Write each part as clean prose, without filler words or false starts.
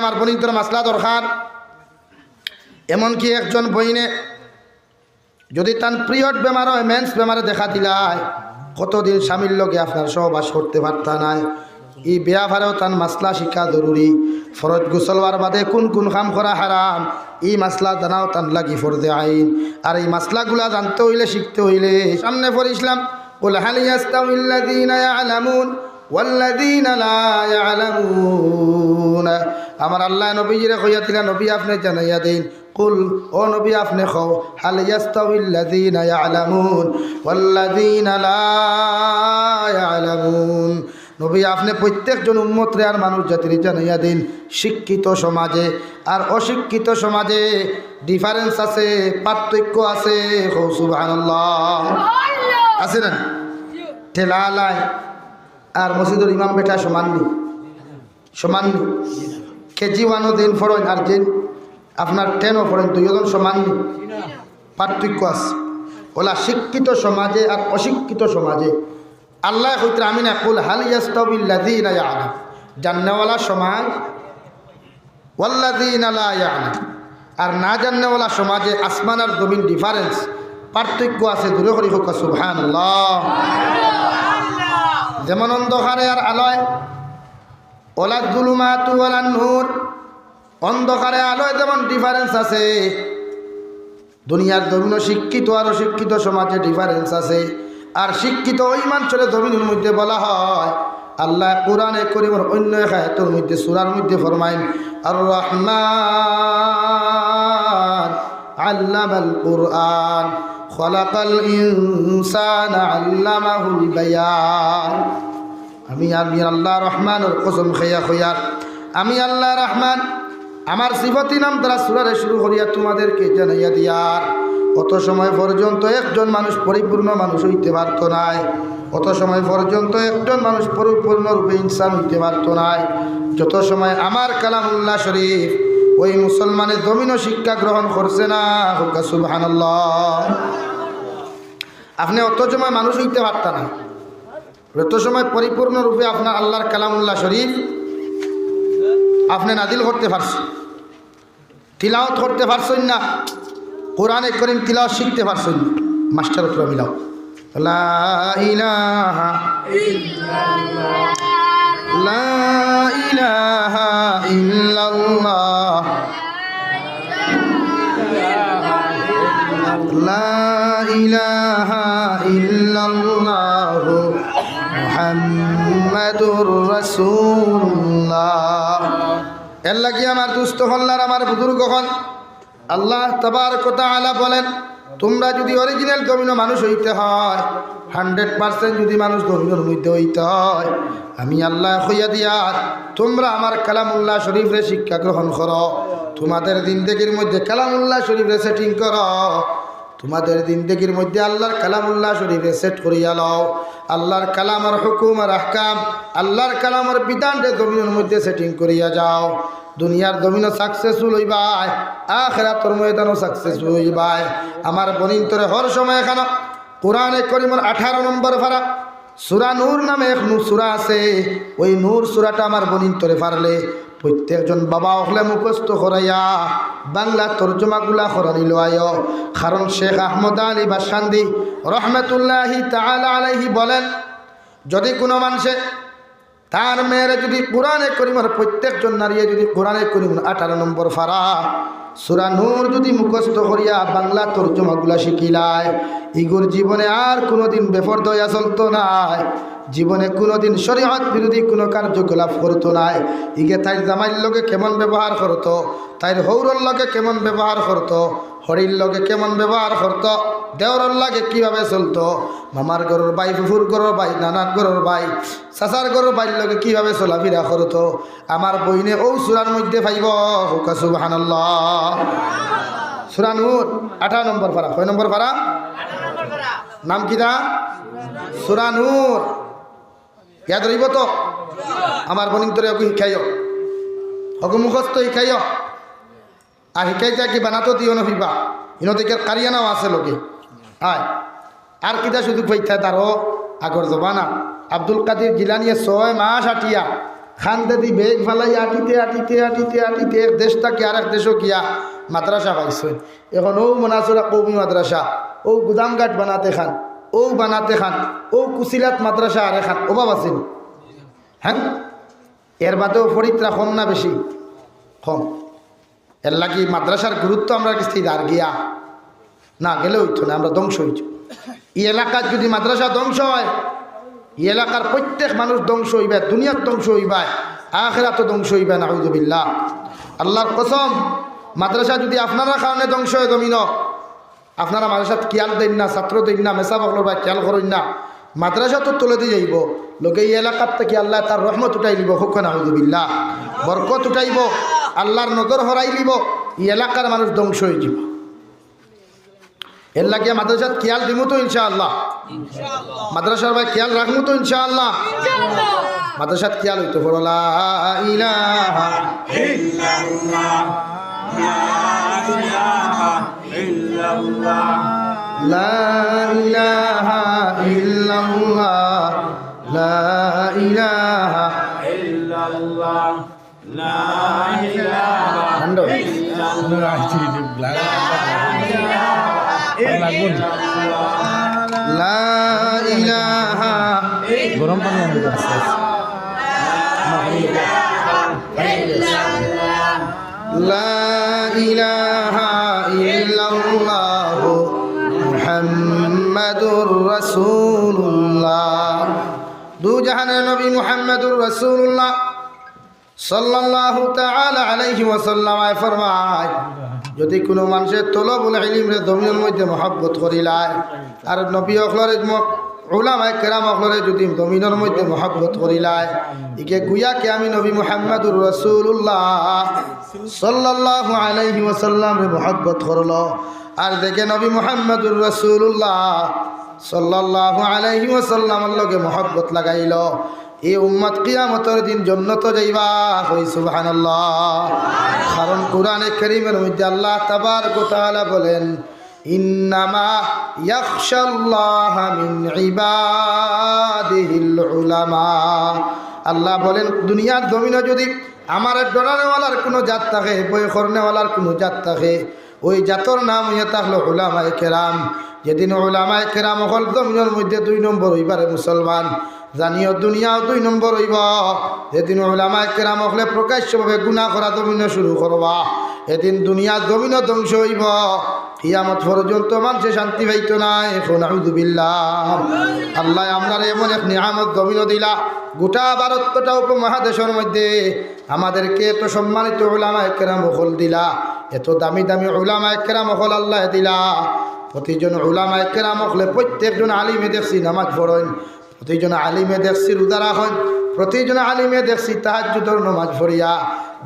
আমার বনিন্তর মাসলা দরকার। এমনকি একজন বইনে যদি তার পিরিয়ড বেমার হয়, মেন্স বেমারে দেখা দিলায় কতদিন স্বামীর লগে আপনার সহবাস করতে পারতা নাই। এই বিয়াভারেও তার মাসলা শিক্ষা জরুরি। ফরজ গোসলবার বাদে কোন কোন কাম করা হারাম, এই মাসলা জানাও তার লাগি ফরজে আইন। আর এই মাসলাগুলা জানতে হইলে, শিখতে হইলে সামনে পড়িছিলাম কুল হাল ইয়াস্তাউিল্লাযীনা ইয়ালামুন ওয়াল্লাযীনা লা ইয়ালামুন। আমার আল্লাহ নবীজিরে কইয়া দিলা, নবী আপনি জানাইয়া দিন, কুল ও নবী আপনি কও, হাল ইয়াস্তাউিল্লাযীনা ইয়ালামুন ওয়াল্লাযীনা লা ইয়ালামুন। নবী আপনি প্রত্যেকজন উম্মতরে আর মানুষ জাতির জানাইয়া দিন, শিক্ষিত সমাজে আর অশিক্ষিত সমাজে ডিফারেন্স আছে, পার্থক্য আছে। সুবহানাল্লাহ। আছে না? ঠেলা আলায় আর মসজিদের ইমাম বেটা সমাননি, সমাননি। কেজি ওয়ানও দিন ফরেন আর দিন আপনার 10ও ফরেন, দুইজন সমাননি, পার্থক্য আছে। ওলা শিক্ষিত সমাজে আর অশিক্ষিত সমাজে আল্লাহ কইতে আমি না কুল হাল ইয়াস্তাউিল্লাযীনা ইয়ালাম, জান্নাওয়ালা সমাজ ওয়াল্লাযীনা লা ইয়ালাম, আর না জান্নাওয়ালা সমাজে আসমান আর জমিন ডিফারেন্স, পার্থক্য আছে। দূরে করি হোক সুবহানাল্লাহ। যেমন অন্ধকারে আর আলোয়, ওলা যুলুমাতু ওয়ালা নূর, অন্ধকারে আলোয় যেমন ডিফারেন্স আছে, দুনিয়ার জমিন শিক্ষিত আর অশিক্ষিত সমাজে ডিফারেন্স আছে। আর শিক্ষিত ওই মানুষের জমিনের মধ্যে বলা হয়, আল্লাহ কোরআনে কারীমের অন্য এক আয়াতের মধ্যে সূরার মধ্যে ফরমাইন, আর রহমান আল্লামাল কুরআন খলাকাল ইনসানা আল্লামাহুল বায়ান। আমি আল্লাহ রহমানের কসম খাইয়া কইয়া, আমি আল্লাহ রহমান আমার সিফাতি নাম দ্বারা সূরারে শুরু করিয়া তোমাদেরকে জানাইয়া দিয়ার। অত সময় পর্যন্ত একজন মানুষ পরিপূর্ণ মানুষ হইতে পারত নাই, অত সময় পর্যন্ত একজন মানুষ পরিপূর্ণরূপে ইনসান হইতে পারত নাই, যত সময় আমার কালামুল্লাহ শরীফ ওই মুসলমানের জমিনও শিক্ষা গ্রহণ করছে না। সুবহানাল্লাহ। আপনি অত সময় মানুষ হইতে পারত না, যত সময় পরিপূর্ণরূপে আপনার আল্লাহর কালামুল্লাহ শরীফ আপনি নাজিল করতে পারছেন, তিলাওয়াত করতে পারছেন না, কোরআনে কারীম তিলাওয়াত শিখতে পারছেন না। মাস্টার উপরে মিলাও, লা ইলাহা ইল্লাল্লাহ, লা ইলাহা ইল্লাল্লাহ, লা ইলাহা ইল্লাল্লাহ মুহাম্মাদুর রাসূলুল্লাহ। এর লাগি আমার দুস্থ হল্লার, আমার বুজুর্গ হল, আল্লাহ তাবারক ওয়া তাআলা বলেন, তোমরা যদি অরিজিনাল জমিন মানুষ হইতে হয়, 100% যদি মানুষ জমিনের মধ্যে হইতে হয়, আমি আল্লাহ কইয়া দিয়ার তোমরা আমার কালামুল্লাহ শরীফরে শিক্ষা গ্রহণ করো, তোমাদের জিন্দেগির মধ্যে কালামুল্লাহ শরীফরে সেটিং করো, তোমাদের জিন্দেগির মধ্যে আল্লাহর কালামুল্লাহ শরীফে সেট করিয়া লও। আল্লাহর কালামের হুকুম আর আহকাম, আল্লাহর কালামের বিধানটা জমিনের মধ্যে সেটিং করিয়া যাও। দুনিয়ার জমিনও সাকসেসফুল হইবাই, আখিরাতের ময়দানও সাকসেসফুল হইবাই। আমার বনিন্তরে হর সময় এখানে কোরআনে কারীমের 18 নম্বর পারা সূরা নূর নামে এক সূরা আছে, ওই নূর সূরাটা আমার বনিন্তরে পারলে প্রত্যেকজন বাবা হলে মুখস্থ করাইয়া বাংলা তর্জমাগুলা করানিল আয়। কারণ শেখ আহমদ আলী বাসকান্দি রহমতুল্লাহি তাআলা আলাইহি বলেন, যদি কোনো মানুষে তার মেয়েরে যদি কোরআনে কারীমের প্রত্যেকজন নারীয়ে যদি কোরআনে কারীমের 18 নম্বর পারা সূরা নূর যদি মুখস্থ করিয়া বাংলা তর্জমাগুলা শিখিলায়, ইগুর জীবনে আর কোনোদিন বেপরদা হইয়া চলতো নাই, জীবনে কোনোদিন শরীয়ত বিরোধী কোনো কার্যকলাপ করতো নাই। ইগে তাইর জামাইর লগে কেমন ব্যবহার করতো, তাইর হৌরর লগে কেমন ব্যবহার করতো, হরির লগে কেমন ব্যবহার করতো, দেওরের লাগে কীভাবে চলতো, মামার ঘরের ভাই, ফুফুর ঘরের ভাই, নানার ঘরের ভাই, চাচার ঘরের ভাইয়ের লগে কীভাবে চলাফেরা করতো, আমার বইনে ও সূরার মধ্যে পাইব। সুবহানাল্লাহ। সূরা নূর 18 নম্বর পারা। কয় নম্বর পারা? নাম কি দা? সূরা নূর। ইয়াদ রইব তো? আমার বনিন্তরে ওকে শিখাইও, ওকে মুখস্থ শিখাইও। আর শিখাইতে কি বানাতো দিও না ফিবা, ইনদিকে কারিয়ানাও আছে লোকে। আয় আর কিতা সুযোগ পাইতা তারও আগর জবানা আব্দুল কাদের জিলানিয়ে 6 মাস আটিয়া খান্দে দি বেগ ফালাই আটিতে আটিতে আটিতে আটিতে এক দেশটা কি আর এক দেশও কিয়া মাদ্রাসা পাইছেন। এখন ও মনাসুরা কৌমি মাদ্রাসা, ও গুদামঘাট বানাতে খান, ও বানাতে খান, ও কুশিলাত মাদ্রাসা আরে খান, অভাব আছেন। হ্যাঁ, এর বাদেও ফরিদরা কম না বেশি? কম। এর লাগি মাদ্রাসার গুরুত্ব আমরা কিছু আর গিয়া না গেলে হইতো না, আমরা ধ্বংস হইত। এই এলাকার যদি মাদ্রাসা ধ্বংস হয়, এই এলাকার প্রত্যেক মানুষ ধ্বংস হইবে, দুনিয়ার ধ্বংস হইবে, আখিরাতও ধ্বংস হইবে। নাউযুবিল্লাহ। আল্লাহর কসম, মাদ্রাসা যদি আপনারা কারণে ধ্বংস হয় জমিন, আপনারা মাদ্রাসাত খেয়াল দেন না, ছাত্র দেন না, মেসা বকল বা খেয়াল করেন না, মাদ্রাসা তো তুলে দিয়ে যাইব। লোকে এই এলাকার থেকে আল্লাহ তার রহমত উঠাই লিব, হোক নাউযুবিল্লাহ, বরকত উঠাইব, আল্লাহর নজর হরাই লিব, এই এলাকার মানুষ ধ্বংস হয়ে যাব। এর লাগিয়া মাদ্রাসাত খেয়াল দিব তো ইনশাআল্লাহ, মাদ্রাসার ভাই খেয়াল রাখবো তো ইনশাআল্লাহ। মাদ্রাসাত খেয়াল হইতো বড় লা ইলাহা ইল্লাল্লাহ, লা ইলাহা ইল্লাল্লাহ, লা ইলাহা ইল্লাল্লাহ, লা ইলাহা ইল্লাল্লাহ, লা ইলাহা ইল্লাল্লাহ, লা ইলাহা গরম পানি আনতে আছে, লা ইলাহা ইল্লাল্লাহ মুহাম্মাদুর রাসূলুল্লাহ। দু জাহানের নবী মুহাম্মাদুর রাসূলুল্লাহ সাল্লাল্লাহু তাআলা আলাইহি ওয়াসাল্লাম ফরমায়, যদি কোনো মানুষের তলবুল ইলমের জমিনের মধ্যে মহব্বত করিলায়, আর নবী অখলরে উলামায়ে কেরাম অখলরে যদি জমিনের মধ্যে মহব্বত করিলায়, ইকে গুয়াকে আমি নবী মুহাম্মাদুর রাসূলুল্লাহ সাল্লাল্লাহু আলাইহি ওয়াসাল্লামে মহব্বত করলো। আর দেখে নবী মুহাম্মাদুর রাসূলুল্লাহ সাল্লাল্লাহু আলাইহি ওয়াসাল্লামের লগে মহব্বত লাগাইল, এই উম্মত কিয়ামতের দিন জান্নাত যাইবা। কই সুবহানাল্লাহ। কারণ কোরআনে কারীমের মধ্যে আল্লাহ তাবারক ওয়া তাআলা বলেন, ইন্নামা ইয়াখশাল্লাহা মিন ইবাদিহিল উলামা। আল্লাহ বলেন, দুনিয়ার জমিনে যদি আমার ডরানেওয়ালার কোনো জাত থাকে, ভয় করনেওয়ালার কোনো জাত থাকে, ওই জাতর নাম হইয়া থাকলো উলামায়ে কেরাম। যেদিন উলামায়ে কেরাম হল জমিনের মধ্যে 2 নম্বর হইবারে মুসলমান, জানিও দুনিয়াও 2 নম্বর হইব। যেদিন উলামায়ে কেরাম হলে প্রকাশ্যভাবে গুনাহ করা জমিনে শুরু করবা, এদিন দুনিয়া জমিন ধ্বংস হইব, কিয়ামত পর্যন্ত মানুষে শান্তি পাইতো না। এখন নাউযুবিল্লাহ। আল্লাহ আমরা এমন এক নিয়ামত জমিন দিলা, গোটা ভারতটা উপমহাদেশের মধ্যে আমাদেরকে এত সম্মানিত উলামায়ে কেরাম হল দিলা, এত দামি দামি উলামায়ে কেরাম হল আল্লাহ দিলা। প্রতিজন উলামায়ে কেরাম হলে প্রত্যেকজন আলিমে দেখছি নামাজ পড়েন, প্রতিজন আলিমে দেখছি রোজা রাখেন, প্রতিজন আলিমে দেখছি তাহাজ্জুদের নামাজ পড়িয়া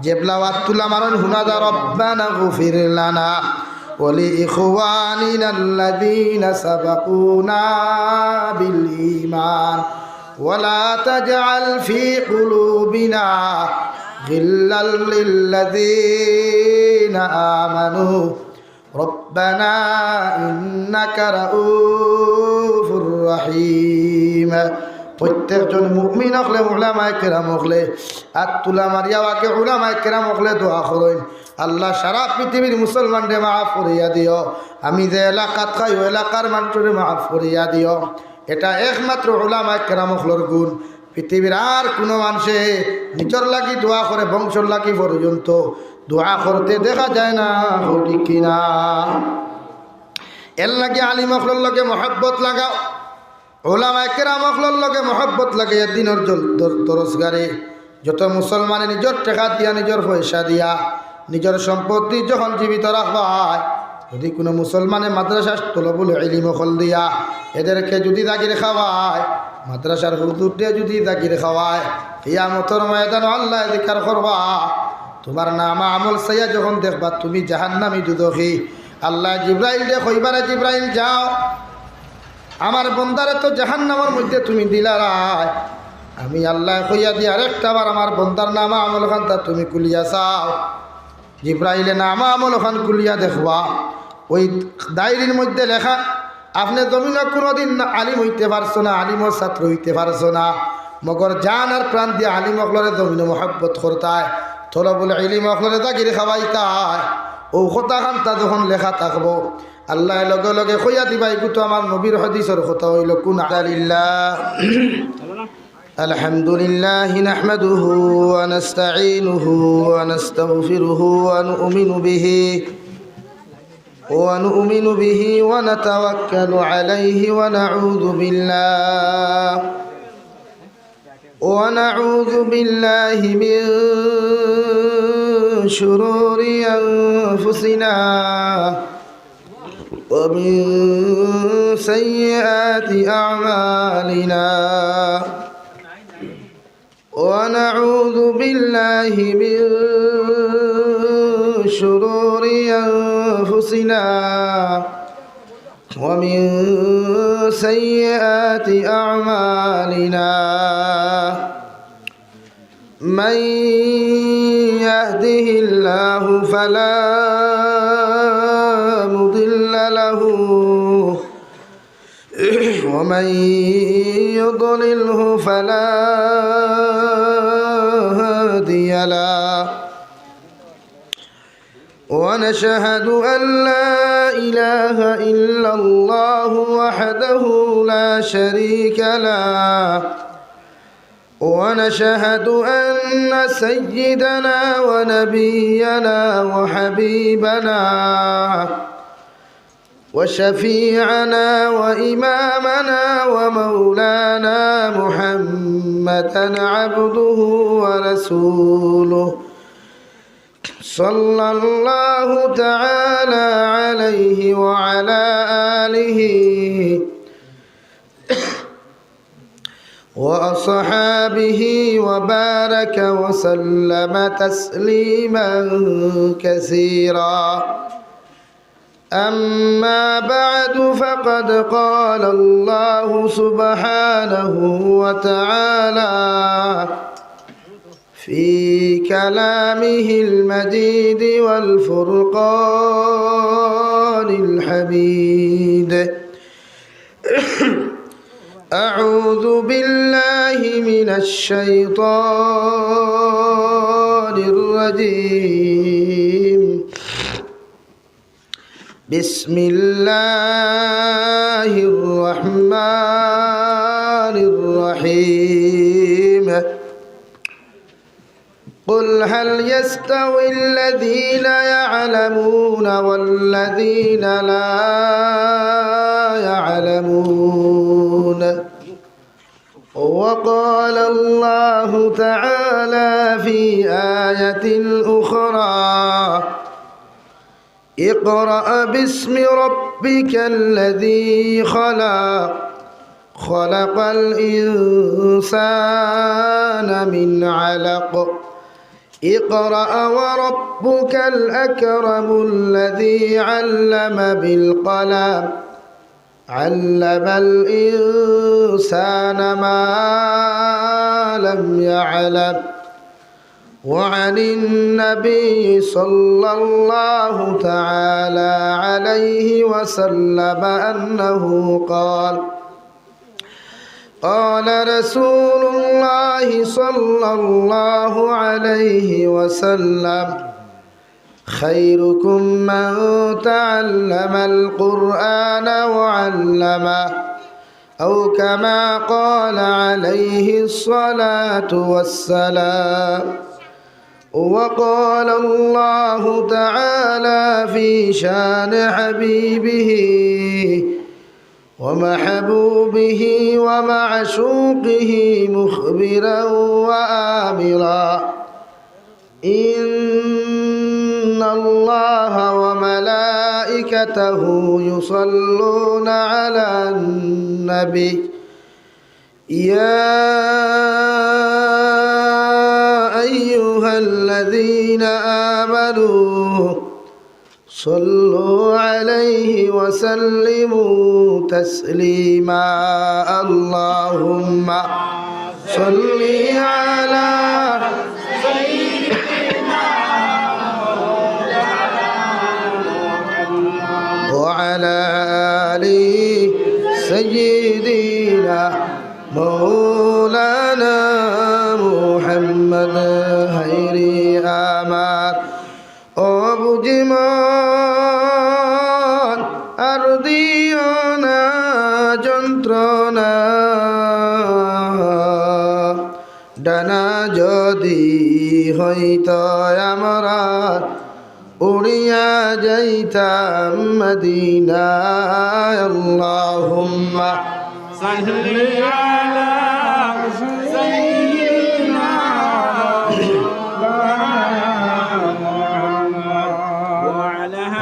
জেবলাওয়াত তুলা মারন হুনাদা রব্বানা গফির লানা ওয়া লিইখওয়ানিনা আল্লাযীনা সাবাকুনা বিল ঈমান ওয়া লা তাজআল ফী কুলুবিনা গিল্লাল লিল্লাযীনা আমানু রব্বানা ইন্নাকা রাউফুর রহিম। প্রত্যেকজন মুমিন হলে উলামায়ে কেরাম হলে আত্তুলা মারিয়াওয়াকে উলামায়ে কেরাম হলে দোয়া করেন, আল্লাহ সারা পৃথিবীর মুসলমানরে মাফ করিয়া দিও, আমি যে এলাকাত খাই ওই এলাকার মানুষরে মাফ করিয়া দিও। এটা একমাত্র উলামায়ে কেরাম হলর গুণ। পৃথিবীর আর কোনো মানুষে নিজের লাগি দোয়া করে বংশর লাগি পর্যন্ত দোয়া করতে দেখা যায় না, ঠিক কিনা? এর লাগে আলিম হলর লগে মহব্বত লাগাও, উলামায়ে কেরাম হলর লগে মহব্বত লাগে। দিনের দরজগারে যত মুসলমানে নিজের টাকা দিয়া, নিজের পয়সা দিয়া, নিজের সম্পত্তি যখন জীবিত রাখবায়, যদি কোনো মুসলমানে মাদ্রাসার তলবুল ইলম হল দিয়া এদেরকে যদি দাগির খাওয়ায়, মাদ্রাসার হুজুরকে যদি দাগির খাওয়ায়, কিয়ামতের ময়দানে আল্লাহ জিকির করবা, তোমার নাম আমল সাইয়া যখন দেখবা তুমি জাহান্নামী দুদখী, আল্লাহ জিব্রাইল দে কইবারে, জিব্রাইল যাও, আমার বন্দারে তো জাহান্নামের মধ্যে তুমি দিলারায়, আমি আল্লাহ কইয়া দি আরেকটা বার আমার বন্দার নামা আমল খানটা তুমি কুলিয়া চাও। জিব্রাইলে নামা আমল খান কুলিয়া দেখবা, ওই ডায়েরির মধ্যে লেখা আপনি জমিনে কোনোদিন আলিম হইতে পারছো না, আলিমর ছাত্র হইতে পারছো না, মগর জান আর প্রাণ দিয়ে আলিম অকলরে জমিনে মহাব্বত করতায় তলবুল ইলিম অকলরে তাগিরি খাওয়াইতায় ও কথা খান্তা যখন লেখা থাকবো আল্লাহ লগে লগে কইয়া দিবা এগুতো আমার নবীর হাদিসের কথা হইল কুন আলিল্লাহ আলহামদুলিল্লাহ নাহমাদুহু ওয়া নাস্তাঈনুহু ওয়া নাস্তাগফিরুহু ওয়া নু'মিনু বিহি ওয়া নাতাওয়াক্কালু আলাইহি ওয়া নাউযু বিল্লাহি মিন শুরুরি আনফুসিনা ومن سيئات أعمالنا ونعوذ بالله من شرور أنفسنا ومن سيئات أعمالنا من يهده الله فلا مضل له ومن يضلله فلا هادي له ونشهد أن لا إله إلا الله وحده لا شريك له ونشهد أن سيدنا ونبينا وحبيبنا وشفيعنا وإمامنا ومولانا محمدا عبده ورسوله صلى الله تعالى عليه وعلى آله وأصحابه وبارك وسلم تسليما كثيرا أما بعد فقد قال الله سبحانه وتعالى في كلامه المجيد والفرقان الحميد أعوذ بالله من الشيطان الرجيم بسم الله الرحمن الرحيم قل هل يستوي الذين يعلمون والذين لا يعلمون وقال الله تعالى في آية أخرى اقرأ باسم ربك الذي خلق الإنسان من علق اقرأ وربك الأكرم الذي علم بالقلم علم الإنسان ما لم يعلم وعن النبي صلى الله تعالى عليه وسلم أنه قال رسول الله صلى الله عليه وسلم خيركم من تعلم القرآن وعلمه أو كما قال عليه الصلاة والسلام وقال الله تعالى في شان حبيبه ومحبوبه ومعشوقه مخبرا وآمرا إن الله وملائكته يصلون على النبي يا أيها الذين آمنوا صلوا عليه وسلموا تسليما اللهم صل على وعلى آل سيدنا مولانا ও বুঝিমন আর দিও না যন্ত্রণা, ডানা যদি হইত আমরা উড়িয়া যাইতাম মদিনায়। আল্লাহুম্মা সাল্লি আলা সাইয়্যিদিনা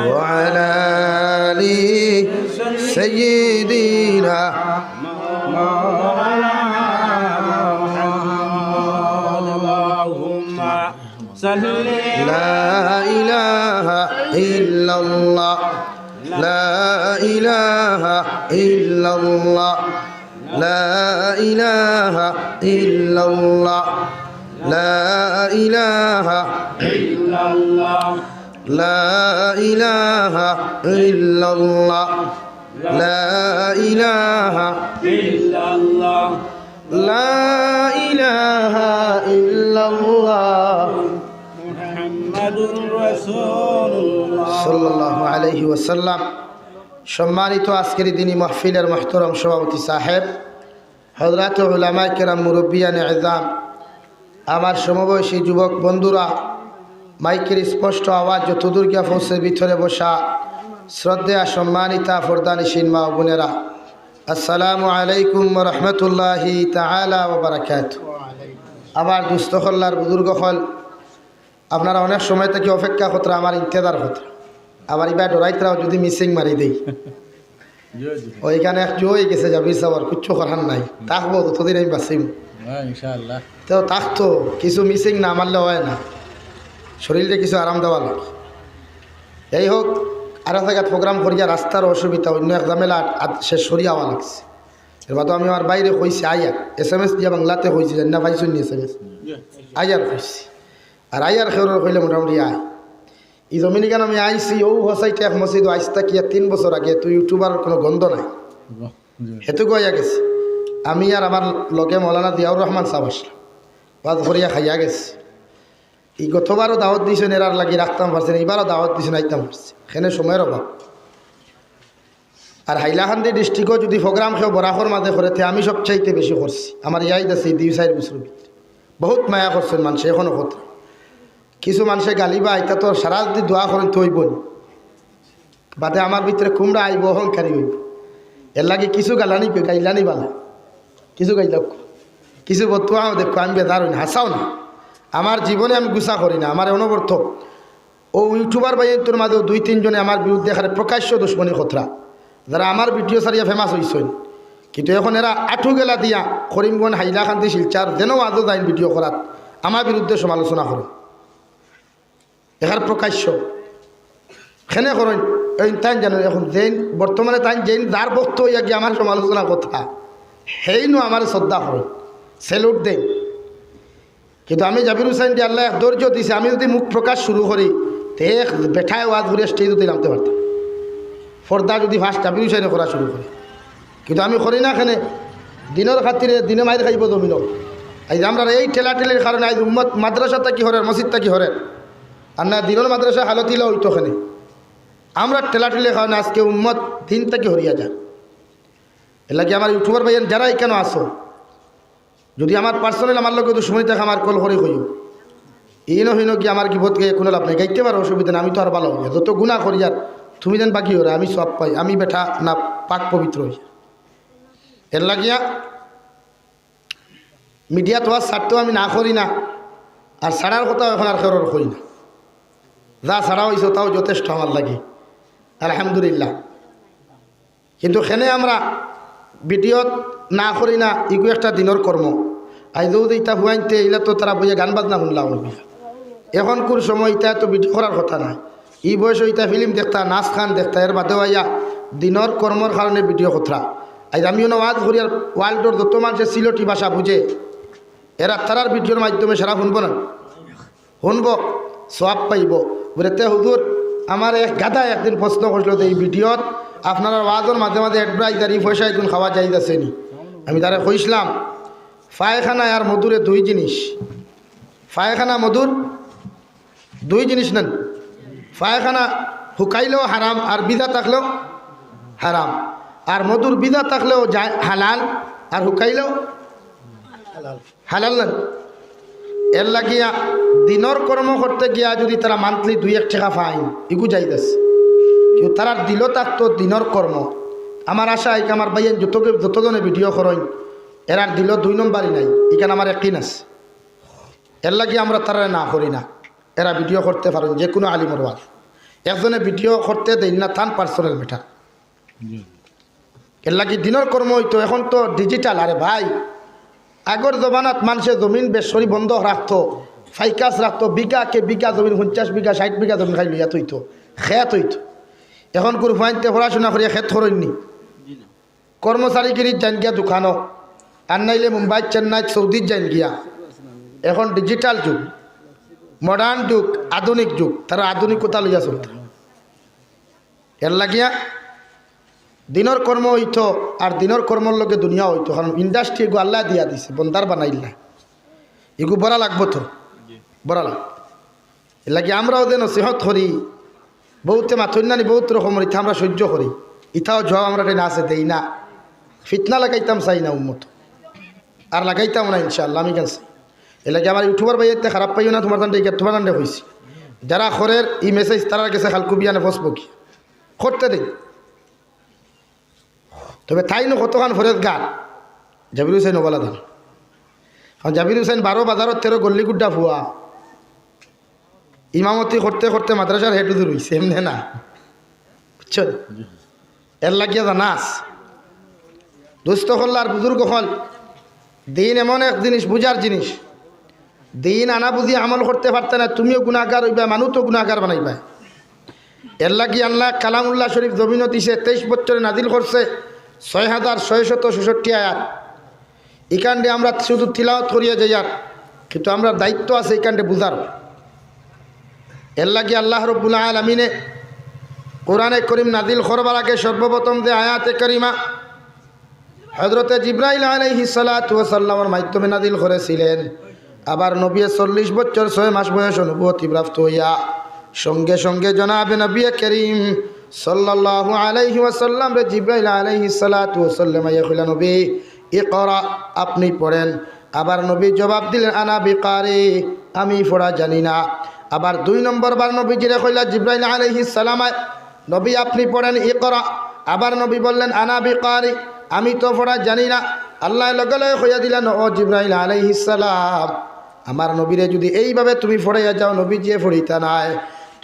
ওয়া আলা আলি সাইয়্যিদিনা لا إله إلا الله لا إله إلا الله لا إله إلا الله لا إله إلا الله لا إله إلا الله لا إله إلا الله لا إله إلا الله সাল্লাল্লাহু আলাইহি ওয়াসাল্লাম। সম্মানিত আজকের দিনী মাহফিলের মুহতারাম সভাপতি সাহেব, হযরত উলামায়ে কেরাম, মুরব্বিয়ানে ইজাম, আমার সমবয়সী যুবক বন্ধুরা, মাইকের স্পষ্ট আওয়াজ যতদূর গিয়া পৌঁছে ভিতরে বসা শ্রদ্ধেয়া সম্মানিতা ফরদানিসীন মা ও বোনেরা, আসসালামু আলাইকুম ওয়া রাহমাতুল্লাহি তাআলা ওয়া বারাকাতুহু। আমার দুস্থ হল্লার বুজুর্গ হল, আপনারা অনেক সময় থেকে অপেক্ষা করতে, আমার ইন্তজার করতে, আমার এবার ডরাইতরাও যদি মিসিং মারি দেই, ওইখানে একটু হয়ে গেছে যাবি সবার কিচ্ছু করার নাই, থাকবো ততদিন আমি বাঁচিম ইনশাআল্লাহ। তো থাকতো কিছু মিসিং না মারলে হয় না, শরীরে কিছু আরাম দেওয়া লাগে। এই হোক, আর এক জায়গায় প্রোগ্রাম করিয়া রাস্তার অসুবিধা, অন্য এক ঝামেলা সে সরিয়ে আওয়া লাগছে। এবার তো আমি আমার বাইরে কইছি আয়ার SMS দিয়া বাংলাতে কইছি, জানি না পাইছি SMS আয়ার কইছি, আর আয়ার খেউর কইলে মোটামুটি আয়। এই জমিনি কেন আমি আইসি ও হসাইতে এক মসজিদ আইসতা কিয়া 3 বছর আগে, তুই ইউটিউবার কোনো গন্ধ নাই, হেতু গইয়া গেছি। আমি আর আমার লগে মৌলানা জিয়াউর রহমান সাহেব আসলাম, বাদ করিয়া খাইয়া গেছি। এই গতবারও দাওয়াত দিয়েছেন, এরার লাগি রাখতাম পারছেন, এইবারও দাওয়াত দিয়েছেন, আইতাম পারছি, এখানে সময়ের অভাব। আর হাইলাকান্দি ডিস্ট্রিক্টও যদি প্রোগ্রাম খেয়ে বরাকর মাঝে করেতে আমি সবচাইতে বেশি করছি। আমার ইয়াদ আছে 2-4 বছর ভিতরে বহুত মায়া করছেন মানুষ, এখনও কথা কিছু মানুষে গালি বা আইতা তো সারা যদি দোয়া করেন তো হইব বাদে আমার ভিতরে কুমড়া আইব, অহংকারী হইব। এর লাগে কিছু গালানি গাইলানি বালা, কিছু গাইল, কিছু বতুয়াও দেখো, আমি বেদার হই না, হাসাও না। আমার জীবনে আমি গুছা করি না, আমার অনবর্ত ও ইউটিউবার ভাই তোর মাঝেও 2-3 জনে আমার বিরুদ্ধে এখানে প্রকাশ্য দুশ্মনী খতরা, যারা আমার ভিডিও সারিয়া ফেমাস হয়েছেন, কিন্তু এখন এরা আঠু গেলা দিয়া করিমগঞ্জ, হাইলাকান্দি, শিলচার যেন আজও যাই ভিডিও করার আমার বিরুদ্ধে সমালোচনা করেন, এখানে প্রকাশ্য খেনে করেন। এই তাই জানেন এখন যেন বর্তমানে তাই যেন যার বক্ত হইয়া গিয়ে আমার সমালোচনা কথা, সেই নো আমার শ্রদ্ধা করেন, সেলুট দেন। কিন্তু আমি জাবির হুসাইন দিয়ে আল্লাহ ধৈর্য দিছে, আমি যদি মুখ প্রকাশ শুরু করি তে বেঠায় ওয়াজ ঘুরে স্টেজ যদি নামতে পারতাম, ফর্দা যদি ফার্স্ট জাবির হুসাইনে করা শুরু করি, কিন্তু আমি করি না। এখানে দিনের খাতিরে দিনে মাইর খাইব জমিন। আজ আমরা এই ঠেলাঠেলির কারণে আজ উম্মত মাদ্রাসাটা কি হরেন, মসজিদটা কি হরেন, আর না দিনের মাদ্রাসা হালতিলা হইতো। ওখানে আমরা ঠেলাঠেলির কারণে আজকে উম্মত দিনটা কি হরিয়া যায়। এর লাগে আমার ইউটিউবার ভাইয়ের যারা কেন আসো, যদি আমার পার্সোনাল আমার লোক দুশ্মনী থাকে আমার কল করে হইও, এই নহইন কি আমার গিবত গিয়ে কোনো লাভ নেই, গাইতে পারো অসুবিধা নেই, আমি তো আর ভালো হই, যত গুণা করি আর তুমি যেন বাকি হরে আমি সব পাই, আমি বেঠা না পাক পবিত্র হই। এর লাগিয়া মিডিয়া তো আর ছাড়তেও আমি না করি না, আর ছাড়ার কথাও এখন আর কেউ করি না। যা ছাড়া হয়েছে তাও যথেষ্ট আমার লাগে, আলহামদুলিল্লাহ। কিন্তু সেনে আমরা ভিডিওত না করি না, ইগু একটা দিনের কর্ম। আইজও ইটা হুয়াইতে এলে তো তারা বইয়া গান বাজনা শুনলাম। এখন কোন সময় ইটা তো ভিডিও করার কথা না, এই বয়স ইটা ফিল্ম দেখতা, নাচ খান দেখতা, এর বাদেও আইয়া দিনের কর্মর কারণে ভিডিও কথা। আজ আমিও না ওয়াজ করি, আর ওয়ার্ল্ডর যত মানুষের সিলটি ভাষা বুঝে এরা তারার ভিডিওর মাধ্যমে সারা শুনব না, শুনব সব পাইব। বলে হুজুর আমার এক গাদা একদিন প্রশ্ন করছিল, এই ভিডিওত আপনারা ওয়াজের মাঝে মাঝে অ্যাডভাইজারি পয়সা একদিন খাওয়া যাইতেছে নি। আমি তারা কইসলাম পায়খানা আর মধুরে 2 জিনিস, পায়খানা মধুর 2 জিনিস নেন, পায়খানা শুকাইলেও হারাম আর বিধা থাকলেও হারাম, আর মধুর বিধা থাকলেও যায় হালাল আর শুকাইলেও হালাল না। এর লাগিয়া দিনের কর্ম করতে গিয়া যদি তারা মান্থলি 2-1 টাকা পায় এগু যাইতেছে, কিন্তু তারা দিল থাকতো দিনের কর্ম। আমার আশা এই আমার ভাইয়ের যতজনে ভিডিও করেন এরার দিল 2 নম্বরই নাই, এখানে আমার একই আছে। এর লাগিয়ে আমরা তারা না করি না, এরা ভিডিও করতে পারেন যে কোনো আলিমর ওয়াজ। একজনে ভিডিও করতে দেন না, থান পার্সোনাল ম্যাটার। এর লাগি দিনের কর্ম হইতো, এখন তো ডিজিটাল। আরে ভাই, আগর জমানাত মানুষের জমিন বেসরি বন্ধ রাখতো, ফাইকাস রাখতো, বিঘাকে বিঘা জমিন 50 বিঘা 60 বিঘা জমিন খাই লইয়া তৈতো, খেত হইতো। এখন কোনো ফাইনতে পড়াশোনা করিয়া খেত করেননি, কর্মচারীগিরির যান গিয়া দোকানও, আর নাইলে মুম্বাই চেন্নাই সৌদির যান গিয়া। এখন ডিজিটাল যুগ, মডার্ন যুগ, আধুনিক যুগ, তারা আধুনিকতা লইয়া চলত। এর লাগিয়া দিনের কর্ম হইতো, আর দিনের কর্মর লগে দুনিয়া হইতো। কারণ ইন্ডাস্ট্রি এগু আল্লাহ দিয়া দিছে, বন্দার বানাইলা, এগু বড়া লাগবো তো, বড়া লাগ। এর লাগে আমরাও যেন নসিহত করি, বহুতে মাথন্যানি বহুত রকমের ইথা আমরা সহ্য করি, ইথাও জবাব আমরা না আছে দেই না। ফিতনা লাগাইতাম চাই না উম্মত, আর লাগাইতাম না ইনশাআল্লাহ। আমি গেছি এর লাগে আমার ইউটিউবার ভাইয়াতে খারাপ পাইও না, তোমার দান্ডে হয়েছি। যারা খরের ই মেসেজ তারা গেছে খালকুবিয়ানে ফসবকি করতে দেই। তবে তাই নো কতখান ফরেজ গান জাবির হুসেন ওবালা ধান। কারণ জাবির হুসেন 12 বাজারত 13 গল্লিগুড্ডা ফুয়া ইমামতি করতে করতে মাদ্রাসার হেড দূর হয়েছে, এমনি না, বুঝছেন? এর লাগিয়া জানাস দুস্থ হল আর বুজুর্গ হল। দিন এমন এক জিনিস, বুঝার জিনিস। দিন আনা বুঝি আমল করতে পারতে না, তুমিও গুণাগার হইবা, মানুষ তো গুণাগার বানাইবা। এর লাগি আল্লাহ কালামুল্লাহ শরীফ জমিন 23 বছরে নাজিল করছে 6666 আয়াত। এখানটে আমরা শুধু তিলাওয়াত করিয়া যাই, আর কিন্তু আমরা দায়িত্ব আছে এখানটে বুঝার। এর লাগি আল্লাহ রাব্বুল আলামিনে কোরআনে করিম নাজিল করবার আগে সর্বপ্রথম যে আয়াতে কারিমা হযরতে জিবরাইল আলাইহিস সালাতু ওয়াস সালামের মাধ্যমে নাজিল করেছিলেন। আবার নবী 40 বছর 6 মাস বয়স অনুভূতি প্রাপ্ত হইয়া সঙ্গে সঙ্গে জনাবে নবী করিম সাল্লাল্লাহু আলাইহি ওয়াসাল্লাম রে জিবরাইল আলাইহিস সালাতু ওয়াস সালাম ইয়া কইলা, নবী ইকরা, আপনি পড়েন। আবার নবী জবাব দিলেন, আনা বিকারি, আমি পড়া জানি না। আবার 2 নম্বর বার নবীজিরে কইলা জিবরাইল আলাইহিস সালাম, নবী আপনি পড়েন ইকরা। আবার নবী বললেন, আনা বিকারি, আমি তো পড়া জানি না। আল্লাহ লগে লগে কইয়া দিলেন, ও জিবরাইল আলাইহিস সালাম, আমার নবীরে যদি এইভাবে তুমি পড়াইয়া যাও, নবী যে পড়িতা নাই,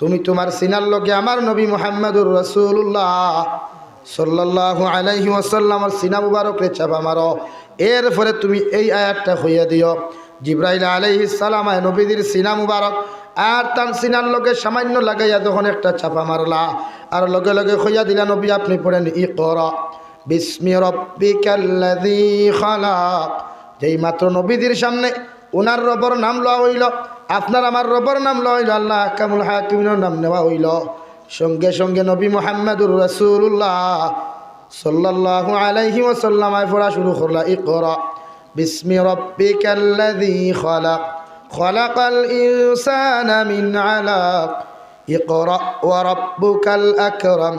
তুমি তোমার সিনার লগে আমার নবী মুহাম্মদুর রাসূলুল্লাহ সাল্লাল্লাহু আলাইহি ওয়াসাল্লামের সিনা মুবারকরে চাপা মারো। এরপরে তুমি এই আয়াতটা হইয়া দিও। জিবরাইল আলাইহিস সালাম নবীদের সিনা মুবারক আর তার সিনার লগে সামান্য লাগাইয়া যখন একটা চাপা মারলা, আর লগে লগে হইয়া দিলা, নবী আপনি পড়েন ইকরা বিসমি রাব্বিকাল্লাযী খালাক। যেই মাত্র নবীদের সামনে ওনার রবর নাম লওয়া হইল, আপনার আমার রবর নাম লওয়া হইল, আল্লাহ কামুল হাকিমের নাম নেওয়া হইল, সঙ্গে সঙ্গে নবী মুহাম্মদুর রাসূলুল্লাহ সাল্লাল্লাহু আলাইহি ওয়াসাল্লাম পড়া শুরু করলা, ইকরা বিসমি রাব্বিকাল্লাযী খালাক খালাকাল ইনসানা মিন আলাক ইকরা ওয়া রাব্বুকাল আকরাম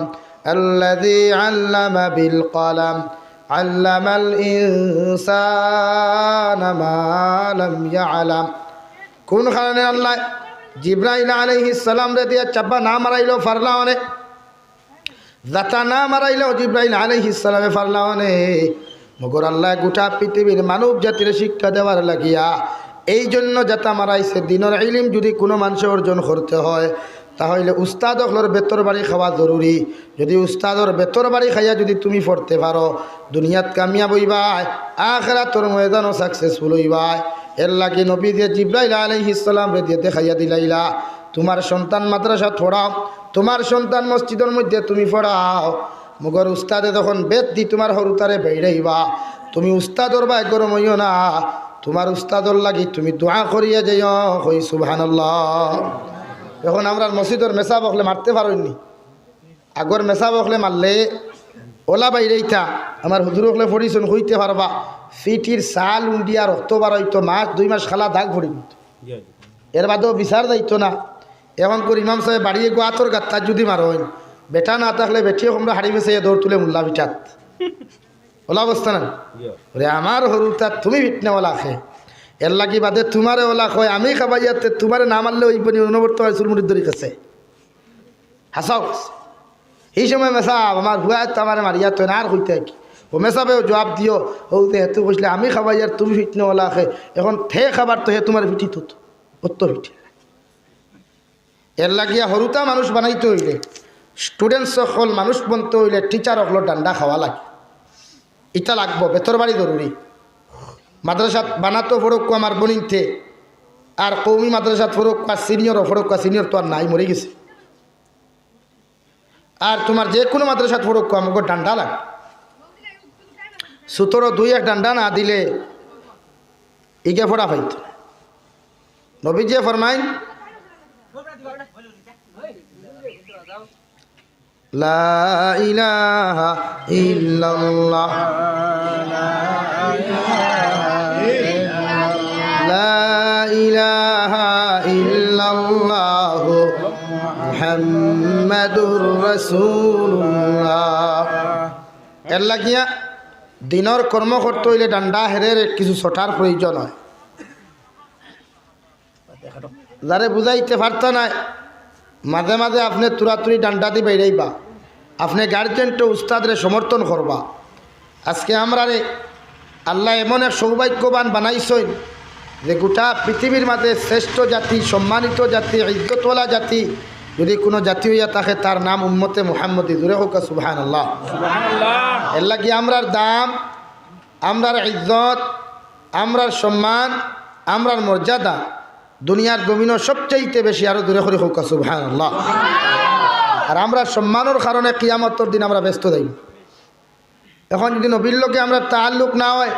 আল্লাযী আল্লামা বিল কলম আল্লামাল ইনসানা মা লাম ইয়ালাম। কোন কারণে আল্লাহ জিবরাইল আলাইহিস সালাম রে দিয়া চাপা না মারাইলো ফারলাওনে, যাতা না মারাইলো জিবরাইল আলাইহিস সালামে ফারলাওনে, মগর আল্লাহ গোটা পৃথিবীর মানব জাতির শিক্ষা দেওয়ার লাগিয়া এই জন্য যাতা মারাইছে। দিনের ইলম যদি কোনো মানুষের অর্জন করতে হয়, তাহলে উস্তাদ হলর বেতর বাড়ি খাওয়া জরুরি। যদি উস্তাদর বেতর বাড়ি খাইয়া যদি তুমি পড়তে পারো, দুনিয়াত কামিয়াব হইবাই, আখিরাতর ময়দানও সাকসেসফুল হইবাই। এর লাগে নবী দিয়ে জিবরাইল আলাইহিস সালাম রে দিয়ে দেখাইয়া দিলাইলা, তোমার সন্তান মাদ্রাসা পড়াও, তোমার সন্তান মসজিদের মধ্যে তুমি পড়াও, মগর উস্তাদে যখন বেদ দি তোমার হরুতারে বেড়াইবা, তুমি উস্তাদর বাই গরম হইও না, তোমার উস্তাদর লাগি তুমি দোয়া করিয়া যাইও, কই সুবহানাল্লাহ। এখন আমরা মসজিদের মেসা বকলে মারতে পারোনি, আগর মেসা বকলে মারলে ওলা বাইরেইতা, আমার হুজুর হকলে পড়িছেন হইতে পারবা, ফিটির সাল উন্ডিয়া রক্ত বার হইতো, 2 মাস খালা দাগ পড়ি, এর বাদেও বিচার যাইতো না। এখন করে ইমাম সাহেব বাড়িয়ে গো আতর গাত্তার যদি মারোন বেটা না থাকলে বেটিয়ে আমরা হাড়ি বেছে দৌড় তুলে মুল্লা পিঠাত ওলা অবস্থা না রে আমার হরু তার তুমি ফিটনে ওলা খে এর লাগি বাদে তোমারে ওলা কয় আমি খাবাই যাতে তোমারে না মারলে ওই বনি অনবর্ত হয় চুরমুড়ির দড়ি কাছে হাসাও এই সময় মেসাব আমার ভুয়া তো আমার মারিয়া তো না আর হইতে কি ও মেসাবেও জবাব দিও হতে হেতু কইসলে আমি খাবাই আর তুমি ফিটনে ওলা খে এখন থে খাবার তো হে তোমার ফিটি তো অত ফিটি এর লাগিয়া হরুতা মানুষ বানাইতে হইলে স্টুডেন্টস সকল মানুষ বনতে হইলে টিচার হলো ডান্ডা খাওয়া লাগে ইটা লাগবো বেতর বাড়ি জরুরি মাদ্রাসাত বানাতো ফরক্কু আমার বনিনতে আর কৌমি মাদ্রাসাত ফরক্কা সিনিয়র ফরক্কা সিনিয়র তো আর নাই মরে গেছে আর তোমার যে কোনো মাদ্রাসাত ফরক্কু আমাকে ডান্ডা লাগে সুতরো দুই এক ডান্ডা না দিলে ইগে ফোড়া পাইত নবীজি ফরমাইন লা ইলাহা ইল্লাল্লাহ লা ইলাহা ইল্লাল্লাহ মুহাম্মাদুর রাসূলুল্লাহ এর লাগিয়া দিনের কর্ম করতে হইলে ডান্ডা হেরের কিছু ছটার প্রয়োজন হয় যারে বুঝাইতে পারত না মাঝে মাঝে আপনি তুরাতুরি ডান্ডা দিয়ে বেড়াইবা আপনি গার্জেনটা উস্তাদরে সমর্থন করবা আজকে আমরা রে আল্লাহ এমন এক সৌভাগ্যবান বানাইছেন যে গোটা পৃথিবীর মাঝে শ্রেষ্ঠ জাতি সম্মানিত জাতি ইজ্জতওয়ালা জাতি যদি কোনো জাতি হইয়া থাকে তার নাম উম্মতে মুহাম্মদি জুড়ে হোক সুবহানাল্লাহ এর লাগি আমরার দাম আমরার ইজ্জত আমরার সম্মান আমরার মর্যাদা দুনিয়ার জমিনও সবচাইতে বেশি আরো দূরে করে হোক সুবহানাল্লাহ আর আমরা সম্মানের কারণে কিয়ামতের দিন আমরা ব্যস্ত যাই এখন যদি নবীর লোকে আমরা তাআল্লুক না হয়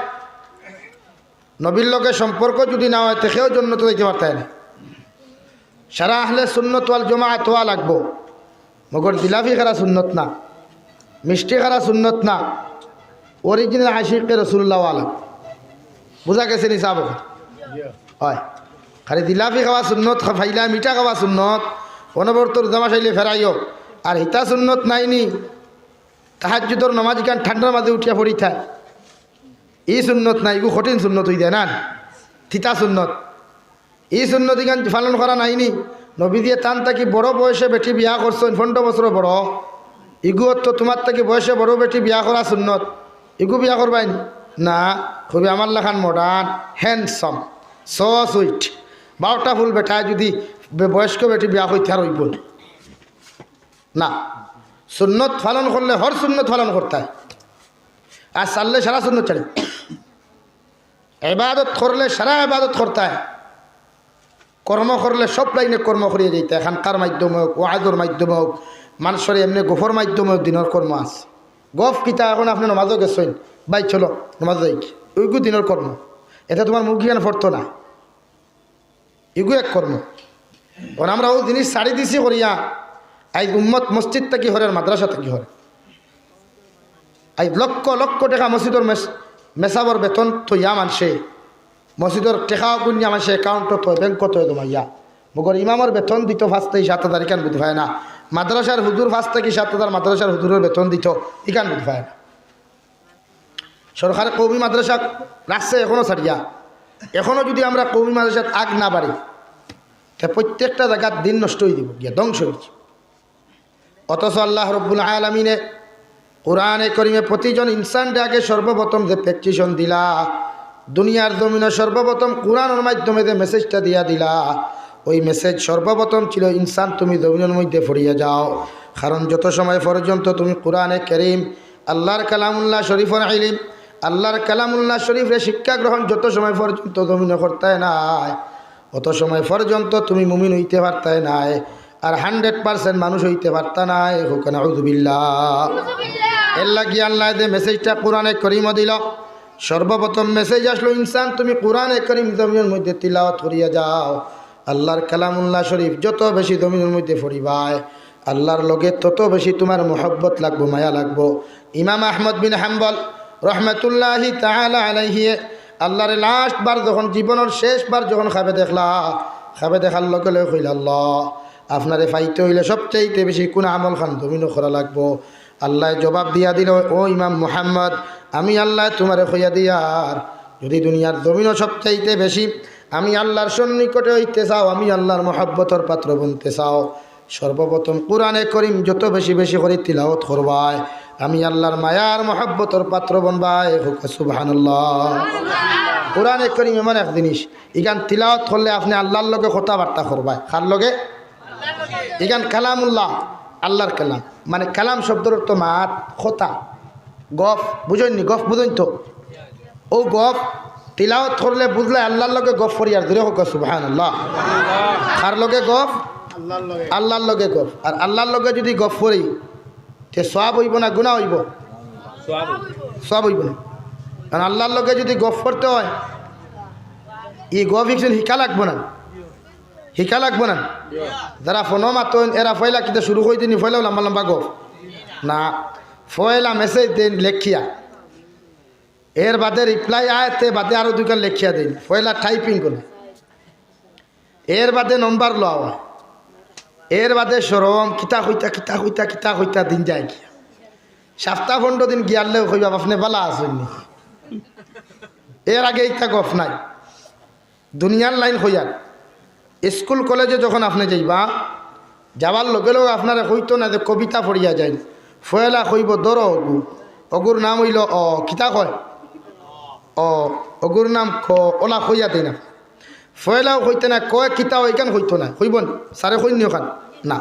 নবীর লোকের সম্পর্ক যদি না হয় তেও জন্নত যাইতে পারতায় না সারা আহলে সুন্নত ওয়াল জামাআত হওয়া লাগবো মগর জিলাপি খারা সুন্নত না মিষ্টি খারা সুন্নত না অরিজিনাল আশিকে রাসূলুল্লাহ ওয়ালা বুঝা গেছে নি সাহেব হয় খালি জিলাপি খাওয়া সুন্নত ফাইলা মিঠা খাওয়া সুন্নত অনবর্তর জামা চাইলে ফেরাইও আর হিতা সুন্নত নাইনি তাহাজ্জুদর নামাজ গান ঠান্ডার মাঝে উঠিয়া পড়ি থাক এই সুন্নত নাই এগু কঠিন সুন্নত হই দেয় না থিতা সুন্নত এই সুন্নত গান পালন করা নাইনি নবী দিয়ে টান থাকি বড় বয়সে বেটি বিয়া করছেন 15 বছর বড় ইগু তো তোমার থেকে বয়সে বড় বেটি বিয়া করা সুন্নত ইগু বিয়া করবাইনি না খুবই আমার লেখান মডার্ন হ্যান্ডসম সো সুইট 12টা ফুল বেটায় যদি বয়স্ক বেটি বিয়া হইতে আর হইব না সুন্নত পালন করলে হর সুন্নত পালন করতে হয় আর চাললে সারা সুন্নত ছাড়ি ইবাদত করলে সারা ইবাদত করতে হয় কর্ম করলে সব লাইনে কর্ম করিয়ে যেতে এখানকার মাধ্যমে হোক ওয়াজের মাধ্যমে হোক মানুষের এমনি গোফর মাধ্যমে দিনের কর্ম আছে গফ কিতা এখন আপনি নমাজও গেছেন বাই চলো নমাজ যাই ওইগু দিনের কর্ম এটা তোমার মুখ জ্ঞান ফরতো না এগু এক কর্ম কারণ আমরা ওই জিনিস ছাড়ি দিছি করিয়া আজ উম্মত মসজিদ থেকে হরের মাদ্রাসা থেকে হরে আজ লক্ষ লক্ষ টাকা মসজিদর মেসাবর বেতন থইয়া মানছে মসজিদর টেকা গুণিয়া মানছে একাউন্টত হয় ব্যাংকত হয় তোমার ইয়া মগর ইমামর বেতন দিত 5,000 ইকান বুধ হয় না মাদ্রাসার হুজুর 5,000 মাদ্রাসার হুজুরের বেতন দিত ইকান বুধ হয় না সরকার কৌমি মাদ্রাসা রাখছে এখনও ছাড়িয়া এখনও যদি আমরা কৌমি মাদ্রাসাত আগ না বাড়ি তা প্রত্যেকটা জায়গার দিন নষ্ট হয়ে দিব গিয়া ধ্বংস হয়েছে অথচ আল্লাহ রব্বুল আলামিনে কোরআনে করিমে প্রতিজন ইনসানকে আগে সর্বপ্রথম যে প্রেসক্রিপশন দিলা দুনিয়ার জমিনে সর্বপ্রথম কোরআনের মাধ্যমে যে মেসেজটা দিয়া দিলা ওই মেসেজ সর্বপ্রথম ছিল ইনসান তুমি জমিনের মধ্যে ফরিয়ে যাও কারণ যত সময় পর্যন্ত তুমি কোরআনে কারীম আল্লাহর কালামুল্লাহ শরীফের ইলম আল্লাহর কালামুল্লাহ শরীফের শিক্ষা গ্রহণ যত সময় পর্যন্ত জমিনে করতে নাই অত সময় পর্যন্ত তুমি মুমিন হইতে পারতে নাই আর 100% মানুষ হইতে পারতা নাই হোক নাউযুবিল্লাহ এর লাগি আল্লাহ যে মেসেজটা কোরআনে কারীম দিল সর্বপ্রথম মেসেজ আসলো ইনসান তুমি কোরআনে কারীম জমিনের মধ্যে তিলাওয়াত করিয়া যাও আল্লাহর কালামুল্লাহ শরীফ যত বেশি জমিনের মধ্যে পড়িবাই আল্লাহর লগে তত বেশি তোমার মহব্বত লাগবো মায়া লাগবো ইমাম আহমদ বিন হাম্বল রহমতুল্লাহি তাআলা আলাইহি আল্লাহর লাস্ট বার যখন জীবনের শেষবার যখন খাবে দেখার লগে লগে কইল আল্লাহ আপনারে ফাইতে হইলে সবচাইতে বেশি কোন আমল খান জমিন করা লাগবো। আল্লাহ জবাব দিয়া দিল, ও ইমাম মুহাম্মদ, আমি আল্লাহ তোমারে কইয়া দিয়ার যদি দুনিয়ার জমিনও সবচাইতে বেশি আমি আল্লাহর সন্নিকটে হইতে চাও, আমি আল্লাহর মহব্বতর পাত্র বনতে চাও, সর্বপ্রথম কোরআনে করিম যত বেশি বেশি করে তিলাওয়াত করবাই, আমি আল্লাহর মায়ার মহব্বতর পাত্র বনবাই। সুবহানাল্লাহ। কোরআনে করিম এমন এক জিনিস, ইগান তিলাওয়াত করলে আপনি আল্লাহর লগে কথাবার্তা করবাই। কার লগে? ইগান কালামুল্লাহ, আল্লাহর কালাম। মানে কালাম শব্দের অর্থ মাত, কথা, গফ। বুঝেননি? গফ বুঝেন তো? ও গফ তিলাওয়াত করলে বুঝলে আল্লাহর লগে গফ করি। আর ধরে হোক সুবহানাল্লাহ। কার লগে গফ? আল্লাহর লগে গফ। আর আল্লাহর লগে যদি গফ করি তে সওয়াব হইব না গুনাহ হইব? সওয়াব হইব না। কারণ আল্লাহর লগে যদি গফ করতে হয় এই গফ একজন শিকা লাগবো না, শিকা লাগবো না। যারা ফোনও মাতন এরা ফয়লা কিন্তু শুরু করে দিন, ফয়লাও লম্বা লম্বা গফ না, ফয়লা মেসেজ দেন লেখিয়া, এর বাদে রিপ্লাই আয়তে বাদে আরো দুইখান লেখিয়া দিন, ফয়লা টাইপিং করে, এর বাদে নম্বর লওয়া, এর বাদে সরম কিতা হইতা কিতা হইতা কিতা হইতা দিন যায় গিয়া। সপ্তাহ 15 দিন গিয়ালেও কইবা আপনি বালা আসেননি। এর আগে ইটা গফ নাই। দুনিয়ার লাইন হইয়ার স্কুল কলেজে যখন আপনি যাইবা, যাবার লগে লগে আপনারা হইতো না যে কবিতা পড়িয়া যায়, ফয়লা কইব ধরো অগু, অগুর নাম হইল অ, কিতা কয় অ, অগুর নাম খ, ওলা হইয়া দেয় না। ফয়লাও হইতে না, কয় কিতা ওইখান হইতো না, হইব সারে হইনি ওখান না।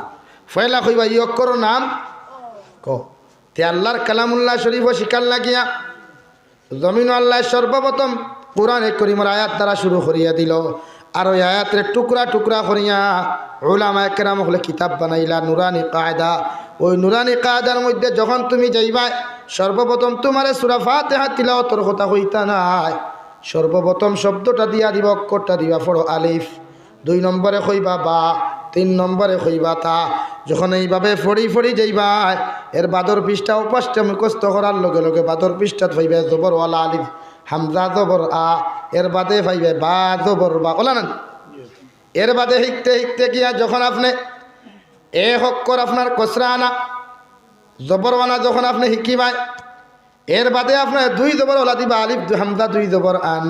ফয়লা কইবা ই অক্ষর নাম ক। তে আল্লাহর কালামুল্লাহ শরীফও শিকার লাগিয়া জমিন আল্লাহ সর্বপ্রথম কোরআনে করিমের আয়াত দ্বারা শুরু করিয়া দিল। আর ওই আয়াতের টুকরা টুকরা করিয়া উলামায়ে কেরাম হলে কিতাব বানাইলা নুরানি কায়দা। ওই নুরানি কায়দার মধ্যে যখন তুমি যাইবা সর্বপ্রথম তোমারে সূরা ফাতিহা তিলাওয়াতের কথা হইতা নাই, সর্বপ্রথম শব্দটা দিয়া দিব, অক্ষরটা দিবা পড়ো আলিফ, 2 নম্বরে কইবা বা, 3 নম্বরে কইবা তা। যখন এইভাবে ফড়ি ফড়ি যাইবা এর বাদর পৃষ্ঠা উপাসটা মুখস্থ করার লগে লগে বাদর পৃষ্ঠা পাইবে জবর ওয়ালা আলিফ, হামজা জবর আ, এর বাদে পাইবে বা জবর বা, ওলা না। এর বাদে শিখতে শিখতে গিয়া যখন আপনি এক অক্ষর আপনার কসরা আনা জবর আনা যখন আপনি শিখিবাই, এর বাদে আপনার 2 জবর ওলা দিবা আলিফ হামজা 2 জবর আন।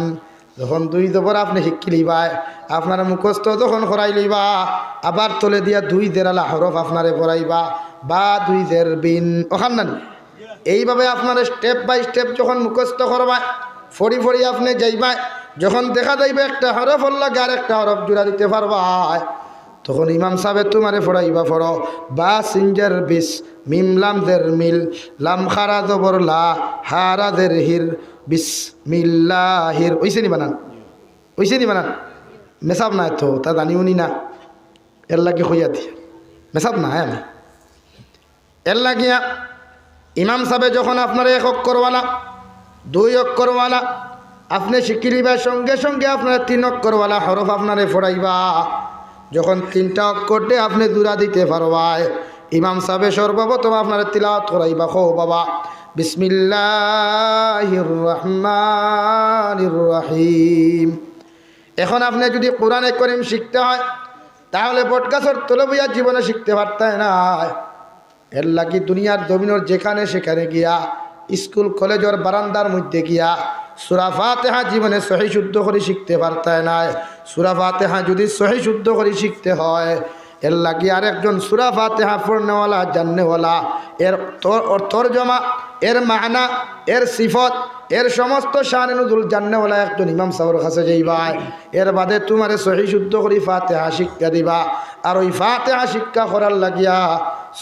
যখন 2 জবর আপনি শিখি লইবাই, আপনার মুখস্থ যখন করাই লইবা, আবার তলে দিয়া 2 জেরালা হরফ আপনারে পড়াইবা বা 2 জের বিন, ওখান না। এইভাবে আপনার স্টেপ বাই স্টেপ যখন মুখস্থ করবা ফড়ি ফড়ি আপনি যাইবা, যখন দেখা যাইবে একটা হরফ লাগে আর একটা হরফ জোড়া দিতে পারবা, তখন ইমাম সাহেব তোমারে পড়াইবা পড়ো বা সিনজার বিস, মিম লাম দের মিল, লাম খারা জবর লা, হারা দের হির, বিসমিল্লাহির। ওইসে নি বানান, ওইসে নি বানান, মেসাব না তো তা জানিও নি না, এর লাগে হইয়া দিয়ে মেসাব না। হ্যাঁ আমি এর লাগিয়া ইমাম সাহেব যখন আপনার 1 অক্ষরওয়ালা 2 অক্ষরওয়ালা আপনি শিখি লিবার সঙ্গে সঙ্গে আপনার 3 অক্ষরওয়ালা হরফ আপনারে পড়াইবা। যখন 3টা অক্ষর দিয়ে আপনি জোড়া দিতে পারবা, ইমাম সাহেব সর্বপ্রথম আপনার তিলাওয়াত করাইবা, খো বাবা বিসমিল্লাহির রহমানির রহিম। এখন আপনি যদি কোরআনে করিম শিখতে হয় তাহলে বটগাছর তলে বইয়া জীবনে শিখতে পারতেন না। এর লাগি দুনিয়ার জমিনের যেখানে সেখানে গিয়া স্কুল কলেজের বারান্দার মধ্যে গিয়া সূরা ফাতিহা জীবনে সহি শুদ্ধ করে শিখতে পারতেন না। সূরা ফাতিহা যদি সহি শুদ্ধ করে শিখতে হয় এর লাগি আরেকজন সূরা ফাতিহা পড়নেওয়ালা জাননেওয়ালা, এর তরজমা, এর মানা, এর সিফত, এর সমস্ত শান নুজুল জাননেওয়ালা একজন ইমাম সাহেবের কাছে যাইবা। এর বাদে তোমারে সহি শুদ্ধ করে ফাতিহা শিক্ষা দিবা। আর ওই ফাতিহা শিক্ষা করার লাগিয়া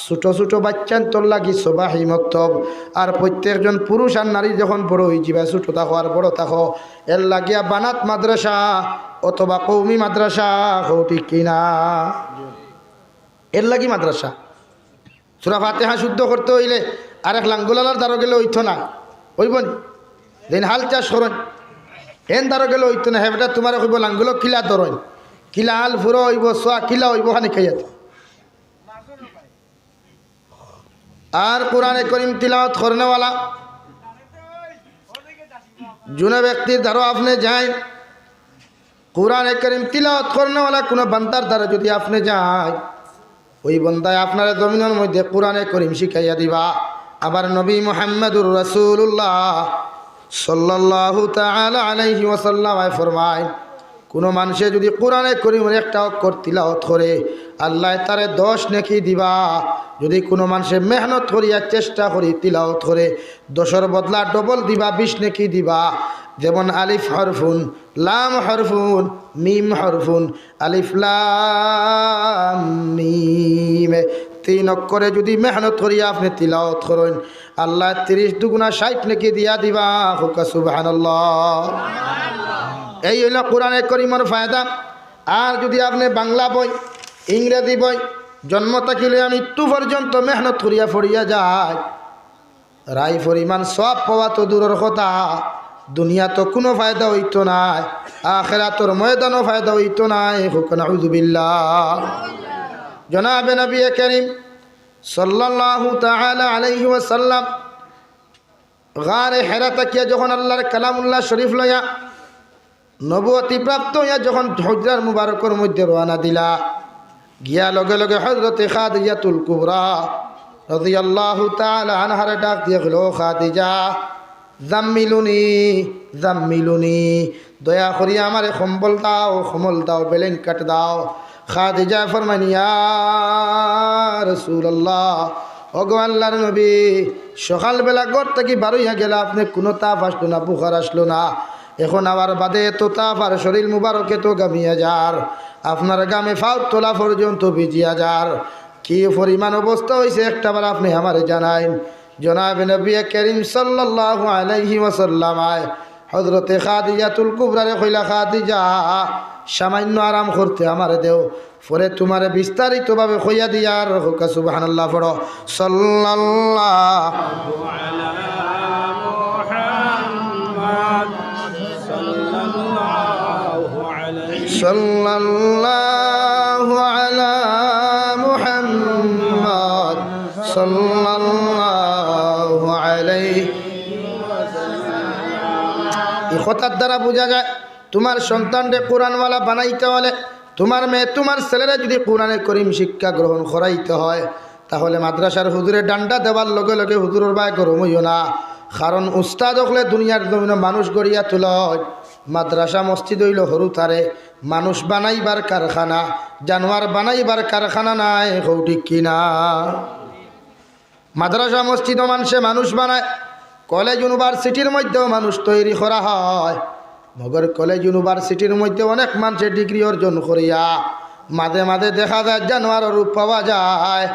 ছোট ছোট বাচ্চান তোর লাগি সবাহি মক্তব। আর প্রত্যেকজন পুরুষ আর নারী যখন বড় হয়ে যাবে, ছোট থাকো আর বড় থাকো, এর লাগিয়া বানাত মাদ্রাসা অথবা কৌমি মাদ্রাসা, ঠিক কিনা? এর লাগি মাদ্রাসা। সূরা ফাতিহা শুদ্ধ করতে হইলে আরেক লাঙ্গুলালার দ্বারা গেলে হইতো না, হইবনি। দিন হাল চাষ করেন এন দ্বারা গেলে হইতো না, হেবেটা তোমার হইব লাঙ্গুলো কিলা ধরেন, কিলা হাল ফুরো হইব, সোয়া কিলা হইব, খানি খাইয়াত। আর কোরআনে করিম তিলাওয়াত করনেওয়ালা জুনে ব্যক্তির দ্বারা আপনি যায়, কোরআনে করিম তিলাওয়াত করনেওয়ালা কোনো বান্দার দ্বারা যদি আপনি যায়, ওই বন্দায় আপনার জমিনের মধ্যে কোরআনে করিম শিখাইয়া দিবা। আবার নবী মুহাম্মদুর রাসূলুল্লাহ সাল্লাল্লাহু তাআলা আলাইহি ওয়াসাল্লাম ফরমায়, কোনো মানুষে যদি কোরআনে করিমের একটা অক্ষর তিলাওয়াত করে আল্লাহ তারে 10 নেকি দিবা। যদি কোনো মানুষে মেহনত করিয়া চেষ্টা করি তিলাওয়াত করে 10-এর বদলা ডবল দিবা, 20 নেকি দিবা। যেমন আলিফ হরফুন, লাম হরফুন, মিম হরফুন, আলিফ লাম মিম 3 অক্ষরে যদি মেহনত করিয়া আপনি তিলাওয়াত করেন আল্লাহ 30 দুগুণা 60 নেকি দিয়া দিবা। হুকা সুবহানাল্লাহ। এই হইল কোরআনে করিমের ফায়দা। আর যদি আপনি বাংলা বই, ইংরেজি বই জন্ম থাকিলে মৃত্যু পর্যন্ত মেহনত করিয়া পড়িয়া যায়, রাই পরিমাণ সব পাওয়া তো দূরের কথা, দুনিয়া তো কোনো ফায়দা হইতো নাই, আখিরাতের ময়দানও ফায়দা হইতো নাই। হুক নাউযুবিল্লাহ। জনাবে নবী করিম সাল্লাল্লাহু তাআলা আলাইহি ওয়াসাল্লাম গারে হেরা তাকিয়া যখন আল্লাহর কালামুল্লাহ শরীফ লইয়া নবুয়তি প্রাপ্ত হইয়া যখন হুজরার মুবারকের মধ্যে রওনা দিলা, গিয়া লগে লগে হযরতে খাদিজাতুল কুবরা রাদিয়াল্লাহু তাআলা আনহার ডাক দিয়া গেল, খাদিজা জাম্মিলুনি জাম্মিলুনি, দয়া করিয়া আমারে কম্বল দাও, ব্ল্যাঙ্কেট দাও। খাদিজা ফরমাইন, ইয়া রাসূলুল্লাহ, ওগো আল্লাহর নবী, সকালবেলা ঘর থেকে বারইয়া গেলা আপনি কোনো তাপ আসলো না, বুখার আসলো না, এখন আবার বাদে তো তাপ আর শরীর মুবারকে তো গামিয়া যার, আপনার গামে ফাউত তোলা পর্যন্ত ভিজিয়া যার, কি পরিমাণ অবস্থা হয়েছে একটাবার আপনি আমারে জানাইন। জনাবে নবী করিম সাল্লাল্লাহু আলাইহি ওয়াসাল্লাম হযরতে খাদিজাতুল কুবরারে কইলা, খাদিজা সামান্য আরাম করতে আমারে দেও, পরে তোমারে বিস্তারিতভাবে কইয়া দিয়ার। হুকা সুবহানাল্লাহ। পড়ো সাল্লাল্লাহু আলা মুহাম্মদ সাল্লাল্লাহু আলা মুহাম্মদ সাল্লাল্লাহু আলাইহি ওয়াসাল্লাম। এই কথার দ্বারা বোঝা যায় তোমার সন্তানকে কোরআনওয়ালা বানাইতে হলে, তোমার মেয়ে তোমার ছেলেরা যদি কোরআনে করিম শিক্ষা গ্রহণ করাইতে হয়, তাহলে মাদ্রাসার হুজুরে ডান্ডা দেওয়ার লগে লগে হুজুরের বাই গরম হইও না। কারণ উস্তাদ হলে দুনিয়ার জমিনে মানুষ গড়িয়া তুল, মাদ্রাসা মসজিদ হইল হরু তারে মানুষ বানাইবার কারখানা, জানোয়ার বানাইবার কারখানা নাই। ঠিক কিনা? মাদ্রাসা মসজিদ মানুষ বানায়, কলেজ ইউনিভার্সিটির মধ্যেও মানুষ তৈরি করা হয়। মগর কলেজ ইউনিভার্সিটির মধ্যে অনেক মানুষের ডিগ্রি অর্জন করিয়া মাঝে মাঝে দেখা যায় জানোয়ারের রূপ পাওয়া যায়।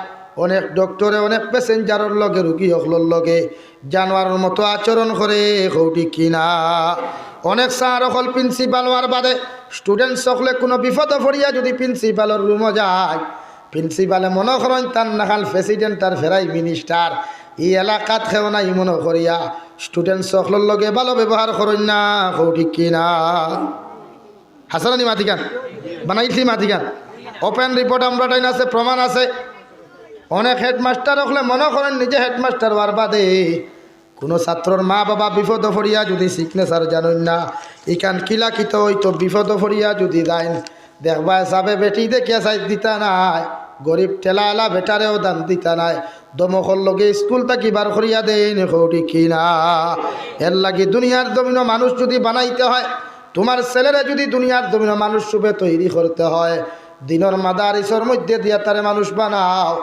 অনেক ডক্টরে অনেক প্যাসেঞ্জারের লগে রুগী হকলোর লগে জানোয়ারের মতো আচরণ করে। ঠিক কিনা? অনেক স্যার অকল প্রিন্সিপাল হওয়ার বাদে স্টুডেন্ট সকলে কোনো বিপদে পড়িয়া যদি প্রিন্সিপালের রুমে যায়, প্রিন্সিপালে মনে করেন তার নাখাল প্রেসিডেন্ট আর ফেরাই মিনিস্টার, এই এলাকাত খেও না ই মনে করিয়া স্টুডেন্ট সকলের লগে ভালো ব্যবহার করেন না। ঠিক কিনা? হাসানি মাতিকান বানাইছি মাতিকান ওপেন রিপোর্ট আমরা টাইন আছে, প্রমাণ আছে। অনেক হেডমাস্টার হলে মনে করেন নিজে হেডমাস্টার হওয়ার বাদে কোনো ছাত্রর মা বাবা বিপদ ফরিয়া যদি সিগনেচার জানেন না, ইকান কিলাকিত হইতো বিপদ ফরিয়া যদি যাইন দেখবা চাবে বেটি দেখিয়া সাইজ দিতা নাই, গরিব ঠেলা বেটারেও দান দিতা নাই, দমকল লগে স্কুল থাকি বার করিয়া দেন। ঠিক কিনা? এর লাগি দুনিয়ার জমিন মানুষ যদি বানাইতে হয়, তোমার ছেলেরা যদি দুনিয়ার জমিন মানুষ রূপে তৈরি করতে হয়, দিনের মাদারিসের মধ্যে দিয়া তারে মানুষ বানাও।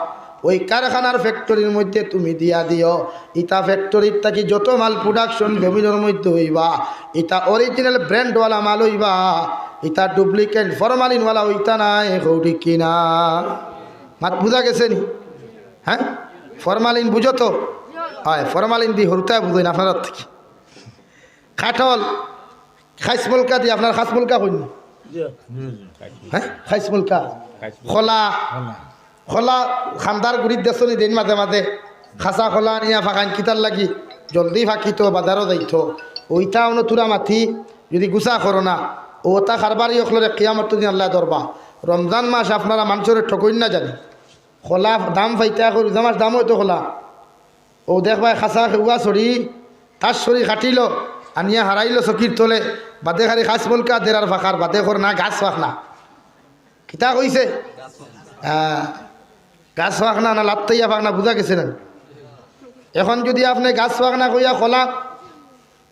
ওই কারখানার ফ্যাক্টরির মধ্যে তুমি দিয়া দিও, ইটা ফ্যাক্টরির থাকি যত মাল প্রোডাকশন জমিনের মধ্যে হইবা, এটা অরিজিনাল ব্র্যান্ডওয়ালা মাল হইবা, এটা ডুপ্লিকেট ফরমালিনওয়ালা হইতা নাই। ঠিক কিনা? মাত বুঝা গেছে নি? হ্যাঁ, ফরমালিন বুঝো তো? হয়, ফরমালিন দিয়ে হরুতায় বুঝেন আপনার থেকে। খাটল খাইসমুলকা দিয়ে আপনার খাসমুলকা হইনি? হ্যাঁ, খাইসমুলকা খোলা খোলা খান্দার গুড়ির দেশনি দিন মাঝে মাঝে খাসা খোলা নিয়া ফাঁকান কিতার লাগি জলদি ফাঁকিত বাজারও যাইত। ওইটা তুরা মাথি যদি গুছা করো না, ওটা খারবারই অখলরে কিয়ামত দিন আল্লাহ দরবা। রমজান মাস আপনারা মানুষের ঠকইন না জানি, খোলা দাম পাইতে রোজা মাস দাম হইতো খোলা। ও দেখবাই খাসা খেউয়া ছড়ি তার শরীর কাটিল আনিয়া হারাইল চকির তোলে, বাদে খারি খাস বলকা দেরার ফাঁকার বাদে কর না গাছ ফাঁক না কিতা কইছে। গাছ ফাঁকনা না লাত্তাইয়া ফাঁকনা বুঝা গেছে না? এখন যদি আপনি গাছ ফাঁকনা কইয়া খোলা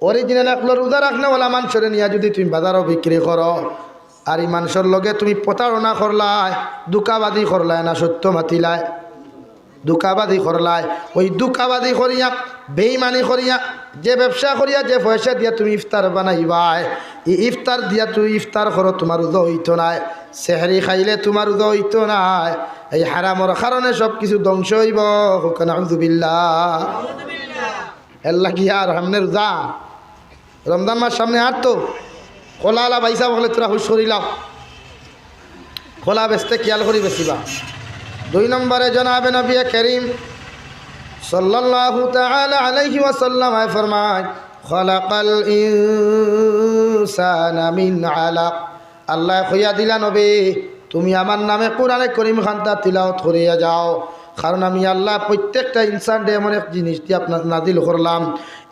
অরিজিনাল একলো রোজা রাখনা ওলা মানুষরে নিয়ে যদি তুমি বাজারও বিক্রি করো আর এই মানুষের লগে তুমি প্রতারণা করলাই, দুকাবাদি করলাই না সত্য মাতিলাই, দুকাবাদি করলাই, ওই দুকাবাদি করিয়া বেইমানি করিয়া যে ব্যবসা করিয়া যে পয়সা দিয়া তুমি ইফতার বানাইবাই, এই ইফতার দিয়া তুই ইফতার করো, তোমার উদয় হইতো নাই। সেহরি খাইলে তোমার উদয় হইতো নাই। এই হারামর কারণে সব কিছু ধ্বংস হইব। নাউযুবিল্লাহ। এর লাগিয়া আর সামনে রোজা, রমজান মাস সামনে আর তো খোলা আলা বাইসা বলে তোরা হুশ করিলাম, খোলা বেচতে খেয়াল করি বেশিবা। 2 নম্বরে জনাবে নবী করিম সাল্লাল্লাহু তাআলা আলাইহি ওয়াসাল্লাম ফরমায় খালাকাল ইনসানা মিন আলাক। আল্লাহ কইয়া দিলা নবী তুমি আমার নামে কোরআনে করিম খানটা তিলাওয়াত করিয়া যাও, কারণ আমি আল্লাহ প্রত্যেকটা ইনসান ডে এমন এক জিনিস দিয়ে আপনার নাজিল করলাম,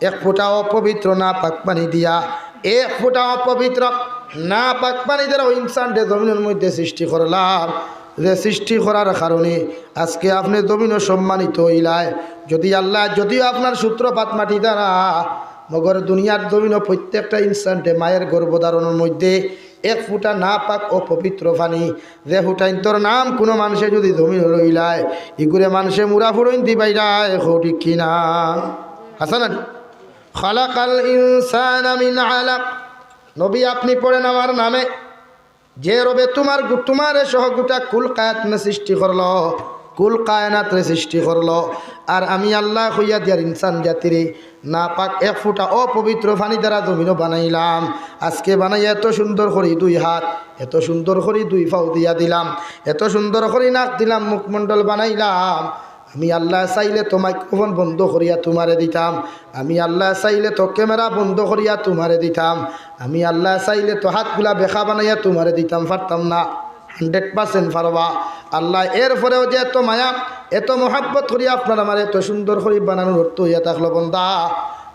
এক ফোঁটা অপবিত্র না পাক পানি দিয়া, এক ফোঁটা অপবিত্র না পাক পানি দ্বারা ওই ইনসান ডে জমিনের মধ্যে সৃষ্টি করলাম। যে সৃষ্টি করার কারণে আজকে আপনি জমিনও সম্মানিত হইলায়। যদি আল্লাহ যদিও আপনার সূত্রপাত মাটি দ্বারা, মগর দুনিয়ার জমিনও প্রত্যেকটা ইনসানটে মায়ের গর্ভধারণের মধ্যে এক ফুটা না পাক ও পবিত্র পানি যে ফুটাইন তোর নাম কোনো মানুষে যদি জমিন রইলায় ইগুরে মানুষে মুরা ফুরইন দিবাইরায় ঠিক কিনা? হাসান খালাকাল ইনসানা মিন আলাক। নবী আপনি পড়েন আমার নামে, যে রবে তোমার সহ গোটা কুল কায়াত সৃষ্টি করলো, কুল কায়নাত সৃষ্টি করলো, আর আমি আল্লাহ হইয়া দিয়ার ইনসান জাতিরে না পাক এক ফুটা অপবিত্র পানি দ্বারা জমিনও বানাইলাম। আজকে বানাইয়া এত সুন্দর করি 2 হাত, এত সুন্দর করি 2 পাও দিয়া দিলাম, এত সুন্দর করি নাক দিলাম, মুখমণ্ডল বানাইলাম। আমি আল্লাহ চাইলে তো মাইক্রোফোন বন্ধ করিয়া তোমারে দিতাম, আমি আল্লাহ চাইলে তো ক্যামেরা বন্ধ করিয়া তোমারে দিতাম, আমি আল্লাহ চাইলে তো হাতগুলা বেখা বানাইয়া তোমারে দিতাম, পারতাম না? 100% পারবা। আল্লাহ এরপরেও যে এত মায়া এত মোহাব্বত করিয়া আপনার আমার এত সুন্দর করে বানানোর অর্থ হইয়া থাকলো বন্দা,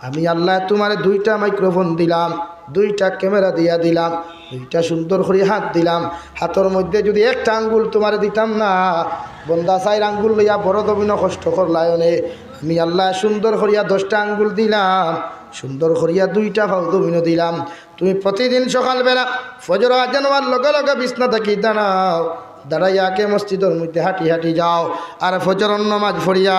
আমি আল্লাহ তোমারে 2টা মাইক্রোফোন দিলাম, 2টা ক্যামেরা দিয়া দিলাম, 2টা সুন্দর করে হাত দিলাম। হাতের মধ্যে যদি একটা আঙ্গুল তোমারে দিতাম না বন্দা, 4 আঙ্গুল লইয়া বড় দবিন কষ্ট করলায়নে, আমি আল্লাহ সুন্দর করিয়া 10টা আঙ্গুল দিলাম, সুন্দর করিয়া 2টা পাও দবিন দিলাম। তুমি প্রতিদিন সকালবেলা ফজর আজান হওয়ার লগে লগে বিছনা থাকি দাঁড়াইয়াকে মসজিদের মধ্যে হাঁটি হাঁটি যাও, আর ফজর নামাজ পড়িয়া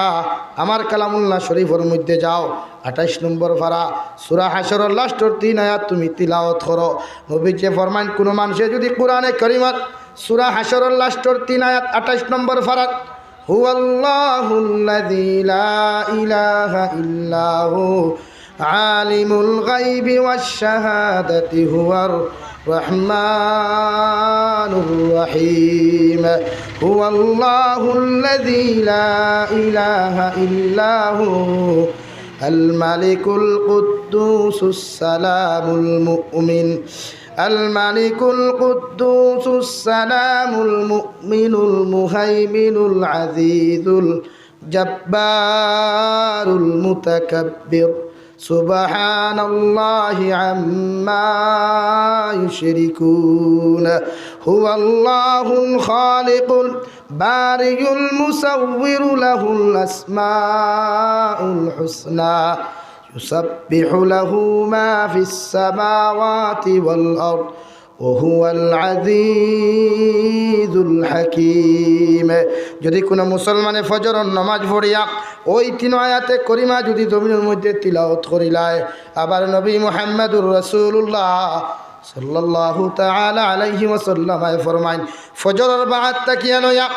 আমার কালামুল্লাহ শরীফের মধ্যে যাও। 28 নম্বর পারা সূরা হাশরের লাস্টের 3 আয়াত তুমি তিলাওয়াত করো। নবীজি ফরমান কোন মানুষে যদি কোরআনে কারীমের সূরা হাশরের লাস্টের 3 আয়াত 28 নম্বর পারা হুয়াল্লাহুল্লাযী লা ইলাহা ইল্লাহু আলিমুল গায়বি ওয়াশ শাহাদাতি হুয়ার রহমানুর রহিম হুয়াল্লাহুল্লাযী লা ইলাহা ইল্লাহু আল মালিকুল কুদ্দুসুস সালামুল মুমিন আল মালিকুল কুদ্দুসুস সালামুল মুমিনুল মুহাইমিনুল আজিজুল জব্বারুল মুতাকাব্বির সুবহানাল্লাহি আম্মা ইউশরিকুন হুয়াল্লাহুল খালিকুল বারিউল মুসাউবিরু লাহুল আসমাউল হুসনা ইউসাব্বিহু লাহু মা ফিস সামাওয়াতি ওয়াল আরদ ওয়া হুয়াল আজিজুল হাকীম। যদি কোনো মুসলমানে ফজরের নামাজ পড়িয়া ওই 3 আয়াতে করিমা যদি জমিনের মধ্যে তিলাওয়াত করিলায়, আবার নবী মুহাম্মদুর রাসূলুল্লাহ সাল্লাল্লাহু তাআলা আলাইহি ওয়াসাল্লাম ফরমাইন ফজরের বাদ তাকিয়া লইয়া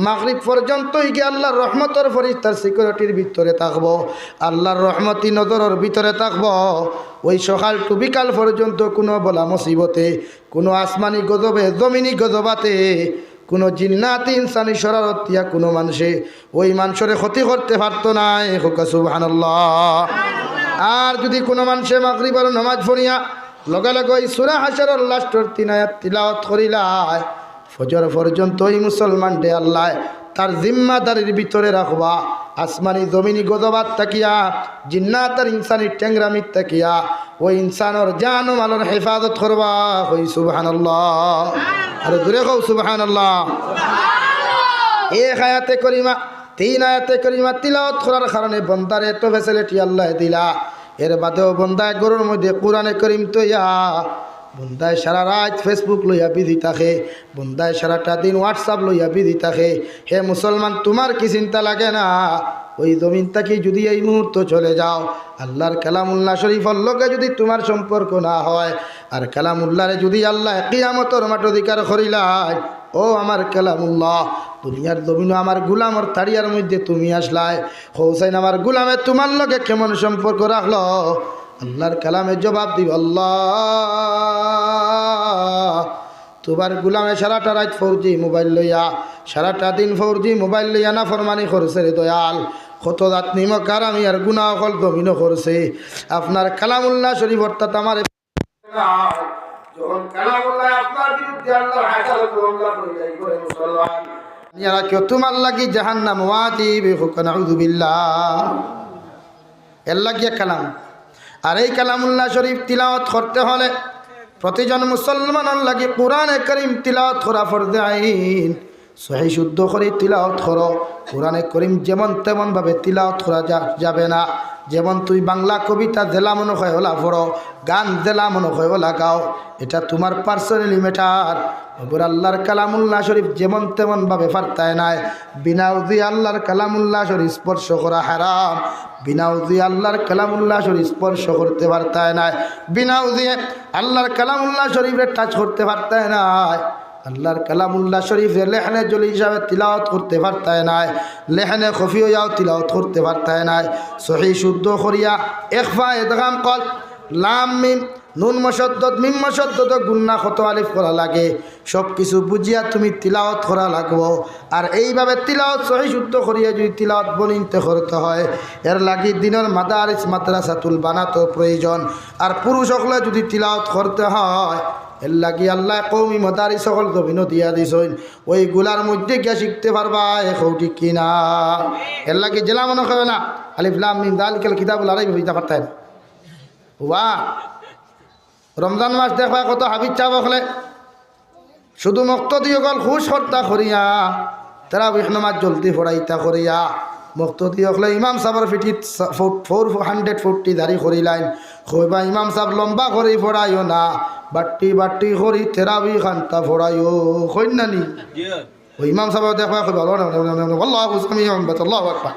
মাগরিব পর্যন্ত কি আল্লাহর রহমতের ফেরেশতার সিকিউরিটির ভিতরে থাকব, আল্লাহর রহমতি নজরের ভিতরে থাকব। ওই সকাল টু বিকাল পর্যন্ত কোনো বলা মুসিবতে, কোনো আসমানি গজবে, জমিনি গজবাতে, কোনো জিন্নাতি ইনসানি শরারতিয়া কোনো মানুষে ওই মানুষের ক্ষতি করতে পারত না। সুবহানাল্লাহ। আর যদি কোনো মানুষে মাগরিবের নামাজ পড়িয়া লগে লগে ওই সূরা হাশরের লাস্টের 3 আয়াত তিলাওয়াত করিলায়, ফজর পর্যন্ত ওই মুসলমান ডে আল্লাহ তার জিম্মাদারির ভিতরে রাখবা। আসমানি জমিনি গজবাত তাকিয়া, জিন্নাত আর ইনসানি টেংরামিত তাকিয়া ওই ইনসানের জান ও মালের হেফাজত করবা। কই সুবহানাল্লাহ। আর দূরে কও সুবহানাল্লাহ। এক আয়াতে করিমা 3 আয়াতে করিমা তিলাওয়াত করার কারণে বন্দার এত ফ্যাসিলিটি আল্লাহ দিলা। এর বাদেও বন্দায় গরুর মধ্যে কোরআনে করিম তৈয়া, বন্দায় সারা রাত ফেসবুক লইয়া বিধি থাকে, বন্দায় সারাটা দিন হোয়াটসঅ্যাপ লইয়া বিধি থাকে। হে মুসলমান, তোমার কি চিন্তা লাগে না? ওই জমিন থেকে যদি এই মুহূর্ত চলে যাও, আল্লাহর কালামুল্লাহ শরীফের লগে যদি তোমার সম্পর্ক না হয়, আর কালামুল্লাহরে যদি আল্লাহ কিয়ামতের মাঠ অধিকার করিলাই, ও আমার কালামুল্লাহ, দুনিয়ার জমিন আমার গুলামর তাড়িয়ার মধ্যে তুমি আসলাই, হোসাইন আমার গুলামে তোমার লগে কেমন সম্পর্ক রাখলো? আল্লাহর কালামে জবাব দিব, আল্লাহ তোমার গুলামে সারাটা রাত 4G মোবাইল লইয়া, সারাটা দিন 4G মোবাইল লইয়া না ফরমানি করছে রে দয়াল। কত রাত নিমকার আমি আর গুনাহ হল দমিনও করছে। আপনার কালামুল্লাহ শরীফ অর্থাৎ আমার যখন কালামুল্লাহ আপনার বিরুদ্ধে আল্লাহর আদালত মামলা করে মুসলমান ইয়ারা কেউ তোমার লাগি জাহান্নাম ওয়াজিব হুকা নাউযু বিল্লাহ। এর লাগিয়া কালাম। আর এই কালামুল্লাহ শরীফ তিলাওয়াত করতে হলে প্রতিজন মুসলমানের লাগি কোরআনে কারীম তিলাওয়াত করা ফরজ আইন। সহি শুদ্ধ করে তিলাওয়াত করো। কোরআনে কারীম যেমন তেমন ভাবে তিলাওয়াত করা যাবে না। যেমন তুই বাংলা কবিতা জেলা মনে হয় ওলা পড়ো, গান জেলা মনে হয় ওলা গাও, এটা তোমার পার্সোনালি ম্যাটার। ওপর আল্লাহর কালামুল্লাহ শরীফ যেমন তেমন ভাবে ফারতায় নাই। বিনা উযিয়ে আল্লাহর কালামুল্লাহ শরীফ স্পর্শ করা হারাম। বিনা উযিয়ে আল্লাহর কালামুল্লাহ শরীফ স্পর্শ করতে পারতায় নাই। বিনা উযিয়ে আল্লাহর কালামুল্লাহ শরীফে টাচ করতে পারতায় নাই। আল্লাহর কালামুল্লাহ শরীফের লেহনে জলি হিসাবে তিলাওয়াত করতে পারতায় নাই। লেহনে খফি হইয়াও তিলাওয়াত করতে পারতায় নাই। সহি শুদ্ধ করিয়া ইখফা ইদগাম কল লাম মিম নুন মশদ্দদ মিম মশদ্দদ গুন্না কত আলিফ করা লাগে, সব কিছু বুঝিয়া তুমি তিলাওয়াত করা লাগবো। আর এইভাবে তিলাওয়াত সহি শুদ্ধ করিয়া যদি তিলাওয়াত বনিতে করতে হয়, এর লাগি দিনের মাদারিস মাদ্রাসাতুল বানাতো প্রয়োজন। আর পুরুষ সকলে যদি তিলাওয়াত করতে হয়, এর লাগি আল্লাহ কৌমি মাদারিস সকল জমিনও দিয়া দিছেন, ওইগুলার মধ্যে গিয়া শিখতে পারবা। এখন ঠিক কিনা? এর লাগি জেলা মনে করে না আলিফ লাম মিম যালিকাল কিতাবুল লা রাইবা ফিহি পারতেন। ওয়া রমজান মাস দেখবা কত হাবিজ চা বখলে শুধু মুক্ত দিয়ে গল খুশ হত্যা করিয়া তারাবিহ নামাজ জলদি পড়াইতা করিয়া মুক্ত দিয়ে হলে ইমাম সাহেবের ফিটি 440 দাঁড়ি করিলাইন। কইবা ইমাম সাহেব লম্বা করে পড়াইও না, বাট্টি বাট্টি করি তেরাবি খান্তা পড়াইও কইন না নি? ওই ইমাম সাহেব দেখবা কইবা আল্লাহু সামিউন আল্লাহু আকবার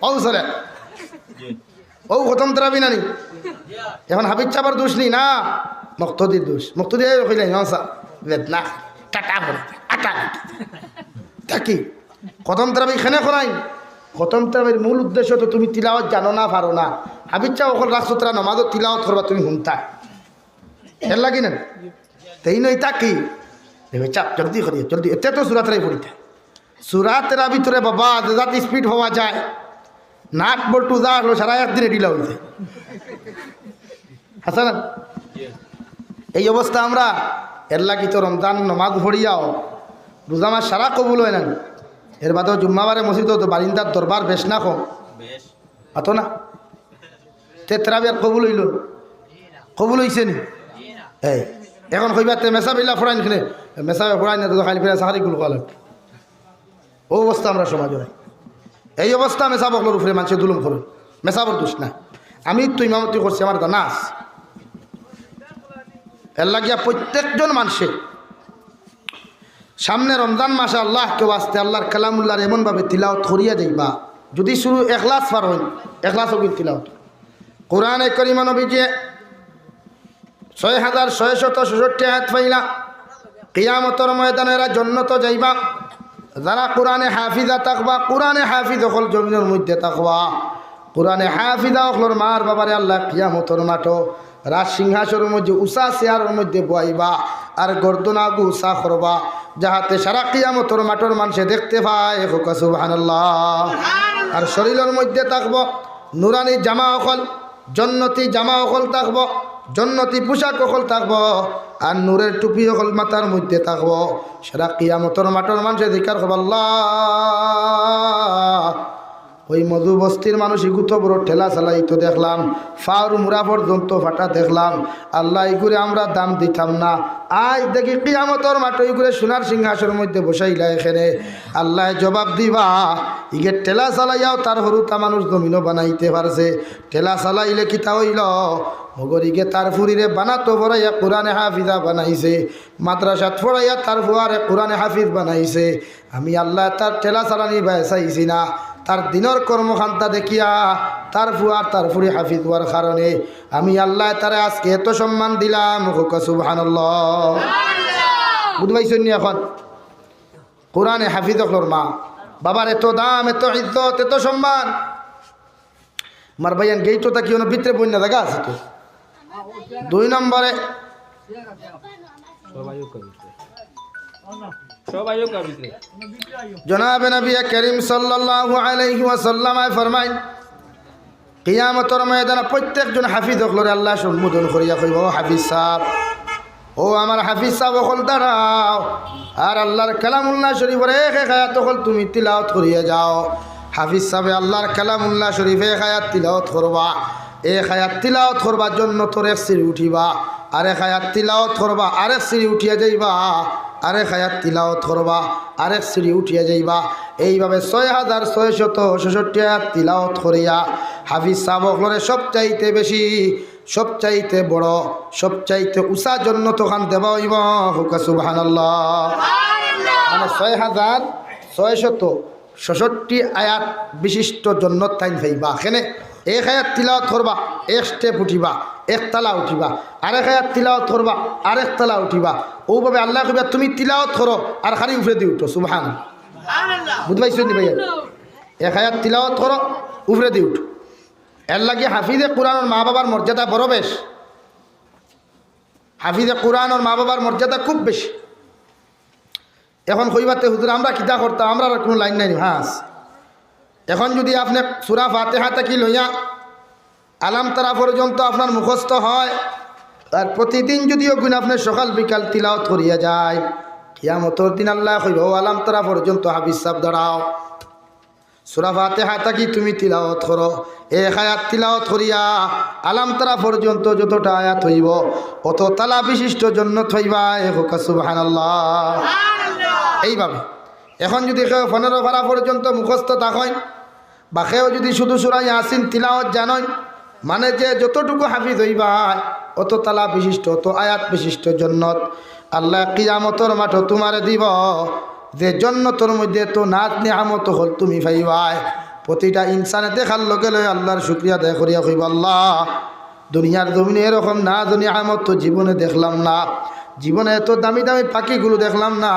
ও সরে ও খতম তেরাবি নানি। এখন হাবিজ চাবার দোষ নেই না, মুক্তদির দোষ। মুক্তদি কইলেন না টাটা করে আটা থাকি খতম তেরাবি এখানে করাই। খতম তেরাবির মূল উদ্দেশ্য তো তুমি তিলাওয়াত জানো না পারো না। হাবিজ চা ওখানে রাখছো তারা নমাজও তিলাওয়াত করবা তুমি হুনতা এর লাগি না তাই নই তাকি চাপ জলদি করি জলদি। এতে তো সুরাতরাই পড়িতে সুরাতেরা ভিতরে বাবা যাতে স্পিড হওয়া যায় নাট বল্টু যা হলো সারা একদিনে ঢিলা হয়েছে। হাসান এই অবস্থা আমরা এর লাগি তো রমজান নমাজ ভরিয়াও রোজা মাস সারা কবুল হয় না। এর বাদেও জুম্মাবারে মসজিদ তো বারিন্দার দরবার বেশ না কম আতো না তেতরাবি আর কবুল হইল কবুল হইছে নি? এই এখন কইবা তে মেসা বিলা ফোড়াই নিখনে মেসা ফোড়াই না তো খালি ফেরা সাহারি গুলো খাল ও অবস্থা আমরা সমাজে নাই। এই অবস্থা মেসা বকলোর উপরে মানুষের দুলুম করুন, মেসাবর দোষ না। আমি তো ইমামতি করছি আমার দানাস এর লাগিয়া প্রত্যেকজন মানুষের সামনে রমজান মাসে আল্লাহ কেউ আসতে আল্লাহর কালামুল্লাহর এমনভাবে তিলাওয়াত করিয়া যাইবা। যদি শুরু এখলাস পার হইন এখলাস হইন তিলাওয়াত কোরআনে কারীম নবীজি 6666 আয়াত পাইলা। কিয়ামতের ময়দানে এরা জান্নাত যাইবা যারা কোরআনে হাফিজা থাকবা। কোরআনে হাফিজ হল জমিনের মধ্যে থাকবা। কোরআনে হাফিজা হলর মার বাবারে আল্লাহ কিয়ামতের মাঠো রাজ সিংহাসনের মধ্যে উষা চেয়ারের মধ্যে বইবা আর গর্দনাগু উষা করবা যাহাতে সারা কিয়ামতের মাঠের মানুষে দেখতে পায়। সুবহানাল্লাহ। আর শরীরের মধ্যে থাকবো নুরানি জামা অকল, জন্নতি জামা অকল থাকবো, জন্নতি পোশাক অকল থাকবো, আর নূরের টুপি অকল মাথার মধ্যে থাকবো। সারা কিয়ামতের মাঠের মানুষে ধিক্কার করবো আল্লাহ ওই মধু বস্তির মানুষ ইগুত বড় ঠেলা চালাইতো দেখলাম, ফাউর মুরা পর্যন্ত ফাটা দেখলাম। আল্লাহ ইগুরে আমরা দাম দিতাম না। আজ দেখি কিয়ামতর মাঠে ইগুরে সোনার সিংহাসনের মধ্যে বসাইলা এখানে। আল্লাহ জবাব দিবা, ইগে ঠেলা চালাইয়াও তার হরুতা মানুষ জমিনও বানাইতে পারছে। ঠেলা চালাইলে কিতা হইল, মগরিকে তার ফুরিরে বানাতো পড়াইয়া কোরআনে হাফিজা বানাইছে, মাদ্রাসাত পড়াইয়া তার ফুয়ারে কোরআনে হাফিজ বানাইছে। আমি আল্লাহ তার ঠেলা চালানি চাইছি না, তার দিনের কর্মখান্তা দেখিয়া তার ফুয়ার তার ফুরি হাফিজ হওয়ার কারণে আমি আল্লাহ তারে আজকে এত সম্মান দিলাম। সুবহানাল্লাহ। বুঝতে পাইছেন নি? এখন কোরআনে হাফিজ হলোর মা বাবার এত দাম, এত ইজ্জত, এত সম্মান। মার ভাইয়ান গেইটো তা কি ভিতরে বন্যা জায়গা আছে তো। 2 নম্বরে জনাবে নবী করিম সাল্লাল্লাহু আলাইহি ওয়াসাল্লাম ফরমাইন, কিয়ামতের ময়দানে প্রত্যেকজন হাফিজ হলরে আল্লাহ সম্বোধন করিয়া কইব, হাফিজ সাহেব, ও আমার হাফিজ সাহেব হল দাঁড়াও, আর আল্লাহর কালামুল্লাহ শরীফের এক এক আয়াত হল তুমি তিলাওয়াত করিয়া যাও। হাফিজ সাহেব আল্লাহর কালামুল্লাহ শরীফে এক আয়াত তিলাওয়াত করবা, এক আয়াত তিলাওয়াত করবার জন্য তোর এক সিঁড়ি উঠিবা, আরেক আয়াত তিলাওয়াত করবা, আরেক সিঁড়ি উঠিয়া যাইবা, আরেক আয়াত তিলাওয়াত করবা, আরেক সিঁড়ি উঠিয়া যাইবা। এইভাবে 6666 আয়াত তিলাওয়াত করিয়া হাফিজ সাহেবরে সবচাইতে বেশি, সবচাইতে বড়, সবচাইতে উঁচা জন্য তখন দেওয়া হইব। হুকা সুবহানাল্লাহ। মানে 6666 আয়াত বিশিষ্ট জন্নত টাইম পাইবা। এখানে এক আয়াত তিলাওয়াত করবা, এক স্টেপ উঠিবা, এক তালা উঠিবা, আরেক আয়াত তিলাওয়াত করবা, আরেক তালা উঠিবা। ওভাবে আল্লাহ কইবা তুমি তিলাওয়াত করো আর খালি উপরে দিয়ে উঠো। সুবহানাল্লাহ। বুঝতে পাইছেন ভাইয়া? এক আয়াত তিলাওয়াত করো, উপরে দিয়ে উঠো। এর লাগে হাফিজে কোরআনের মা বাবার মর্যাদা বড় বেশ। হাফিজে কোরআনের মা বাবার মর্যাদা খুব বেশি। এখন কইবাতে হুজুর আমরা কিতা করতাম, আমরা আর কোনো লাইন নাই। হ্যাঁ, এখন যদি আপনি সূরা ফাতিহা থেকে লইয়া আলাম তারা পর্যন্ত আপনার মুখস্থ হয়, আর প্রতিদিন যদিও গুণ আপনি সকাল বিকাল তিলাওয়াত করিয়া যায়, কিয়ামতের দিন আল্লাহ কইব ও আলাম তারা পর্যন্ত হাফিজ সাহেব দাঁড়াও, সূরা ফাতিহা থেকে তুমি তিলাওয়াত করো। এক আয়াত তিলাওয়াত করিয়া আলাম তারা পর্যন্ত যতটা আয়াত হইব অত তালা বিশিষ্ট জন্য হইবা। হুকা সুবহানাল্লাহ। এইভাবে এখন যদি কেউ 15 পারা পর্যন্ত মুখস্থ থাকেন, বা কেউ যদি শুধু সূরা ইয়াসিন তিলাওয়াত জানেন, মানে যে যতটুকু হাফিজ হইবা অত তালা বিশিষ্ট, অত আয়াত বিশিষ্ট জন্নত আল্লাহ কিয়ামতের মাঠ তোমারে দিব। যে জন্নতর মধ্যে তো নাত নিয়ামত হল তুমি পাইবাই। প্রতিটা ইনসানে দেখার লগে লগে আল্লাহর শুকরিয়া আদায় করিয়া কইব, আল্লাহ দুনিয়ার জমিনে এরকম না নিয়ামত তো জীবনে দেখলাম না, জীবনে এত দামি দামি পাখিগুলো দেখলাম না,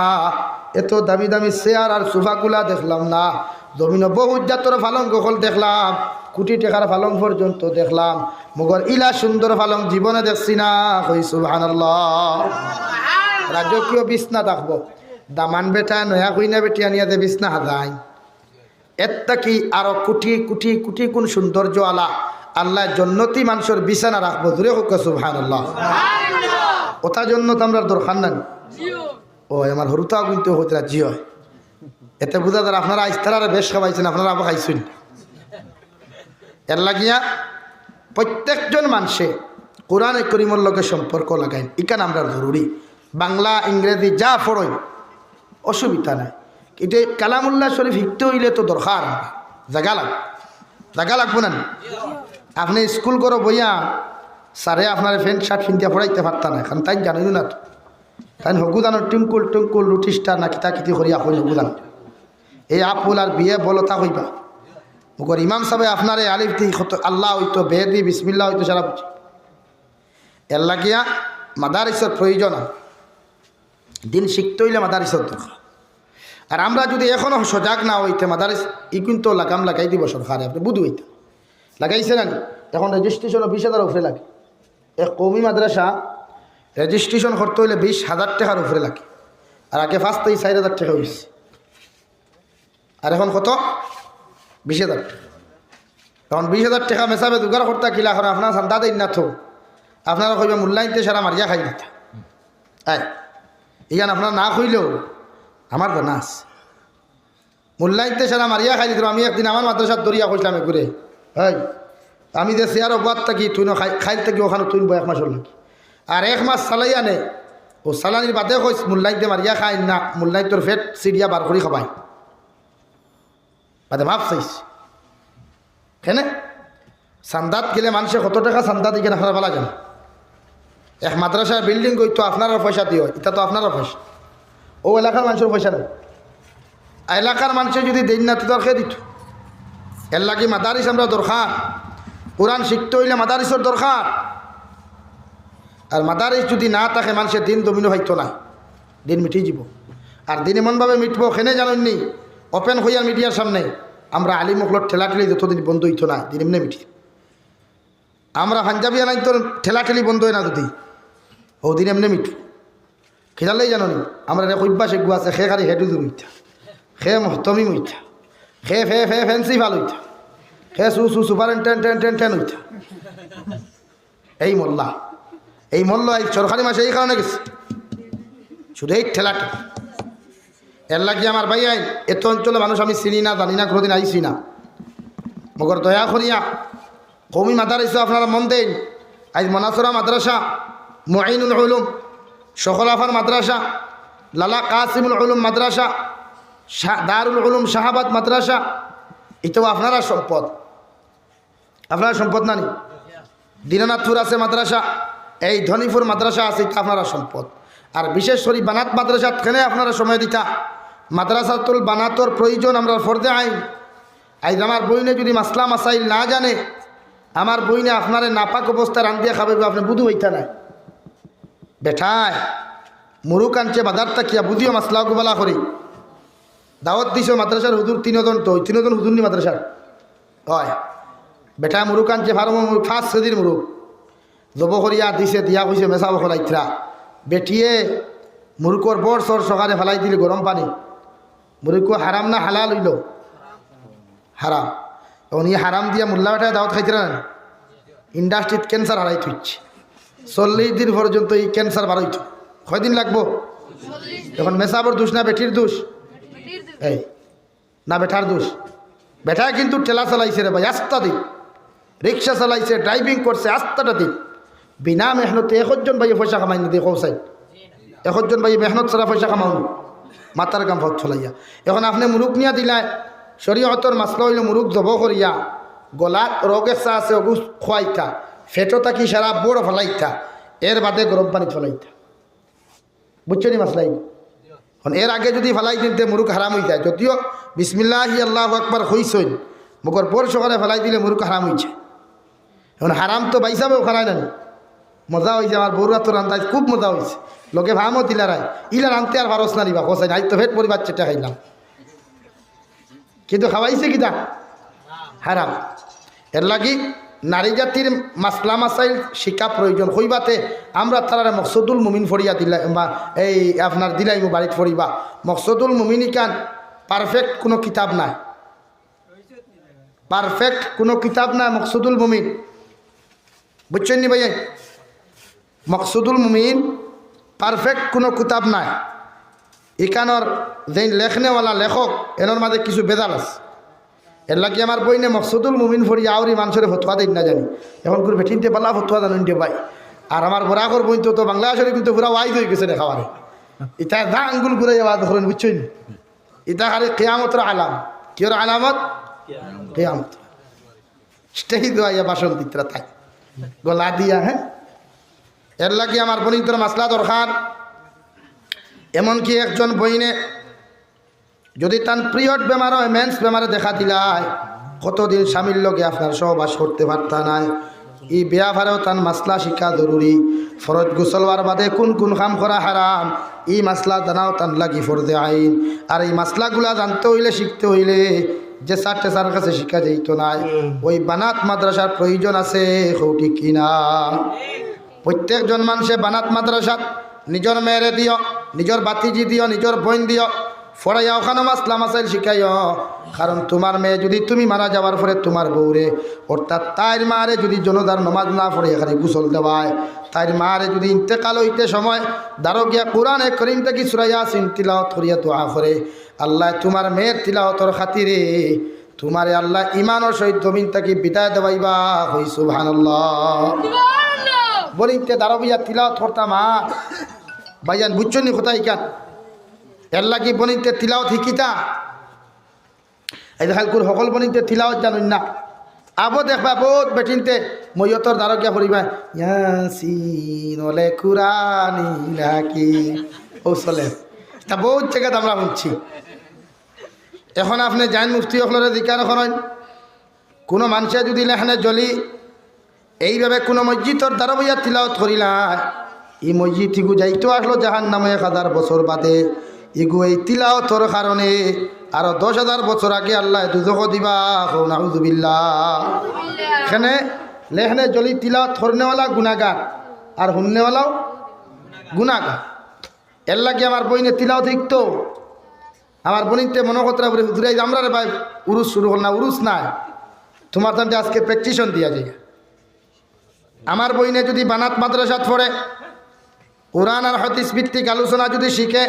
এত দামি দামি চেয়ার আর সোফাগুলা দেখলাম না, জমিনে বহুত জাতর ফালঙ্গ হল দেখলাম, কোটি টাকার ফালং পর্যন্ত দেখলাম, মগর ইলা সুন্দর ফালং জীবনে দেখছি না। কই সুবহানাল্লাহ। রাজকীয় বিছনা থাকবো, দামান বেটা নয়া কইনা বেটি আনিয়া দে বিছনা হাজাই, এত্তা কি আরো কোটি কোটি কোটি কোন সৌন্দর্য আলা আল্লাহ জন্নতি মানুষের বিছানা রাখবো। দূরে হোক সুবহানাল্লাহ। ওটা জন্য তো আমরা দরকার নাই। ও আমার হরুতাও কিন্তু হতে রাজি হয়। এতে বোঝা যায় আপনারা আইস্তারা বেশ খাওয়াইছেন, আপনারা আবার খাইছেন। এর লাগিয়া প্রত্যেকজন মানুষে কোরআনে করিমের লগে সম্পর্ক লাগাইন, ইকান আমরা জরুরি। বাংলা ইংরেজি যা পড়ই অসুবিধা নাই, কিন্তু কালামুল্লাহ শরীফ শিখতে হইলে তো দরকার জায়গা লাগবো না। আপনি স্কুল করো বইয়া স্যারে আপনার প্যান্ট শার্ট পিন্ধিয়া পড়াইতে পারতাম না, কারণ তাই জানিল না তো। তাই হগুদানোর টিঙ্কুল টিঙ্কুল রুটিস্টার না কিতা কিতি করিয়া হইল হগুদান। এই আপুল আর বিয়ে বলতা হইবা ওগর ইমাম সাহেব আপনার আলিফ দি আল্লাহ হইতো, বে দি বিসমিল্লাহ হইতো, সারা বুঝি। এর লাগিয়া মাদারিসের প্রয়োজন, দিন শিখতে হইলে মাদারিসের দরকার। আর আমরা যদি এখনো সজাগ না হইতে মাদারিস ই কিন্তু লাগাম লাগাই দিব সরকারে, আপনি বুধ হইতে লাগাইছে না। এখন রেজিস্ট্রেশনও 20,000 উপরে লাগে। এক কৌমি মাদ্রাসা রেজিস্ট্রেশন করতে হইলে 20,000 টাকার উপরে লাগে। আর আগে ফার্স্ট 4,000 টাকা হয়েছে, আর এখন কত 20,000 টাকা। এখন 20,000 টাকা মেসাবে জোগাড় করতে কিলা এখন আপনার চান্দা দেন না তো আপনারা কইবা মূল্যায়নতে সারা মারিয়া খাই না। ইগান আপনার না কইলেও আমার জানা আছে। মূল্যায়িতে সারা মারিয়া খাই দিত। আমি একদিন আমার মাদ্রাসার দরিয়া কইলাম ঘুরে, হ্যাঁ আমি যে চেয়ার অবাদ থাকি তুই খাইল থাকি ওখানে তুই এক মাসের লাগি, আর 1 মাস চালাই আনে ও চালানির বাদে কইস মূল্যায়িতে মারিয়া খাই না, মূল্যায়িত তোর ফেট সিরিয়া বার করি খাবাই বাদে মাফ চাইস। কেন চান্দাত গেলে মানুষে কত টাকা চান্দা দিকে আপনারা বলা যান। এক মাদ্রাসার বিল্ডিং কই তো আপনারা পয়সা দিও, এটা তো আপনারা পয়সা, ও এলাকার মানুষের পয়সা নেই। এলাকার মানুষের যদি দেন না তো খেয়ে দিত। এর লাগে মাদারিস আমরা দরকার, কোরআন শিখতে হইলে মাদারিসের দরকার। আর মাদারিস যদি না থাকে মানুষের দিন দমিনো হইতো না, দিন মিটিয়ে যাব। আর দিন এমনভাবে মিটবো খেনে জানেননি, ওপেন হইয়া মিডিয়ার সামনে আমরা আলিমকলর ঠেলাঠেলি যতদিন বন্ধ হইতো না, দিন এমনি মিটিয়ে। আমরা পাঞ্জাবি আনাই তো ঠেলাঠেলি বন্ধ হয় না যদি, ও দিন এমনি মিটব। খেলালেই জানো নি আমরা অভ্যাস এগু আছে, খে খালি হেঁটু দূর হইতা, খে মহতমি হইতা, খে ফে ফে ফেন্সি ভাল হইতা, খে সুপারিনটেন্ডেন্ট হইতা। এই মোল্লা এই সরকারি মাসে এই কারণে গেছে শুধু এই ঠেলাটা। এর লাগে আমার ভাই আইন এত অঞ্চলে মানুষ আমি চিনি না, জানি না, কোনোদিন আইসি না। মগর দয়া করিয়া কৌমি মাদ্রাসা আপনারা মন দেন। আজ মনাসরা মাদ্রাসা, মুঈনুল উলুম, শখলাফার মাদ্রাসা, লালা কাসিমুল উলুম মাদ্রাসা, দারুল উলুম শাহাবাদ মাদ্রাসা, এটাও আপনারা সম্পদ। আপনারা সম্পদ নানি। দীনানাথপুর আছে মাদ্রাসা, এই ধনীপুর মাদ্রাসা আছে, এটা আপনারা সম্পদ। আর বিশেষ করে বানাত মাদ্রাসা কেনে আপনারা সময় দিতা। মাদ্রাসাতুল বানাতর প্রয়োজন আমরা ফরদে আইন। আজ আমার বইনে যদি মাসলা মাসাইল না জানে, আমার বইনে আপনারে নাপাক অবস্থা রান্ধিয়া খাবে, আপনি বুধু হইতা না। বেঠায় মুরুক আনছে বাজার তাকিয়া বুঝিও মাসলা গোবালা করি দাওয়াত দিছ মাদ্রাসার হুজুর 3 জন, তো 3 জন হুজুর নি মাদ্রাসার হয়। বেটা মুরুক আনছে ফার্ম ফার্স্ট সেদিন মুরুক জব করিয়া দিছে, দিয়া কইছে মেশাব ফলাইতরা। বেটিয়ে মুরুকর বড় সর সকালে ফেলাই দিলে গরম পানি। মুরুকু হারাম না হালাল হইল? হারাম। এখন ই হারাম দিয়া মোল্লা বেটায় দাওয়াত খাইতরা না। ইন্ডাস্ট্রিত ক্যান্সার হারাই থুইছে, 40 দিন পর্যন্ত এই ক্যান্সার বাড়াইত। কয়দিন লাগবো? এখন মেসাবর দোষ না বেটির দোষ? এই না বেটার দোষ। বেটা কিন্তু ঠেলা চালাইছে রে ভাই, আস্তা দিন রিক্সা চালাইছে, ড্রাইভিং করছে, আস্তাটা দিন বিনা মেহনতে। 1 জন ভাই পয়সা কামাই না দেখো সাইড, 1 জন ভাই মেহনত ছাড়া পয়সা কামাও মাতার কাম ভাত চলাইয়া। এখন আপনি মুরুক নিয়া দিলাই, শরীয়তর মাসলা হইল মুরুক জব করিয়া গলাত রোগের চা আছে ওগু খোয়াইতা, ফেটো থাকি সারা বড় ফেলাইতা, এর বাদে গরম পানি ফেলাইতা। বুঝছো নি মাসলাই? এখন এর আগে যদি ফেলাই দিতে মুরুক হারাম হয়ে যায়। যদিও বিসমিল্লাহি আল্লাহু আকবার হইছইন, মগর বড় সকালে ফেলাই দিলে মুরুক হারাম হয়েছে। এখন হারাম তো বাইসাবেও খারাই না, মজা হয়েছে। আমার বউরা তো রান্ধায় খুব মজা হয়েছে, লোকে ভামও দিলারাই ইলা রানতে আর ভারস না নিবা কসাই নাই তো ফেট পরিবার চেটা খাইলাম, কিন্তু খাওয়াইছে কিনা হারাম। এর লাগি নারী জাতির মাসলা মাসাইল শিক্ষা প্রয়োজন। হইবাতে আমরা তারা মকসুদুল মুমিন ফরিয়া দিলাই বা এই আপনার দিলাই বাড়িতে ফরিবা। মকসুদুল মুমিন কান পারফেক্ট কোনো কিতাব নাই, পারফেক্ট কোনো কিতাব নাই মকসুদুল মুমিন। বুঝছেন নি ভাই? মকসুদুল মুমিন পারফেক্ট কোনো কিতাব নাই। এখানোর যে লেখনেওয়ালা লেখক এনার মাঝে কিছু বেদাল আছে। এর লাগে আমার বইনে মকসুদুল মুমিন ফরি আউরি মানুষের ফতোয়া দিন না জানি। এখন করে ভেটিনতে পারলা ফতোয়া জানেন দে ভাই। আর আমার বরাকর বই তো বাংলাদেশের কিন্তু পুরা ওয়াইজ হয়ে গেছে খাবারে। এটা দা আঙ্গুল ঘুরে যাওয়া ধরেন, বুঝছেন? এটা খালি কেয়ামতের আলাম। কিয়র আলামত? কেয়ামত। স্টেই দোয়া বাসন দিতরা তাই গলা দিয়া। হ্যাঁ, এর লাগে আমার বনিতর মাসলা দরকার। এমনকি একজন বইনে যদি তার পিরিয়ড বেমার হয়, মেন্স বেমারে দেখা দিলাই, কতদিন স্বামীর লগে আপনার সহবাস করতে পারতা নাই, এই বিয়া ভারেও তার মাসলা শিক্ষা জরুরি। ফরজ গোসলবার বাদে কোন কোন কাম করা হারাম, এই মাসলা জানাও তার লাগি ফরজে আইন। আর এই মাসলাগুলা জানতে হইলে, শিখতে হইলে যে স্যার কাছে শিক্ষা যেত নাই, ওই বানাত মাদ্রাসার প্রয়োজন আছে। ঠিক কিনা? প্রত্যেকজন মানুষে বানাত মাদ্রাসাত নিজের মেয়েরে দিও, নিজের বাতিজি দিও, নিজের বোন দিও, ফড়াইয়া ওখানে মাসলা মাসাইল শিখাইও। কারণ তোমার মেয়ে যদি তুমি মারা যাওয়ার পরে তোমার বউরে অর্থাৎ তাইর মারে যদি জনদার নমাজ না পড়ে এখানে গোসল দেওয়ায়, তাইর মারে যদি ইন্তেকাল হইতে সময় দারোগিয়া কোরআনে করিম থেকে সূরা ইয়াসিন তিলাওয়াত করিয়া দোয়া করে, আল্লাহ তোমার মেয়ের তিলাওয়াতর খাতিরে তোমারে আল্লাহ ইমানের সহিত জমিন থেকে বিদায় দেওয়াইবা। হই সুবহানাল্লাহ। বলিতে দারোগিয়া তিলাওয়াত করতাম ভাইয়ান বুঝছো নি কোথায় কেন এর লাগি বনিতে তিলাওয়াত শিকিতা। এই দেখালকুর সকল বনিতে তিলাওয়াত জানুন না। আবো দেখবা বহুত বেটিনতে মইয়তর দারোগিয়া পড়িবা ইয়াসিন ওলে কুরআনি লাকি ও চলে তা বহুত জায়গাতে আমরা শুনছি। এখন আপনি জান মুফতি হলরে জিকার করেন কোনো মানুষে যদি লেখানে জ্বলি এইভাবে কোনো মসজিদর দারোগিয়া তিলাওয়াত করিলা, এই মসজিদ ইগু যাইতো আসলো জাহান্নামে 1000 বছর বাদে, ইগু এই তিলাওয়াতর কারণে আরো 10,000 বছর আগে আল্লাহ দুজখ দিবা। নাউযুবিল্লাহ। এখানে লেখনে জলি তিলাওয়াত করনেওয়ালা গুনাহগার আর শুননেওয়ালাও গুনাহগার। এর লাগে আমার বইনে তিলাওয়াত শিখতো। আমার বনিতে মনোকতরা হুজুরাই আমরা রে ভাই উরুস শুরু হল না, উরুস নাই তোমার তান্তে আজকে প্র্যাকটিশন দিয়া যায়। আমার বইনে যদি বানাত মাদ্রাসাত পড়ে কোরআন আর হাদিস ভিত্তিক আলোচনা যদি শিখে,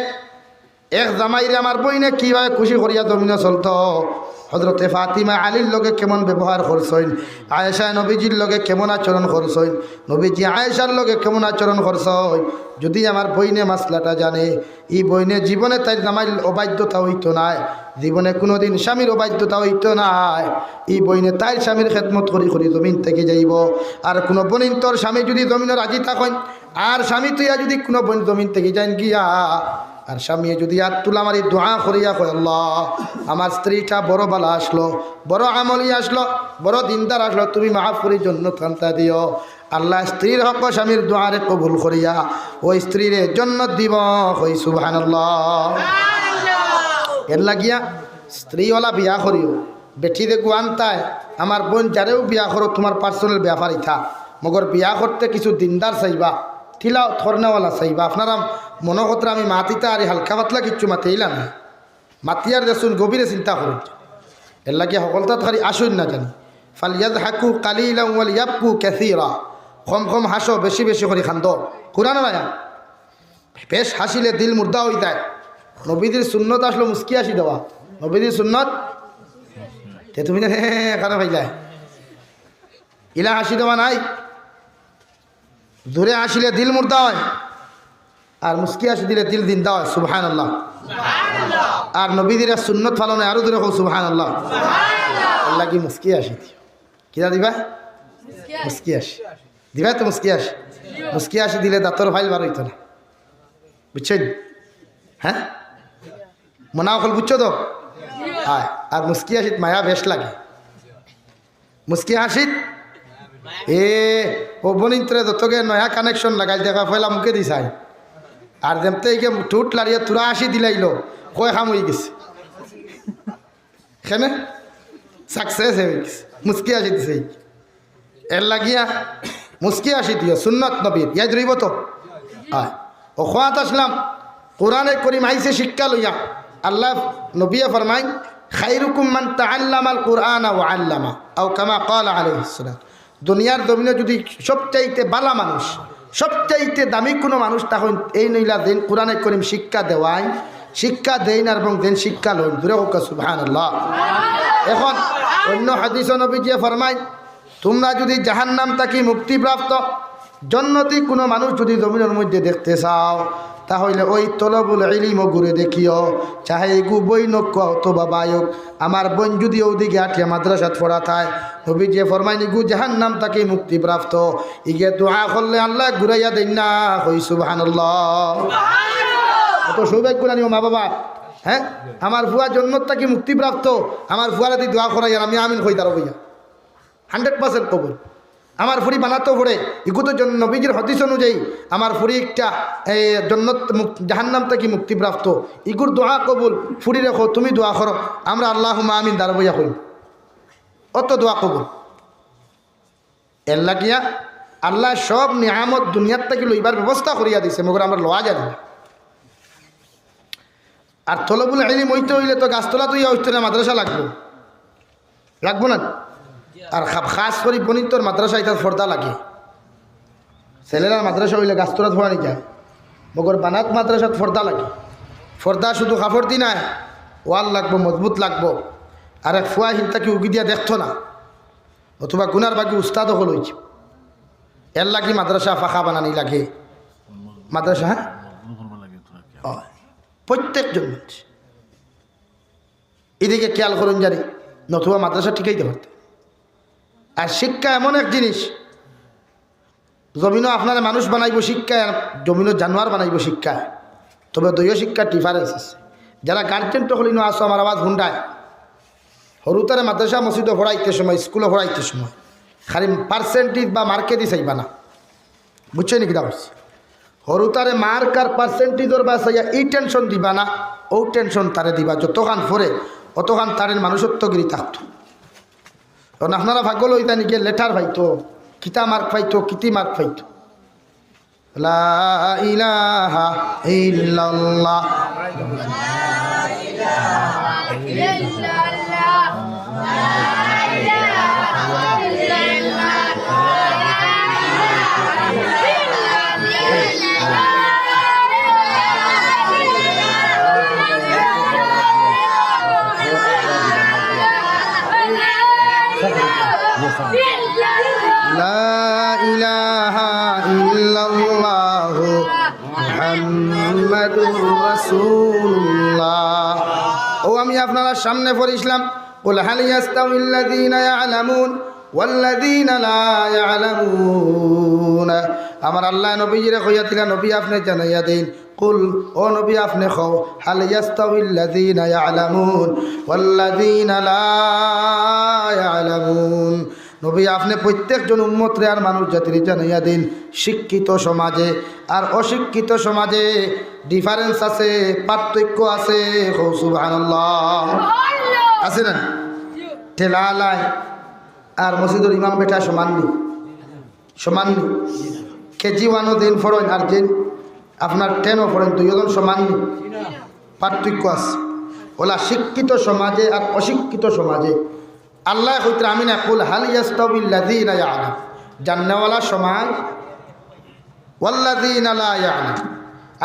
এক জামাইরে আমার বইনে কীভাবে খুশি করিয়া জমিনে চলত, হজরতে ফাতিমা আলীর লগে কেমন ব্যবহার করছেন, আয়েশা নবীজির লগে কেমন আচরণ করছেন, নবীজি আয়েশার লগে কেমন আচরণ করছেন, যদি আমার বইনে মাসলাটা জানে, এই বইনে জীবনে তাই জামাইর অবাধ্যতা হইতো নাই, জীবনে কোনোদিন স্বামীর অবাধ্যতা হইতো নাই, এই বইনে তাই স্বামীর খেদমত করি করি জমিন থেকে যাইব। আর কোনো বনিন তোর স্বামী যদি জমিনে রাজি থাকেন, আর স্বামী তুইয়া যদি কোনো বোন জমিন থেকে যান গিয়া, আর স্বামী যদি হাত তুলা মারি দোয়া করিয়া কয় আল্লাহ আমার স্ত্রীটা বড় বালা আসলো, বড় আমলি আসলো, বড় দিনদার আসলো, তুমি মাফ করি জন্য থান্তা দিও। আল্লাহ স্ত্রীর হক স্বামীর দোয়ারে কবুল করিয়া ওই স্ত্রীর জন্নত দিব। হই সুবহানাল্লাহ। এর লাগিয়া স্ত্রীওয়ালা বিয়া করিও, বেঠি দেখো আনতায় আমার বোন যারেও বিয়া করো তোমার পার্সোনাল ব্যাপার ইথা, মগর বিয়া করতে কিছু দিনদার চাইবা, তিলাও থরনেওয়ালা চাইবা। আপনারা মনোকত্রা আমি মাতিতা আর হালকা পাতলা কিচ্ছু মাতিলা না, মাতিয়ার দেখুন গভীরে চিন্তা করুন। এর লাগিয়া সকলতা খালি আসুন না জানি ফালিয়াদ হাকু কালিলা ওয়াল ইয়াবকু কাসীরা, কম কম হাসো বেশি বেশি করে খান্দ। কোরআন আয়া বেশ হাসিলে দিল মুর্দা হয়ে যায়। নবীদের সুন্নত আসলো মুস্কি হাসি দেওয়া, নবীদের সুন্নত তে তুমি এখানে ভাইলাই ইলা হাসি দেওয়া নাই। জোরে হাসিলে দিল মুর্দা হয় আর মুস্কি হাসি দিলে দিল দিনদা হয়। সুবহানাল্লাহ। আর নবীদের সুন্নত ফালনে আরো দূরে হোক সুবহানাল্লাহ। আল্লাহ কি মুস্কি হাসি দিও কিনা দিবা, মুস্কি হাসি দিবা তো, মুস্কি হাসি মুস্কি হাসি দিলে দাঁতর ফাইল বার হইতো না, বুঝছেন? হ্যাঁ মনা অকল বুঝছো তো। আর মুস্কি হাসিত মায়া বেশ লাগে, মুস্কি হাসিত ও বনিত্রে যতকে নয়া কানেকশন লাগাই দেখা পয়লা মুখে দিছাই, আর যেমতে ঠুট লাড়িয়ে তুরা হাসি দিলাইল কয় খাম হয়ে গেছে, এখানে সাকসেস হয়ে গেছে, মুস্কি হাসি দিছে। এর লাগিয়া মুস্কি হাসি দিও সুন্নত নবীর ইয়াদ রইব তো। ও খোয়াত আসলাম কোরআনে করিম আইসে শিক্ষা লইয়া আল্লাহ নবিয়া ফরমাই খাইরুকুম মান তাআল্লামাল কুরআনা ওয়া আল্লামা আও কামা ক্বালা আলাইহিস সালাম। দুনিয়ার জমিনে যদি সবচাইতে বালা মানুষ, সবচাইতে দামি কোনো মানুষ তখন এই নইলা দিন কোরআনে করিম শিক্ষা দেওয়াই, শিক্ষা দেন আর এবং দেন শিক্ষা লইন দূরে হোক সুবহানাল্লাহ। এখন অন্য হাদিস নবীজি ফরমাই তোমরা যদি জাহান্নাম থেকে মুক্তিপ্রাপ্ত জন্নতি কোনো মানুষ যদি জমিনের মধ্যে দেখতে চাও, তাহলে ওই তলবুল ইলম ঘুরে দেখিও, চাহে গু বই নক্ষ অথবা বায়ক। আমার বোন যদি ওদিকে আঠিয়া মাদ্রাসাত পড়া থায়, নবী যে ফরমাইনি গু জাহান্নাম তাকে মুক্তিপ্রাপ্ত, ইগে দোয়া করলে আল্লাহ ঘুরাইয়া দেন না। হই সুবহানাল্লাহ। কত সৌভাগ্য না মা বাবা। হ্যাঁ আমার ভুয়া জন্মত তাকে মুক্তিপ্রাপ্ত, আমার ভুয়ারা দিয়ে দোয়া করাই আমি আমিন হই তারা বইয়া 100% কবুল। আমার ফুরি বানাতেও পড়ে ইগু তো নবীজির হাদিস অনুযায়ী আমার ফুরি একটা জন্নত জাহান্নাম থেকে মুক্তিপ্রাপ্ত, ইগুর দোয়া কবুল। ফুরি রেখো তুমি দোয়া করো, আমরা আল্লাহুম্মা আমিন দাঁড় বইয়া করি, অত দোয়া কবুল। এর লাগিয়া আল্লাহ সব নিয়ামত দুনিয়ার থেকে লইবার ব্যবস্থা করিয়া দিছে, মগর আমরা লওয়া জানি না। আর তলবুল ইলম হইতে হইলে তো গাছতলা তুই হইতে না মাদ্রাসা লাগবো না। আর খাস করে বনিতর মাদ্রাসা এটা ফর্দা লাগে। ছেলেরা মাদ্রাসা হইলে গাছতলা ধোয়ানি যায়, মগর বানাত মাদ্রাসাত ফর্দা লাগে। ফর্দা শুধু কাপড় দি নাই, ওয়াল লাগবো, মজবুত লাগবো। আর এক ফুয়া হিলতাকে উগি দিয়া দেখতো না, অথবা গুনার বাকি উস্তাদ হল হয়েছে। এর লাগি মাদ্রাসা ফাঁকা বানানি লাগে। মাদ্রাসা হ্যাঁ প্রত্যেকজন মানুষ এদিকে খেয়াল করুন জানি, নতুবা মাদ্রাসা ঠিকাইতে পারত। আর শিক্ষা এমন এক জিনিস, জমিনও আপনারা মানুষ বানাইব শিক্ষায়, জমিনও জানোয়ার বানাইব শিক্ষায়। তবে দলীয় শিক্ষার ডিফারেন্স আছে। যারা গার্জেন তো হলিনো আসো আমার আওয়াজ হুন্ডায়, হরুতারে মাদ্রাসা মসজিদে পড়াইতে সময়, স্কুলে পড়াইতে সময় খালি পার্সেন্টেজ বা মার্কেটই চাইবা না, বুঝছো নাকি? দা বলছি হরুতারে মার্ক আর পার্সেন্টেজর বা চাইয়া এই টেনশন দিবা না, ও টেনশন তারে দিবা। যতখান ফরে অতখান তারের মানুষত্বগিরি থাকতো। কারণ আপনারা ভাগ্য লইতা নাকি লেটার পাইতো, কিতা মার্ক পাইতো, কিতি মার্ক পাইতো। লা ইলাহা ইল্লাল্লাহ লা ইলাহা ইল্লাল্লাহ মুহাম্মাদুর রাসূলুল্লাহ। ও আমি আপনারা সামনে পড়িছিলাম, কুল হাল ইয়াস্তাউিল্লাযীনা ইয়ালামুন ওয়াল্লাযীনা লা ইয়ালামুন। আমার আল্লাহ নবীরে কইয়াছিলেন, নবী আপনি জানাইয়া দিন, কুল ও নবী আপনি কও, হাল ইয়াস্তাউিল্লাযীনা ইয়ালামুন ওয়াল্লাযীনা লা ইয়ালামুন। নবী আপনি প্রত্যেকজন উম্মতরে আর মানুষ জাতির জানাইয়া দিন, শিক্ষিত সমাজে আর অশিক্ষিত সমাজে ডিফারেন্স আছে, পার্থক্য আছে। সুবহানাল্লাহ আছে না? ঠেলা আলায় আর মসজিদের ইমাম বেটা সমাননি, সমাননি। কেজি ওয়ানও দিন ফরেন আর দিন আপনার 10ও ফরেন, দুইজন সমাননি, পার্থক্য আছে। ওলা শিক্ষিত সমাজে আর অশিক্ষিত সমাজে আল্লাহ কইতে আমি না, কুল হাল ইয়াস্তাউিল্লাযীনা ইয়ালাম, জান্নাওয়ালা সমাজ ওয়াল্লাযীনা লা ইয়ালাম,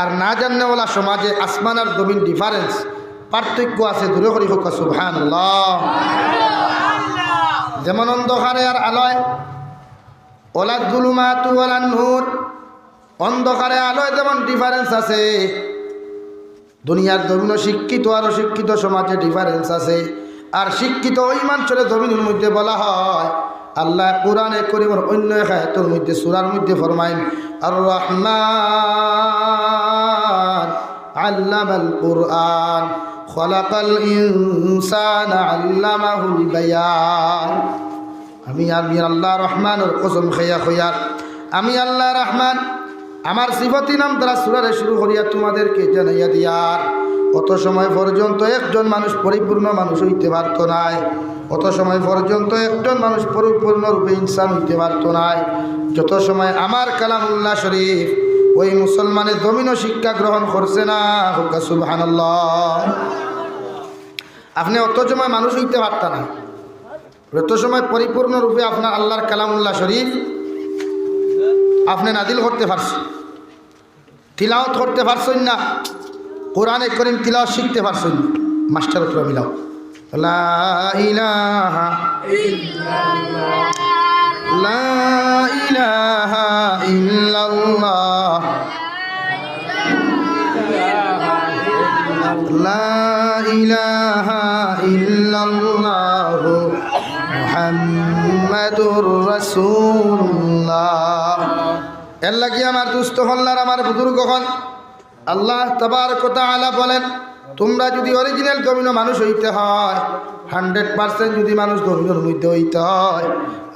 আর না জান্নাওয়ালা সমাজে আসমান আর জমিন ডিফারেন্স, পার্থক্য আছে। দূরে করি হোক সুবহানাল্লাহ। যেমন অন্ধকারে আর আলোয়, ওয়ালা যুলুমাতু ওয়ালা নূর, অন্ধকারে আলোয় যেমন ডিফারেন্স আছে, দুনিয়ার জমিন শিক্ষিত আর অশিক্ষিত সমাজে ডিফারেন্স আছে। আর শিক্ষিত ওই মানুষের জমিনের মধ্যে বলা হয়, আল্লাহ কোরআনে কারীমের অন্য এক আয়াতের মধ্যে সূরার মধ্যে ফরমায়েন, আর রহমান আল্লামাল কুরআন খলাকাল ইনসানা আল্লামাহুল বায়ান। আমি আল্লাহ রহমানের কসম খাইয়া কইয়া, আমি আল্লাহ রহমান আমার সিফাতি নাম দ্বারা সূরারে শুরু করিয়া তোমাদেরকে জানাইয়া দিয়ার। অত সময় পর্যন্ত একজন মানুষ পরিপূর্ণ মানুষ হইতে পারত নাই, অত সময় পর্যন্ত একজন মানুষ পরিপূর্ণরূপে ইনসান হইতে পারত নাই, যত সময় আমার কালামুল্লাহ শরীফ ওই মুসলমানের জমিন শিক্ষা গ্রহণ করছে না। সুবহানাল্লাহ। আপনি অত সময় মানুষ হইতে পারত না, যত সময় পরিপূর্ণরূপে আপনার আল্লাহর কালামুল্লাহ শরীফ আপনি নাজিল করতে পারছেন, তিলাওয়াত করতে পারছেন না, কোরআনে কারীম তিলাওয়াত শিখতে পারছেন না। মাস্টার তোরা মিলাও, লা ইলাহা ইল্লাল্লাহ, লা ইলাহা ইল্লাল্লাহ, লা ইলাহা ইল্লাল্লাহ মুহাম্মাদুর রাসূলুল্লাহ। এর লাগি আমার দুস্থ হল্লার, আমার বুজুর্গ হন, আল্লাহ তাবারক ওয়া তাআলা বলেন, তোমরা যদি অরিজিনাল জমিন মানুষ হইতে হয়, 100% যদি মানুষ জমিনের মধ্যে হইতে হয়,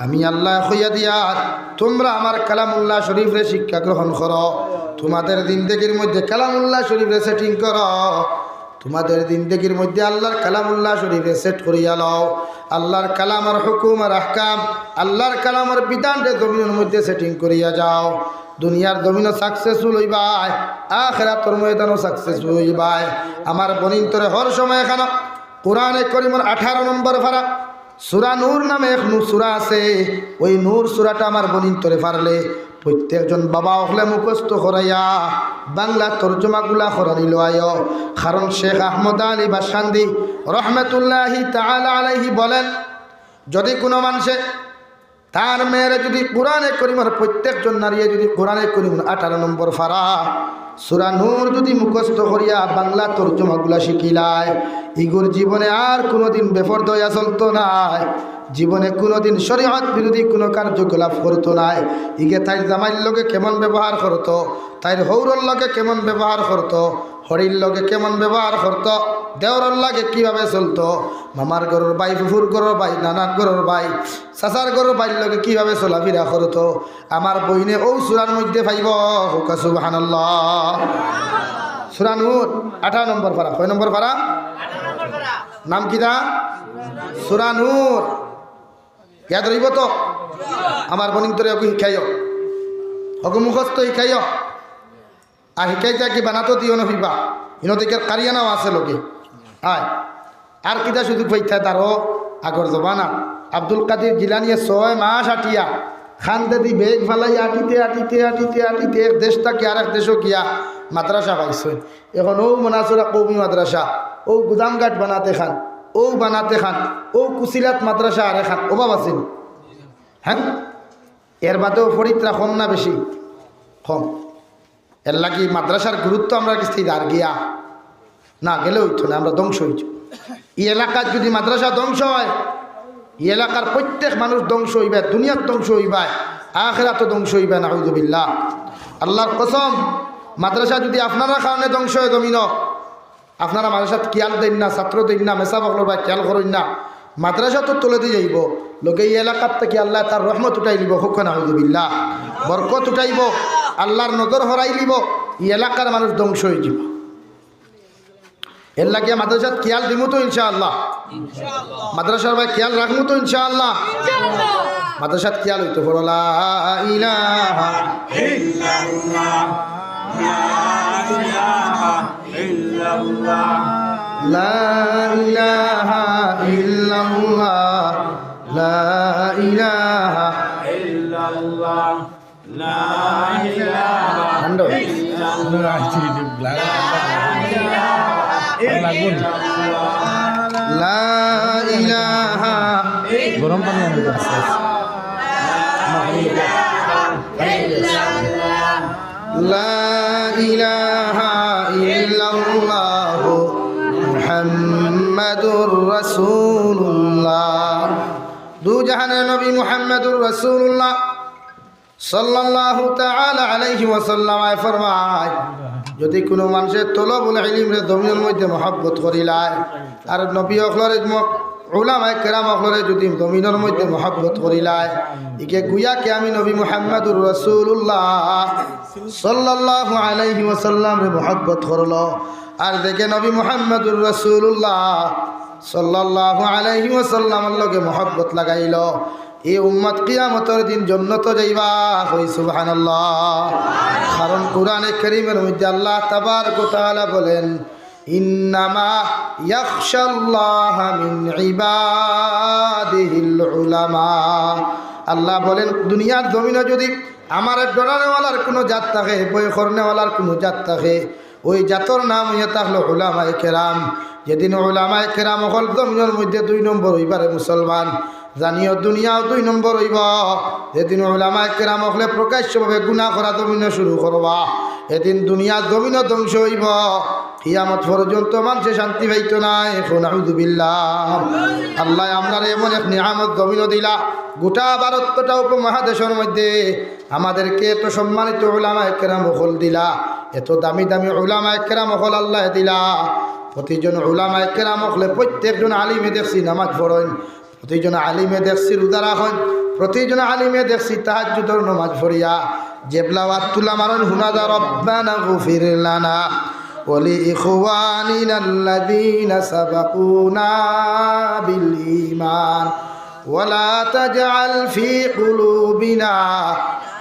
আমি আল্লাহ কইয়া দিয়ার তোমরা আমার কালামুল্লাহ শরীফের শিক্ষা গ্রহণ করো, তোমাদের জিন্দেগির মধ্যে কালামুল্লাহ শরীফের সেটিং করো, তোমাদের জিন্দেগির মধ্যে আল্লাহর কালামুল্লাহ শরীফে সেট করিয়া লও। আল্লাহর কালামের হুকুম আর আহকাম, আল্লাহর কালামের বিধানকে জমিনের মধ্যে সেটিং করিয়া যাও। দুনিয়ার জমিনও সাকসেসফুল হইবাই, আখিরাতের ময়দানও সাকসেসফুল হইবাই। আমার বনিন্তরে হর সময় এখানে কোরআনে করিমের 18 নম্বর পারা সূরা নূর নামে এক সূরা আছে। ওই নূর সূরাটা আমার বনিন্তরে পারলে প্রত্যেকজন বাবা হলে মুখস্থ করাইয়া বাংলা তর্জমাগুলা করানিল আয়। কারণ শেখ আহমদ আলী বাসকান্দি রহমতুল্লাহি তাআলা আলাইহি বলেন, যদি কোনো মানুষে তার মেয়েরে যদি কোরআনে করিমের প্রত্যেকজন নারীয়ে যদি কোরআনে করিমের 18 নম্বর ফারা সূরা নূর যদি মুখস্থ করিয়া বাংলা তর্জমাগুলা শিখিলায়, ইগুর জীবনে আর কোনোদিন বেপরদ হইয়া চলতো নাই, জীবনে কোনোদিন শরীয়ত বিরোধী কোনো কার্যকলাপ করতো নাই। ইগে তাই জামাইর লগে কেমন ব্যবহার করতো, তাইর হৌরর লগে কেমন ব্যবহার করতো, হরির লগে কেমন ব্যবহার করতো, দেওরর লাগে কীভাবে চলতো, মামার ঘরের ভাই, ফুফুর ঘরের ভাই, নানার ঘরের ভাই, চাচার ঘরের ভাইয়ের লগে কীভাবে চলাফেরা করতো, আমার বইনে ও সূরার মধ্যে পাইব। হুকা সুবহানাল্লাহ। সূরা নূর 18 নম্বর পারা। কয় নম্বর পারা? নাম কিটা? সূরা নূর। ইয়াদ রইব তো? আমার বনিন্তরে ওকে শিখাইও, ওকে মুখস্থ শিখাইও। আর শিখাইতে কি বানাতো দিও না ফিবা, ইনদিকে কারিয়ানাও আছে লোকে। আয় আর কিটা শুধু পৈথা তারও আগর জবানা আব্দুল কাদের জিলানিয়ে 6 মাস আটিয়া খান্দে দি বেগ ফালাই আটিতে আটিতে আটিতে আটিতে এক দেশ থেকে আর এক দেশও গিয়া মাদ্রাসা পাইছেন। এখন ও মনাসুরা কৌমি মাদ্রাসা, ও গুদামঘাট বানাতে খান, ও বানাতে খান, ও কুশিলাত মাদ্রাসা আর খান ও বাবা আছেন। হ্যাঁ, এর বাদেও ফরিদরা কম না বেশি? কম। এর লাগি মাদ্রাসার গুরুত্ব আমরা কিছু আর গিয়া না গেলে হইতো না, আমরা ধ্বংস হইছ। এই এলাকার যদি মাদ্রাসা ধ্বংস হয়, এই এলাকার প্রত্যেক মানুষ ধ্বংস হইবে, দুনিয়ার ধ্বংস হইবে, আখিরাতও ধ্বংস হইবে। নাউযুবিল্লাহ। আল্লাহর কসম, মাদ্রাসা যদি আপনারা কারণে ধ্বংস হয় জমিন, আপনারা মাদ্রাসাত খেয়াল দেন না, ছাত্র দেন না, মেসা বকল বা খেয়াল করেন না, মাদ্রাসা তো তুলে দিয়ে যাইব। লোকে এই এলাকার থেকে আল্লাহ তার রহমত উঠাই লিব। হুক নাউযুবিল্লাহ। বরকত উঠাইব, আল্লাহর নজর হরাই লিব, এই এলাকার মানুষ ধ্বংস হয়ে যাব। এর লাগিয়া মাদ্রাসাত খেয়াল দিব তো ইনশাআল্লাহ, মাদ্রাসার ভাই খেয়াল রাখবো তো ইনশাআল্লাহ। মাদ্রাসাত খেয়াল হইতো বড় লা ইলাহা ইল্লাল্লাহ, লা ইলাহা ইল্লাল্লাহ, লা ইলাহা ইল্লাল্লাহ, লা ইলাহা ইল্লাল্লাহ, লা ইলাহা ইল্লাল্লাহ, লা ইলাহা গরম পানি আনতে আছে, লা ইলাহা ইল্লাল্লাহ মুহাম্মাদুর রাসূলুল্লাহ। দু জাহানের নবী মুহাম্মাদুর রাসূলুল্লাহ সাল্লাল্লাহু তাআলা আলাইহি ওয়াসাল্লাম ফরমায়, যদি কোনো মানুষের তলবুল ইলমের জমিনের মধ্যে মহব্বত করিলায়, আর নবী অখলরে উলামায়ে কেরাম অখলরে যদি জমিনের মধ্যে মহব্বত করিলায়, ইকে গুয়াকে আমি নবী মুহাম্মাদুর রাসূলুল্লাহ সাল্লাল্লাহু আলাইহি ওয়াসাল্লামের মহব্বত করলো। আর দেখে নবী মুহাম্মাদুর রাসূলুল্লাহ সাল্লাল্লাহু আলাইহি ওয়াসাল্লামের লগে মহব্বত লাগাইল, এই উম্মত কিয়ামতের দিন জান্নাত যাইবা। কই সুবহানাল্লাহ। কারণ কোরআনে কারীমের মধ্যে আল্লাহ তাবারক ওয়া তাআলা বলেন, ইন্নামা ইয়াখশাল্লাহা মিন ইবাদিহিল উলামা। আল্লাহ বলেন, দুনিয়ার জমিনে যদি আমার ডরানেওয়ালার কোনো জাত থাকে, ভয় করনেওয়ালার কোনো জাত থাকে, ওই জাতর নাম হইয়া থাকলো উলামায়ে কেরাম। যেদিন উলামায়ে কেরাম হল জমিনের মধ্যে 2 নম্বর হইবারে মুসলমান, জানিও দুনিয়াও 2 নম্বর হইব। যেদিন উলামায়ে কেরাম হলে প্রকাশ্যভাবে গুনাহ করা জমিনে শুরু করবা, এদিন দুনিয়া জমিন ধ্বংস হইব, কিয়ামত পর্যন্ত মানুষে শান্তি পাইতো না। এখন নাউযুবিল্লাহ। আল্লাহ আমরার এমন এক নিয়ামত জমিন দিলা, গোটা ভারতটা উপমহাদেশের মধ্যে আমাদেরকে এত সম্মানিত উলামায়ে কেরাম হল দিলা, এত দামি দামি উলামায়ে কেরাম হল আল্লাহ দিলা। প্রতিজন উলামায়ে কেরাম হলে প্রত্যেকজন আলিমে দেখছি নামাজ পড়েন, প্রতিজন আলিমে দেখছি রোজা রাখেন, প্রতিজন আলিমে দেখছি তাহাজ্জুদের নামাজ পড়িয়া জেবলাওয়াত তুলা মারন হুনাদা রব্বানা গফির লানা ওয়া লিইখওয়ানিনা আল্লাযীনা সাবাকুনা বিল ঈমান ওয়া লা তাজআল ফী কুলুবিনা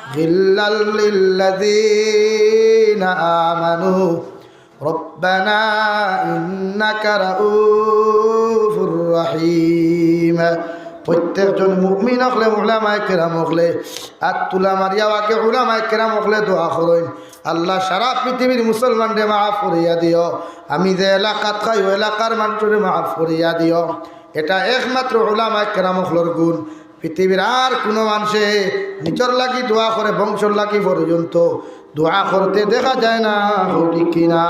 غلا للذين آمنوا ربنا إنك رؤوف رحيم প্রত্যেকজন মুমিন হলে উলামায়ে কেরাম হলে আত্তুলা মারিয়াকে উলামায়ে কেরাম হলে দোয়া করেন আল্লাহ সারা পৃথিবীর মুসলমানদের মাফ করিয়া দিও আমি যে এলাকাত খাই ওই এলাকার মানুষের মাফ করিয়া দিও এটা একমাত্র উলামায়ে কেরাম হলর গুণ পৃথিবীর আর কোনো মানুষে নিজের লাগি দোয়া করে বংশর লাগি পর্যন্ত দোয়া করতে দেখা যায় না ঠিক কিনা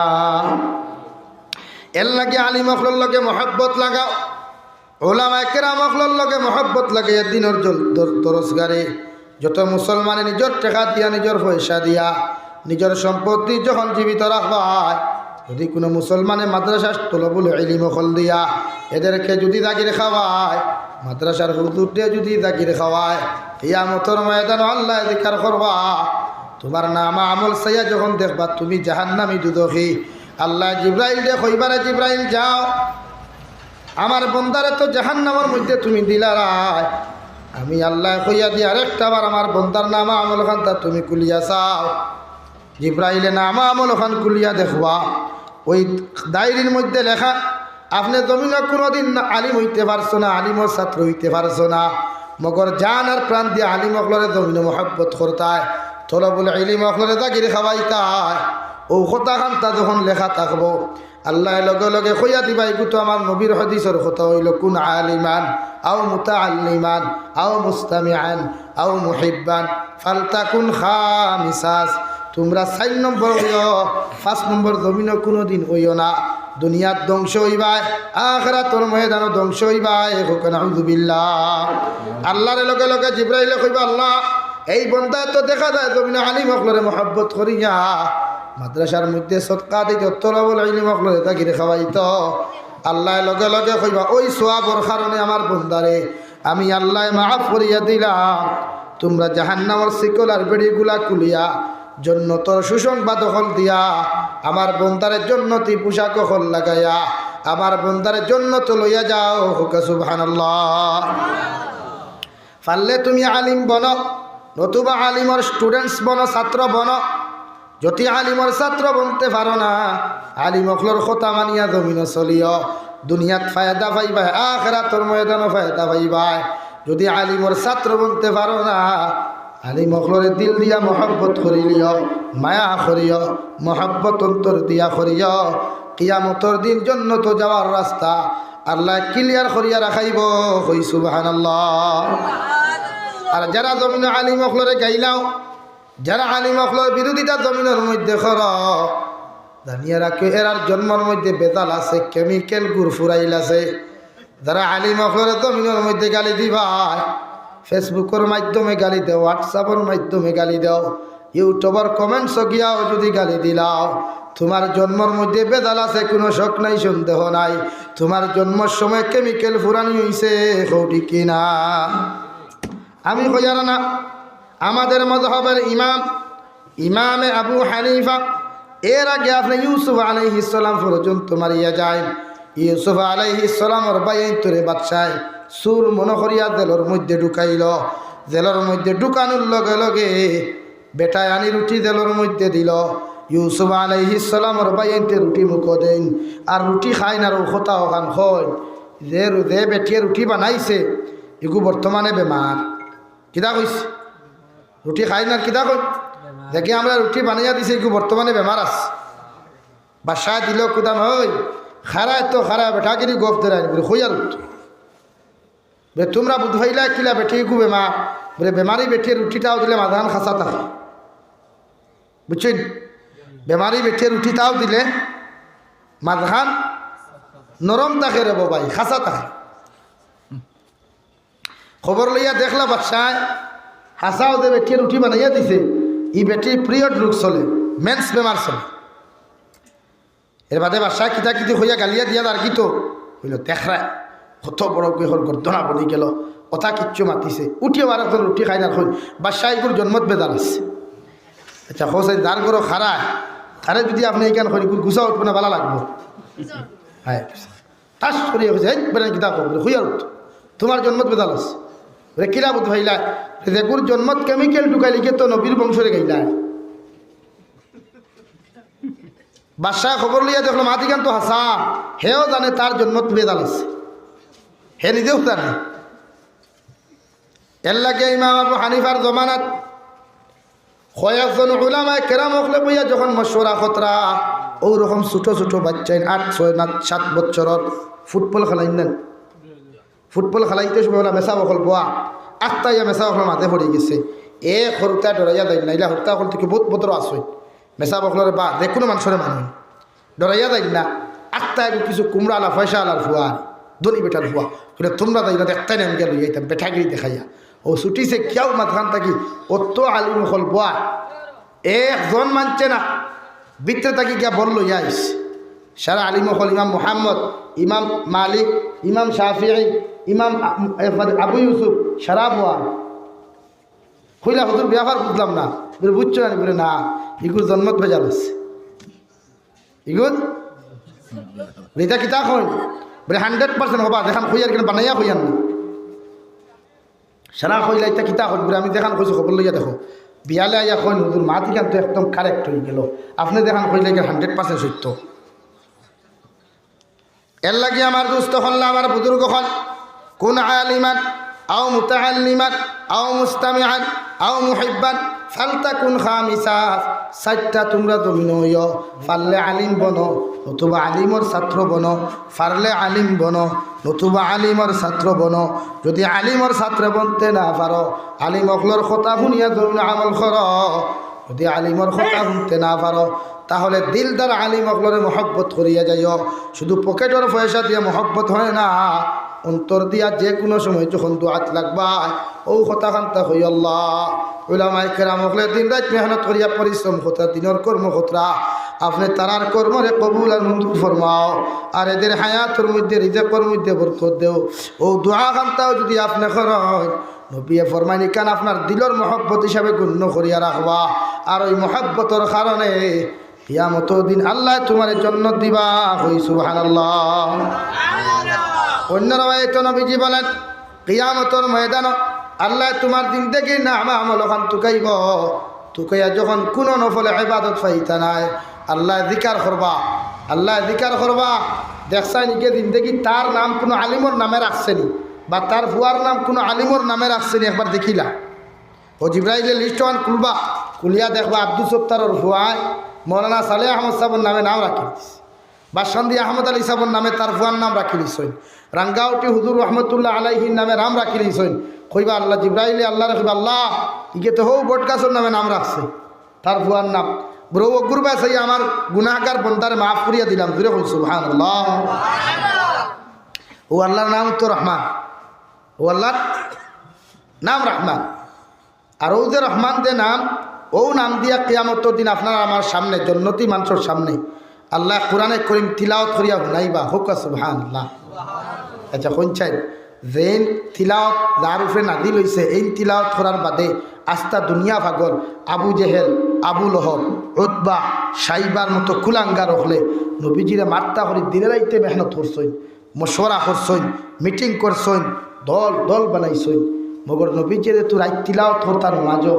এর লাগে আলিম হলর লগে মহব্বত লাগাও ওলামায়ে কেরাম হলর লগে মহব্বত লাগে দিনের দরজগারে যত মুসলমানে নিজের টাকা দিয়া নিজের পয়সা দিয়া নিজের সম্পত্তি যখন জীবিত রাখবায় যদি কোনো মুসলমানে মাদ্রাসা তলবুল ইলম হল দিয়া এদেরকে যদি জাগির খাওয়ায় মাদ্রাসার হুজুর দিয়ে যদি জাগির খাওয়ায় কিয়ামতের ময়দানে আল্লাহ জিকির করবা তোমার নাম আমল সাইয়া যখন দেখবা তুমি জাহান্নামী দুদখী আল্লাহ জিব্রাইল দে কইবারে জিব্রাইল যাও আমার বন্দারে তো জাহান্নামের মধ্যে তুমি দিলারায় আমি আল্লাহ কইয়া দি আরেকটা বার আমার বন্দার নাম আমল খানটা তুমি কুলিয়া চাও জিব্রাইলে নাম আমল খান কুলিয়া দেখবা ওই ডায়েরির মধ্যে লেখা আপনি জমিনে কোনোদিন আলিম হইতে পারছো না আলিমর ছাত্র হইতে পারছো না মগর জান আর প্রাণ দিয়ে আলিম অকলরে জমিনে মহব্বত করতায় তলবুল ইলম অকলরে জাগির খাওয়াইতায় ও কথা খানটা যখন লেখা থাকবো আল্লাহ লগে লগে কইয়া দিবা এগুতো আমার নবীর হাদিসের কথা হইল কুন আলিমান আও মুতাআল্লিমান আও মুস্তামিআন আও মুহিব্বান ফালতাকুন খামিসাস তোমরা 4 নম্বর হইও 5 নম্বর জমিনে কোনোদিন হইও না দুনিয়ার ধ্বংস হইবাই আখিরাতের ময়দানে ধ্বংস হইবাই নাউযুবিল্লাহ আল্লাহর লগে লগে জিব্রাইলে কইবা আল্লাহ এই বান্দা তো দেখা যায় জমিনে আলিম হকলরে মহব্বত করিয়া মাদ্রাসার মধ্যে সদকা দিত তলবুল ইলম হকলরে তাগিরে খাওয়াইতো আল্লাহ লগে লগে কইবা ওই সওয়াবের কারণে আমার বান্দারে আমি আল্লাহ মাফ করিয়া দিলাম তোমরা জাহান্নামের শিকলার বেড়িগুলা খুলিয়া জন্নতর সুসংবাদ হল দিয়া আমার বন্দারের জন্নতি পোশাক হল লাগাইয়া আমার বন্দারের জন্নত লইয়া যাও হুকা সুবহানাল্লাহ পারলে তুমি আলিম বনো নতুবা আলিমর স্টুডেন্টস বনো ছাত্র বনো যদি আলিমর ছাত্র বনতে পারো না আলিম অখলর কথা মানিয়া জমিন চলিও দুনিয়াত ফায়দা পাইবা আখিরাতের ময়দানে ফায়দা পাইবা যদি আলিমর ছাত্র বনতে পারো না আলিম অখলরে দিল দিয়া মহব্বত করিলিও মায়া করিও মহব্বত অন্তর দিয়া করিও কিয়ামতের দিন জন্নত যাওয়ার রাস্তা আল্লাহ ক্লিয়ার করিয়া রাখাইব কই সুবহানাল্লাহ আর যারা জমিন আলিম অখলরে গাইলাও যারা আলিম অখলর বিরোধিতা জমিনের মধ্যে কর জানিয়া রাখো এরার জন্মের মধ্যে বেতাল আছে কেমিক্যাল গুড় ফুরাইল আছে যারা আলিম অখলরে জমিনের মধ্যে গালি দিবাই ফেসবুকের মাধ্যমে গালি দাও হোয়াটসঅ্যাপের মাধ্যমে গালি দাও ইউটিউবের কমেন্টস গিয়াও যদি গালি দিলাও তোমার জন্মের মধ্যে বেদাল আছে কোনো শক নাই সন্দেহ নাই তোমার জন্মের সময় কেমিক্যাল ফুরানি হইছে কৌটি কিনা আমি কইয়ার না আমাদের মযহবের ইমামে আবু হানিফা এর আগে আপনি ইউসুফ আলাইহিস সালাম পর্যন্ত মারিয়া যায় ইউসুফ আলাইহিস সালামের বাইন্তরে বাদশাহ সুর মনে করিয়া জেলের মধ্যে ঢুকাইল জেলের মধ্যে ঢুকানোর লগে লগে বেটায় আনি রুটি জেলের মধ্যে দিল ইউসুফ আলাইহিস সালামের বাইনতে রুটি মুখ দেন আর রুটি খায় না কথা ওখান হয় যে বেটিয়ে রুটি বানাইছে এগু বর্তমানে বেমার কিতা কইছে রুটি খাই না কিতা কই দেখি আমরা রুটি বানাইয়া দিছি এগু বর্তমানে বেমার আছে বাসায় দিল কুদান হই খারায় তো খারা বেটাগিরি গপ দেয় হইয়ার বে তোমরা বুঝাইলা কিলা বেটি গু বেমার বলে বেমারি বেটিয়ে রুটিটাও দিলে মাধান খাসা থাকে বুঝছেন বেমারি বেটিয়ে রুটিটাও দিলে মাধান নরম থাকে রে বাবাই খাসা থাকে খবর লইয়া দেখলা বাদশায় হাসাও যে বেটিয়ে রুটি বানাইয়া দিছে ই বেটির পিরিয়ড রোগ চলে মেন্স বেমার চলে এর বাদে বাদশাহ কিতা কিতি হইয়া গালিয়া দিয়া আর কি তো হইল দেখরা কত বড় কেহর গর্দনা বনি গেল কথা কিচ্ছু মাতিছে উঠিও আর একজন রুটি খাই না হইল বাদশাহ এগুলো জন্মত বেদাল আছে আচ্ছা হোসে যার গরো খারায় তারে যদি আপনি এইখান করি গুছা উঠবো না ভালো লাগবো হ্যাঁ টাস করিয়া হয়েছে বেড়ে কিতা করবো হইয়া উঠ তোমার জন্মত বেদাল আছে কিলা বুধ ভাইলা রেগুর জন্মত কেমিক্যাল ঢুকাইলিকে তো নবীর বংশরে গাইলা বাদশাহ খবর লইয়া দেখলো মাতিকান তো হাসা হেও জানে তার জন্মত বেদাল আছে হে নিজেও জানে এর লাগে ইমাম আবু হানিফার জমানাত কয়েকজন উলামায়ে কেরাম হকলে বইয়া যখন মশওয়ারা খতরা ওরকম ছোট ছোট বাচ্চাই 8, 6, 7 বছরের ফুটবল খেলাই নেন ফুটবল খেলাইতে সময় ওরা মেসা বকল বোয়া আটটাইয়া মেসা বকল মাঠে পড়ে গেছে এ সরুতা ডরাইয়া দেয় নাইলা সরুতা সকল থেকে বহুত বদর আসই মেসা বকলরে বা যে কোনো মানুষের মানুষ ডরাইয়া দেয় না আটটায় কিছু কুমড়া আলা পয়সা আলার ফুয়া ধনী বেটার ফুয়া বলে তোমরা তাই না একটাই নাম গেল এইটা বেঠাগিরি দেখাইয়া ও ছুটিছে কেউ মাথান থাকি অত আলিম হল বোয়া একজন মানছে না বিত্রে তাকে গিয়া বললো ইয়াইস সারা আলিম হল ইমাম মুহাম্মদ ইমাম মালিক ইমাম শাফিঈ ইমাম আবু ইউসুফ সারা বোয়া কইলা হুজুর ব্যাপার বুঝলাম না বলে বুঝছো না বলে না ইগুর জন্মত ভেজাল আছে ইগুর রেজা কিতা কই বলে 100% হবা দেখান কইয়ার কেন বানাইয়া কইয়ান না সারা কইলা এটা কিতা কই বলে আমি দেখান কইছি খবর লইয়া দেখো বিয়ালে আইয়া কই হুজুর মাতি কান তো একদম কারেক্ট হয়ে গেল আপনি দেখান কইলে 100% সত্য এর লাগে আমার দোস্ত হল আমার বুজুর্গ হল কোন আলিমান আও মুতাআল্লিমান আও মুস্তামিআন আও মুহিব্বান ফালতাকুন খামিসা সাতটা তোমরা জমিন হইও পারলে আলিম বনো নতুবা আলিমর ছাত্র বনো পারলে আলিম বনো নতুবা আলিমর ছাত্র বনো যদি আলিমর ছাত্র বনতে না পারো আলিম অকলর কথা শুনিয়া জমিন আমল কর যদি আলিমর কথা শুনতে না পারো তাহলে দিলদার আলিম অকলরে মহব্বত করিয়া যাইও শুধু পকেটের পয়সা দিয়ে মহব্বত হয় না অন্তর দিয়া যে কোনো সময় যখন দোয়াত লাগবা ও কথা খান্তা হই আল্লাহ উলামায়ে কেরাম হকলে দিন রাত মেহনত করিয়া পরিশ্রম কথা দিনের কর্ম খতরা আপনি তারার কর্মরে কবুল আর মঞ্জুর ফরমাও আর এদের হায়াতের মধ্যে রিজেকের মধ্যে বরকত দেও ও দোয়া খান্তাও যদি আপনি করেন নবিয়ে ফরমাইনি কান আপনার দিলর মহব্বত হিসাবে গণ্য করিয়া রাখবা আর ওই মহব্বতের কারণে কিয়ামতের দিন আল্লাহ তোমার জান্নাত দিবা কই সুবহানাল্লাহ অন্য রাওয়ায়াতে নবীজি বলেন কিয়ামতের ময়দানে আল্লাহ তোমার জিন্দেগি না আমল খান তুকাইয়া যখন কোনো নফল ইবাদত পাইতা নাই আল্লাহ জিকার করবা দেখছাই নিকে জিন্দেগি তার নাম কোনো আলিমর নামে রাখছেনি বা তার ফুয়ার নাম কোনো আলিমর নামে রাখছেনি একবার দেখিলা ও জিব্রাইলের লিস্ট ওয়ান খুলবা খুলিয়া দেখবা আব্দুল সত্তারের ফুয়ায় মৌলানা সালেহ আহমদ সাহেবের নামে নাম রাখি বাসন্দি আহমদ আলী সাহেবের নামে তার ফুয়ার নাম রাখি দিছই রাঙ্গাউটি হুজুর রহমতুল্লাহ আলাইহির নামে নাম রাখি দিছই কইবা আল্লাহ জিব্রাইলে আল্লাহ রাখবা আল্লাহ ইকে তো হৌ বটগাছের নামে নাম রাখছে তার ফুয়ার নাম ব্রো অগুরবা সেই আমার গুনাহগার বন্দারে মাফ করিয়া দিলাম দূরে কই সুবহানাল্লাহ ও আল্লাহর নাম তো রহমান ও আল্লাহর নাম রহমান আর ও যে রহমান যে নাম ও নাম দিয়া কিয়ামতের দিন আপনারা আমার সামনে জন্নতি মানুষের সামনে আল্লাহ কোরআনে করিম তিলাওয়াত করিয়া শুনাইবা হোক সুবহানাল্লাহ আচ্ছা কোনচাই যেন তিলাওয়াত যার উপরে নাদিল হইছে এই তিলাওয়াত করার বাদে আস্তা দুনিয়া ভাগল আবু জেহেল আবু লহব উতবা সাইবার মতো কুলাঙ্গার হলে নবীজিরে মার্তা করি দিনে রাইতে মেহনত করছই মশওয়ারা করছই মিটিং করছই দল দল বানাইছই মগর নবীজিরে তো রাইত তিলাওয়াত করতার মাঝো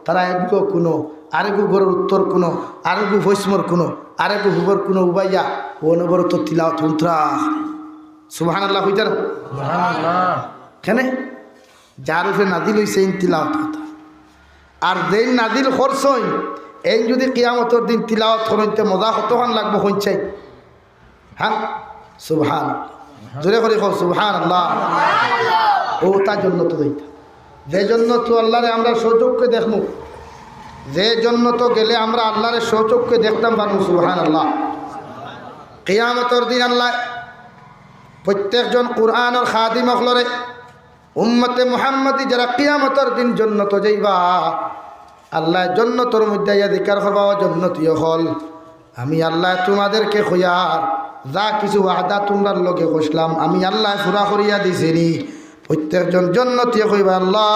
তারা একগো কোনো আরেগু গরের উত্তর কোনো আরেগু ভৈসমর কোনো আরেগু হুবর কোনো উবাইয়া ও নবর তো তিলাওয়াত উন্ত্রা সুবহানাল্লাহ হইতার সুবহানাল্লাহ কেন যার উপরে নাদিল হইছে এই তিলাওয়াত কথা আর যেই নাদিল করছই এই যদি কিয়ামতের দিন তিলাওয়াত করতে মজা কতক্ষণ লাগবো হইছে হ্যাঁ সুবহানাল্লাহ জোরে করে কও সুবহানাল্লাহ ও তার জন্য তো দইতা যে জন্য তো আল্লাহরে আমরা সচক্ষে দেখমু যে জন্য তো গেলে আমরা আল্লাহরে সচক্ষে দেখতাম পারবো সুবহানাল্লাহ কিয়ামতের দিন আল্লাহ প্রত্যেকজন কোরআনের খাদিম হলরে উম্মতে মুহাম্মদি যারা কিয়ামতের দিন জন্নত যাইবা আল্লাহ জন্নতর মধ্যে অধিকার করবা জন্নতীয় হল আমি আল্লাহ তোমাদেরকে খোয়ার যা কিছু ওয়াদা তোমরার লগে কইলাম আমি আল্লাহ পুরা করিয়া দিছিনি প্রত্যেকজন জন্নতীয় কইবা আল্লাহ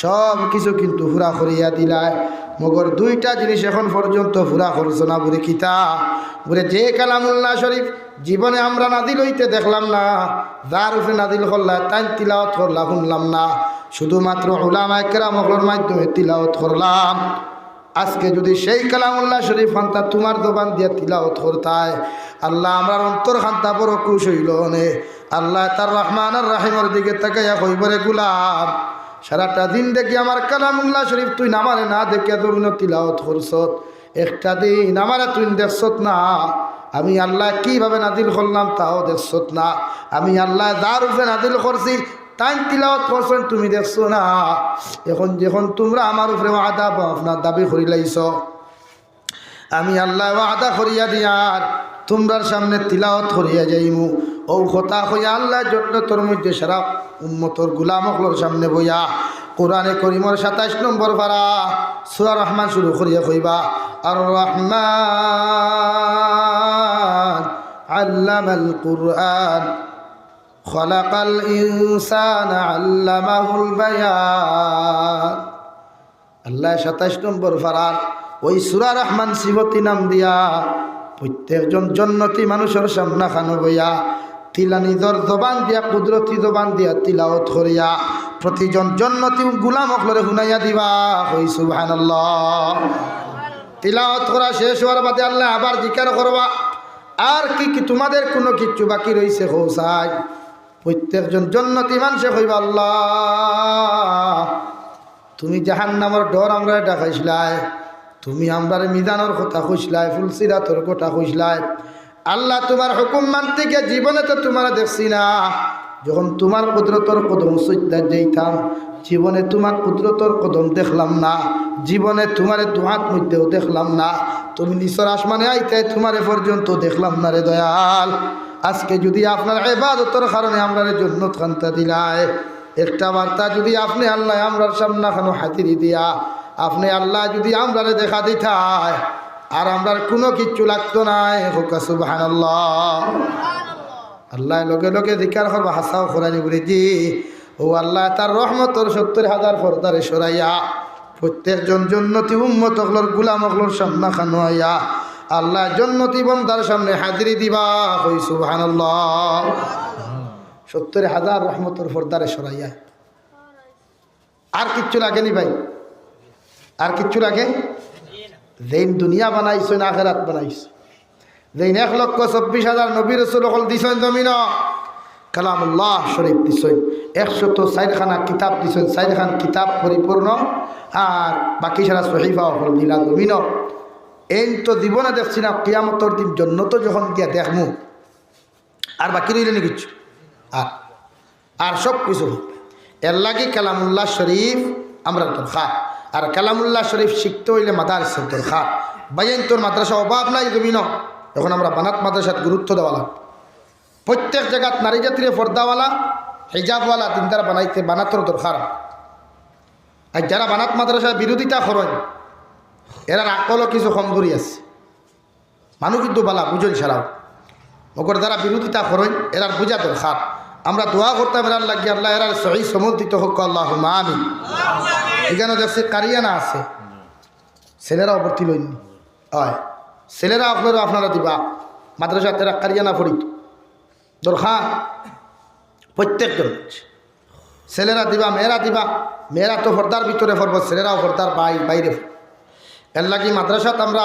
সব কিছু কিন্তু পুরা করিয়া দিলায় মগর দুইটা জিনিস এখন পর্যন্ত পুরা করছো না বলে কিতা বলে যে কালামুল্লাহ শরীফ জীবনে আমরা নাদিল হইতে দেখলাম না, যার উপরে নাদিল করলা তাই তিলাওয়াত করলা শুনলাম না, শুধুমাত্র উলামায়ে কেরামের মাধ্যমে তিলাওয়াত করলাম। আজকে যদি সেই কালামুল্লাহ শরীফ খান্তা তোমার দোকান দিয়ে তিলাওয়াত করতায়, আল্লাহ আমার অন্তর খান্তা বড় খুশ হইল নে। আল্লাহ তার রহমান আর রাহিমের দিকে তাকাইয়া কইবরে গুলাম, সারাটা দিন দেখি আমার কালামুল্লাহ শরীফ তুই নামারে না দেখে তোর তিলাওয়াত করছত, একটা দিন আমারে তুই দেখছত না, আমি আল্লাহ কিভাবে নাদিল করলাম তাও দেখছত না, আমি আল্লাহ যার উপরে নাদিল করছি তাই তিলাওয়াত করছেন তুমি দেখছো না। এখন যখন তোমরা আমার উপরে ওয়াদা আপনার দাবি করি লাইছ, আমি আল্লাহ ওয়াদা করিয়া দিয়ার তোমরার সামনে তিলাওয়াত করিয়া যাইমু। ও কথা হইয়া আল্লাহ যত্ন তোর মধ্যে সারা উম্মতর গুলামকলোর সামনে বইয়া কোরআনে করিমর 27 নম্বর পারা সূরা রহমান শুরু করিয়া কইবা, আর রহমান আল্লামাল কুরআন খলাকাল ইনসানা আল্লামাহুল বায়ান। আল্লাহ 27 নম্বর পারার ওই সূরা রহমান সিবতী নাম দিয়া প্রত্যেকজন জন্নতি মানুষের সামনা খানো বইয়া তিলা নিজর জবান দিয়া কুদরতি জবান দিয়া তিলাওয়াত করিয়া প্রতিজন জন্নতি গুলাম অকলরে শুনাইয়া দিবা। কই সুবহানাল্লাহ। তিলাওয়াত করা শেষ হওয়ার বাদে আল্লাহ আবার জিকির করবা, আর কি কি তোমাদের কোনো কিচ্ছু বাকি রইছে কৌসাই। প্রত্যেকজন জন্নতি মানুষে কইবা, আল্লাহ তুমি জাহান্নামের ডর আমরা দেখাইছিলাই, তুমি আমরার মিজানের কথা কইছিলাই, ফুলসিরাতর কথা কইছিলাই। আল্লাহ তোমার হুকুম মানতে গিয়ে জীবনে তো তোমার দেখছি না, যখন তোমার কুদরতর কদম সইতে যাইতাম জীবনে তোমার কুদরতর কদম দেখলাম না, জীবনে তোমার দুহাত মধ্যেও দেখলাম না, তুমি নিচর আসমানে আইতে তোমারে পর্যন্ত দেখলাম না রে দয়াল। আজকে যদি আপনার ইবাদতের কারণে আমরা জান্নাত খান্তা দিলাই, একটা বার্তা যদি আপনি আল্লাহ আমরার সামনে খানো হাতিরি দিয়া আপনি আল্লাহ যদি আমরারে দেখা দিতাই, আর আমরার কোনো কিচ্ছু লাগতো নাই। হোকা সুবহানাল্লাহ। আল্লাহ লগে লগে জিকির করবা, হাসাও কোরআনি বলে জি ও আল্লাহ তার রহমতর 70,000 পর্দারে সরাইয়া প্রত্যেকজন জন্নতি উম্মত অগলর গুলাম অগলর সামনা খানো আইয়া আল্লাহ জন্নতি বন্দার সামনে হাজিরি দিবা। কই সুবহানাল্লাহ। 70,000 রহমতর পর্দারে সরাইয়া। আর কিচ্ছু লাগেনি ভাই, আর কিচ্ছু লাগে? যেইন দুনিয়া বানাইছ না আখিরাত বানাইছ, যেইন 1,24,000 নবী রাসূল হল দিছেন জমিন, কালামুল্লাহ শরীফ দিছেন, 104 খানা কিতাব দিছেন, 4 খান কিতাব পরিপূর্ণ, আর বাকি সারা সহিফা হল দিলা জমিন। এই তো জীবনে দেখছি না, কিয়ামতের দিন জন্নত যখন গিয়া দেখমু আর বাকি রইলেনি কিচ্ছু, আর সব কিছু। এর লাগে কালামুল্লাহ শরীফ আমরা দরকার, আর কালামুল্লাহ শরীফ শিখতে হইলে মাদারসার দরকার। বাইন তোর মাদ্রাসা অভাব নাই জমিন, এখন আমরা বানাত মাদ্রাসাত গুরুত্ব দেওয়ালা, প্রত্যেক জায়গাত নারী জাতিরে পর্দাওয়ালা হিজাবওয়ালা তিনটারা বানাইতে বানাতর দরকার। আর যারা বানাত মাদ্রাসার বিরোধিতা করেন এরা আকলও কিছু কমজোরি আছে, মানুষ কিন্তু বালা বুঝেন সারাও ওগর যারা বিরোধিতা করেন এরার বোঝা দরকার। আমরা দোয়া করতাম এরার লাগিয়ে আল্লাহ এরার সহি সমর্থিত হোক, আল্লাহুম্মা আমিন। এখানে দেখছি কারিয়ানা আছে, ছেলেরাও ভর্তি লইনি, হয় ছেলেরা আপনারা দিবা মাদ্রাসা তেরা কারিয়ানা পড়িত দরকার। প্রত্যেকজন ছেলেরা দিবা, মেয়েরা দিবা, মেয়েরা তো পর্দার ভিতরে পড়ব, ছেলেরাও পর্দার বাইরে। এর লাগি মাদ্রাসাত আমরা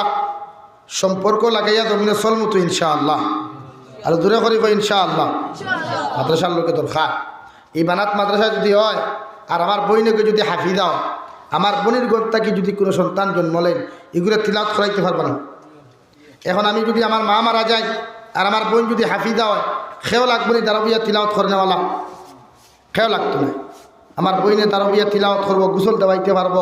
সম্পর্ক লাগাইয়া জমিনে চলমতো ইনশাআল্লাহ, আর দূরে করিব ইনশাআল্লাহ। মাদ্রাসার লোকে দরকার। এই বানাত মাদ্রাসা যদি হয়, আর আমার বইনকে যদি হাফিজ হয়, আমার বোনের গড়টাকে যদি কোনো সন্তান জন্মলেন, এগুলো তিলাওয়াত করাইতে পারবে না। এখন আমি যদি আমার মা মারা যায় আর আমার বোন যদি হাফিজা হয়, খেয়েও লাগবে না দাঁড়াবিয়া তিলাওয়াত করেনেওয়ালা, খেয়েও লাগতো না। আমার বইনে দাঁড়াবিয়া তিলাওয়াত করবো, গোসল দেওয়াইতে পারবো,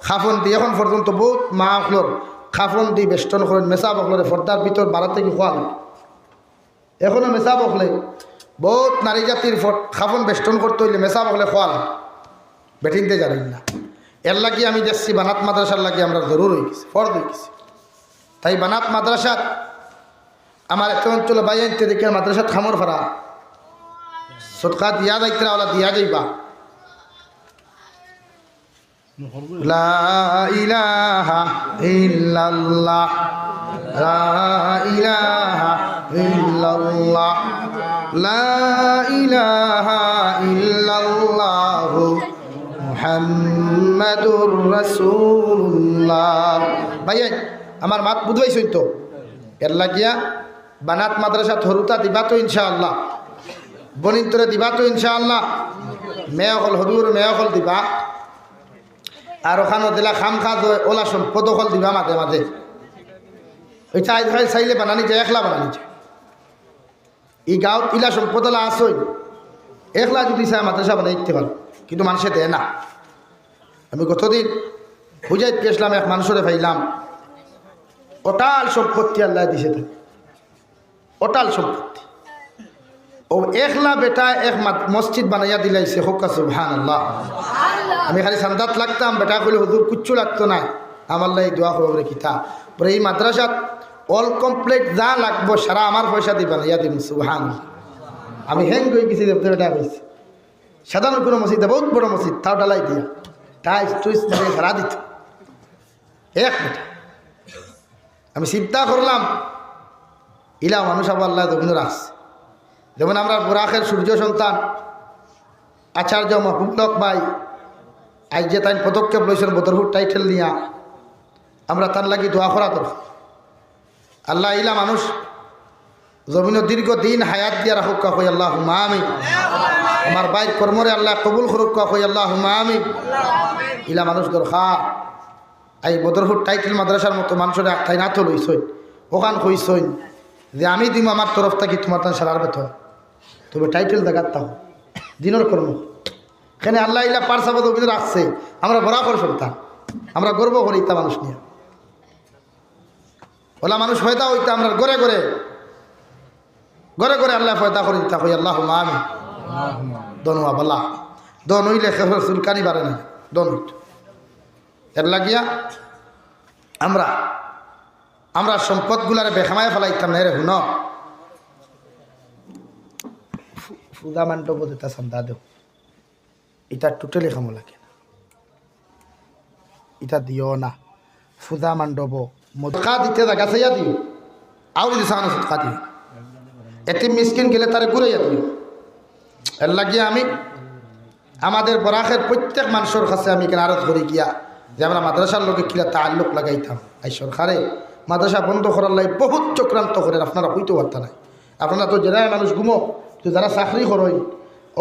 খাফন দিয়ে এখন পর্যন্ত বহুত মা অকলর খাফন দিয়ে বেষ্টন করেন, মেসা বকলরে পর্দার ভিতর বাড়াতে কি খোয়াল, এখনও মেসা বকলে বহুত নারী জাতির খাফন বেষ্টন করতে হইলে মেসা বকলে খোয়াল, বেঠিনতে জানেন না। এর লাগি আমি দেখছি বানাত মাদ্রাসার লাগি আমরা জরুর হয়ে গেছি, ফর্দ হয়ে গেছি। তাই বানাত মাদ্রাসাত আমার একটা অঞ্চলে বাইনতে দেখে মাদ্রাসাত খামর ফারা সদকা দিয়া যাইতে ওলা দিয়া যাইবা। লা ইলাহা ইল্লাল্লাহ লা ইলাহা ইল্লাল্লাহ লা ইলাহা ইল্লাল্লাহ মুহাম্মাদুর রাসূলুল্লাহ। ভাই আমার মাত বুঝাইছই তো, এর লাগিয়া বানাত মাদ্রাসা থরুতা দিবা তো ইনশাআল্লাহ, বনিন্তরে দিবা তো ইনশাআল্লাহ, মেয়ে হল হদুর মেয়ে হল দিবা, আর ওখানে দিলা খাম খাজ ওলা সম্পদ হল দিবা মাঝে মাঝে। ওই চাইলে বানানি যায়, একলা বানানি যায়। এই গাঁৱত ইলা সম্পদ ওলা আসই, একলা যদি চাই মাদ্রাসা বানাই দিতে পারো, কিন্তু মানুষে দেয় না। আমি গতদিন বুঝাইতে গেছিলাম, এক মানুষরে পাইলাম অটাল সম্পত্তি আল্লাহ দিছে, অটাল সম্পত্তি। ও একলা বেটা এক মসজিদ বানাইয়া দিলাইছে, হোকা সুবহানাল্লাহ। আমি খালি সান্দাত লাগতাম, বেটা কইলে হুজুর কুচ্ছু লাগতো না, আমার লাই দোয়া করবে কিতা পরে এই মাদ্রাসাত অল কমপ্লিট যা লাগবো সারা আমার পয়সা দিয়ে বানাইয়া দিন সুবহানাল্লাহ। আমি হ্যাং গই গেছি, বেটা কইছে সাধারণ কোনো মসজিদ, বহুত বড় মসজিদ, তাও ডালাই দিয়া টাইস টুইস মানে সারা দিত এক বেটা। আমি চিন্তা করলাম ইলা মানুষ আবার আল্লাহ জমিন রাখছে। যেমন আমরা বুরাকের সূর্য সন্তান আচার্য মাহবুবলক ভাই আজ যে তাই পদক্ষেপ লইছেন বদরহুর টাইটেল নিয়া, আমরা তার লাগি দোয়া করা দরকার। আল্লাহ ইলা মানুষ জমিনের দীর্ঘ দিন হায়াত দিয়া রাখুক কা কই আল্লাহুম্মা আমিন। আমার ভাইয়ের কর্মরে আল্লাহ কবুল করুক কা কই আল্লাহুম্মা আমিন। ইলা মানুষ দরকার। এই বদরহুর টাইটেল মাদ্রাসার মতো মানুষের একটাই না তো লইছই, ওখান কইছই যে আমি দিম আমার তরফ থেকে তোমার তার সারার বেতন, তবে টাইটেল দেখাত তাও দিনের কর্ম। এখানে আল্লাহ ইলা পারসাবাদ অভিযোগ রাখছে, আমরা বরাবর সন্তান, আমরা গর্ব করি তা মানুষ নিয়ে। ওলা মানুষ ফয়দা হইতা আমরা ঘরে ঘরে ঘরে ঘরে আল্লাহ ফয়দা করে দিতা কই আল্লাহুম্মা আমিন। দনওয়া বলা দন হইলে চুলকানি বাড়ে না, দন এর লাগিয়া আমরা সম্পদগুলারে বেখামায় ফেলাইতাম না রে। হুন ফুদা মান্ডব দিতা চান্দা দেও, এটা টোটালি খামো লাগে না, এটা দিও না। ফুদা মান্ডব মদকা দিতে জায়গা চাইয়া দিও, আউরি দিছা না সৎকা দিও, এটি মিসকিন গেলে তারে ঘুরাইয়া দিও। এর লাগিয়া আমি আমাদের বরাকের প্রত্যেক মানুষের কাছে আমি কেন আরত করি গিয়া যে আমরা মাদ্রাসার লোকে কিরা তাল্লুক লাগাইতাম। এই সরকারে মাদ্রাসা বন্ধ করার লাই বহুত চক্রান্ত করেন, আপনারা হইতে পারতেন না। আপনারা তো জেলায় মানুষ ঘুমো, তো যারা চাকরি করেন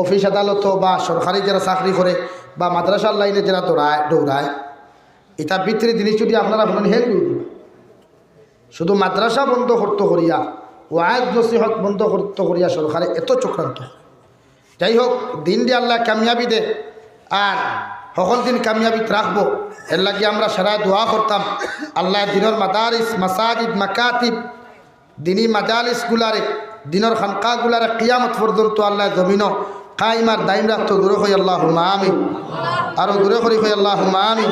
অফিস আদালত বা সরকারি যারা চাকরি করে বা মাদ্রাসার লাইনে যারা দৌড়ায়, এটা ভিতরে জিনিস যদি আপনারা বলেন হেল করে দিবেন। শুধু মাদ্রাসা বন্ধ করতে করিয়া, ওয়াজ নসিহত বন্ধ করতে করিয়া সরকারে এত চক্রান্ত। যাই হোক, দিন দিয়ে আল্লাহ কামিয়াবি দে, আর সকল দিন কামিয়াবিত রাখবো। এর লাগে আমরা সারা দোয়া করতাম আল্লাহ দিনের মাদারিস মাসাজিদ মাকাতিব দিনী মাজালিসগুলারে দিনের খানকাগুলারে কিয়ামত পর্যন্ত আল্লাহ জমিন কাইমার দাইম রাখতো। দূরে হই আল্লাহুম্মা আমিন, আরো দূরে করি হই আল্লাহুম্মা আমিন।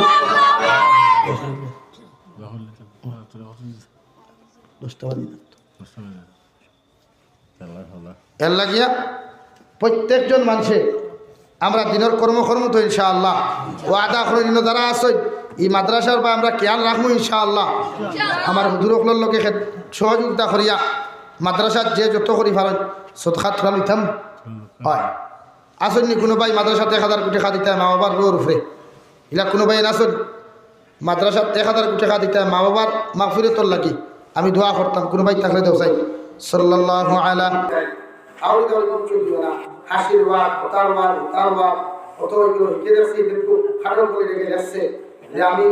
এর লাগিয়া প্রত্যেকজন মানুষে আমরা দিনের কর্ম তো ইনশাআল্লাহ ওয়াদা করে দিন যারা আছে এই মাদ্রাসার বা আমরা খেয়াল রাখবো ইনশাআল্লাহ। আমার হুজুরকলের লোকে সহযোগিতা করিয়া মাদ্রাসার যে যত করি ভালো সদকা থোড়া লইতাম হয়। আসেননি কোনো ভাই মাদ্রাসাত 1000 কোটি টাকা দিতে মা বাবার রোর উপরে, এলা কোনো ভাই আসেন মাদ্রাসাত 1000 কোটি টাকা দিতে মা বাবার মাগফিরাতর লাগি আমি দোয়া করতাম। কোনো ভাই থাকলে দেও চাই সাল্লাল্লাহু আলা আশীর্বাদ তারওয়ার অত এগুলো হিকে যাচ্ছে, কিন্তু খাটো করে রেখে যাচ্ছে যে আমি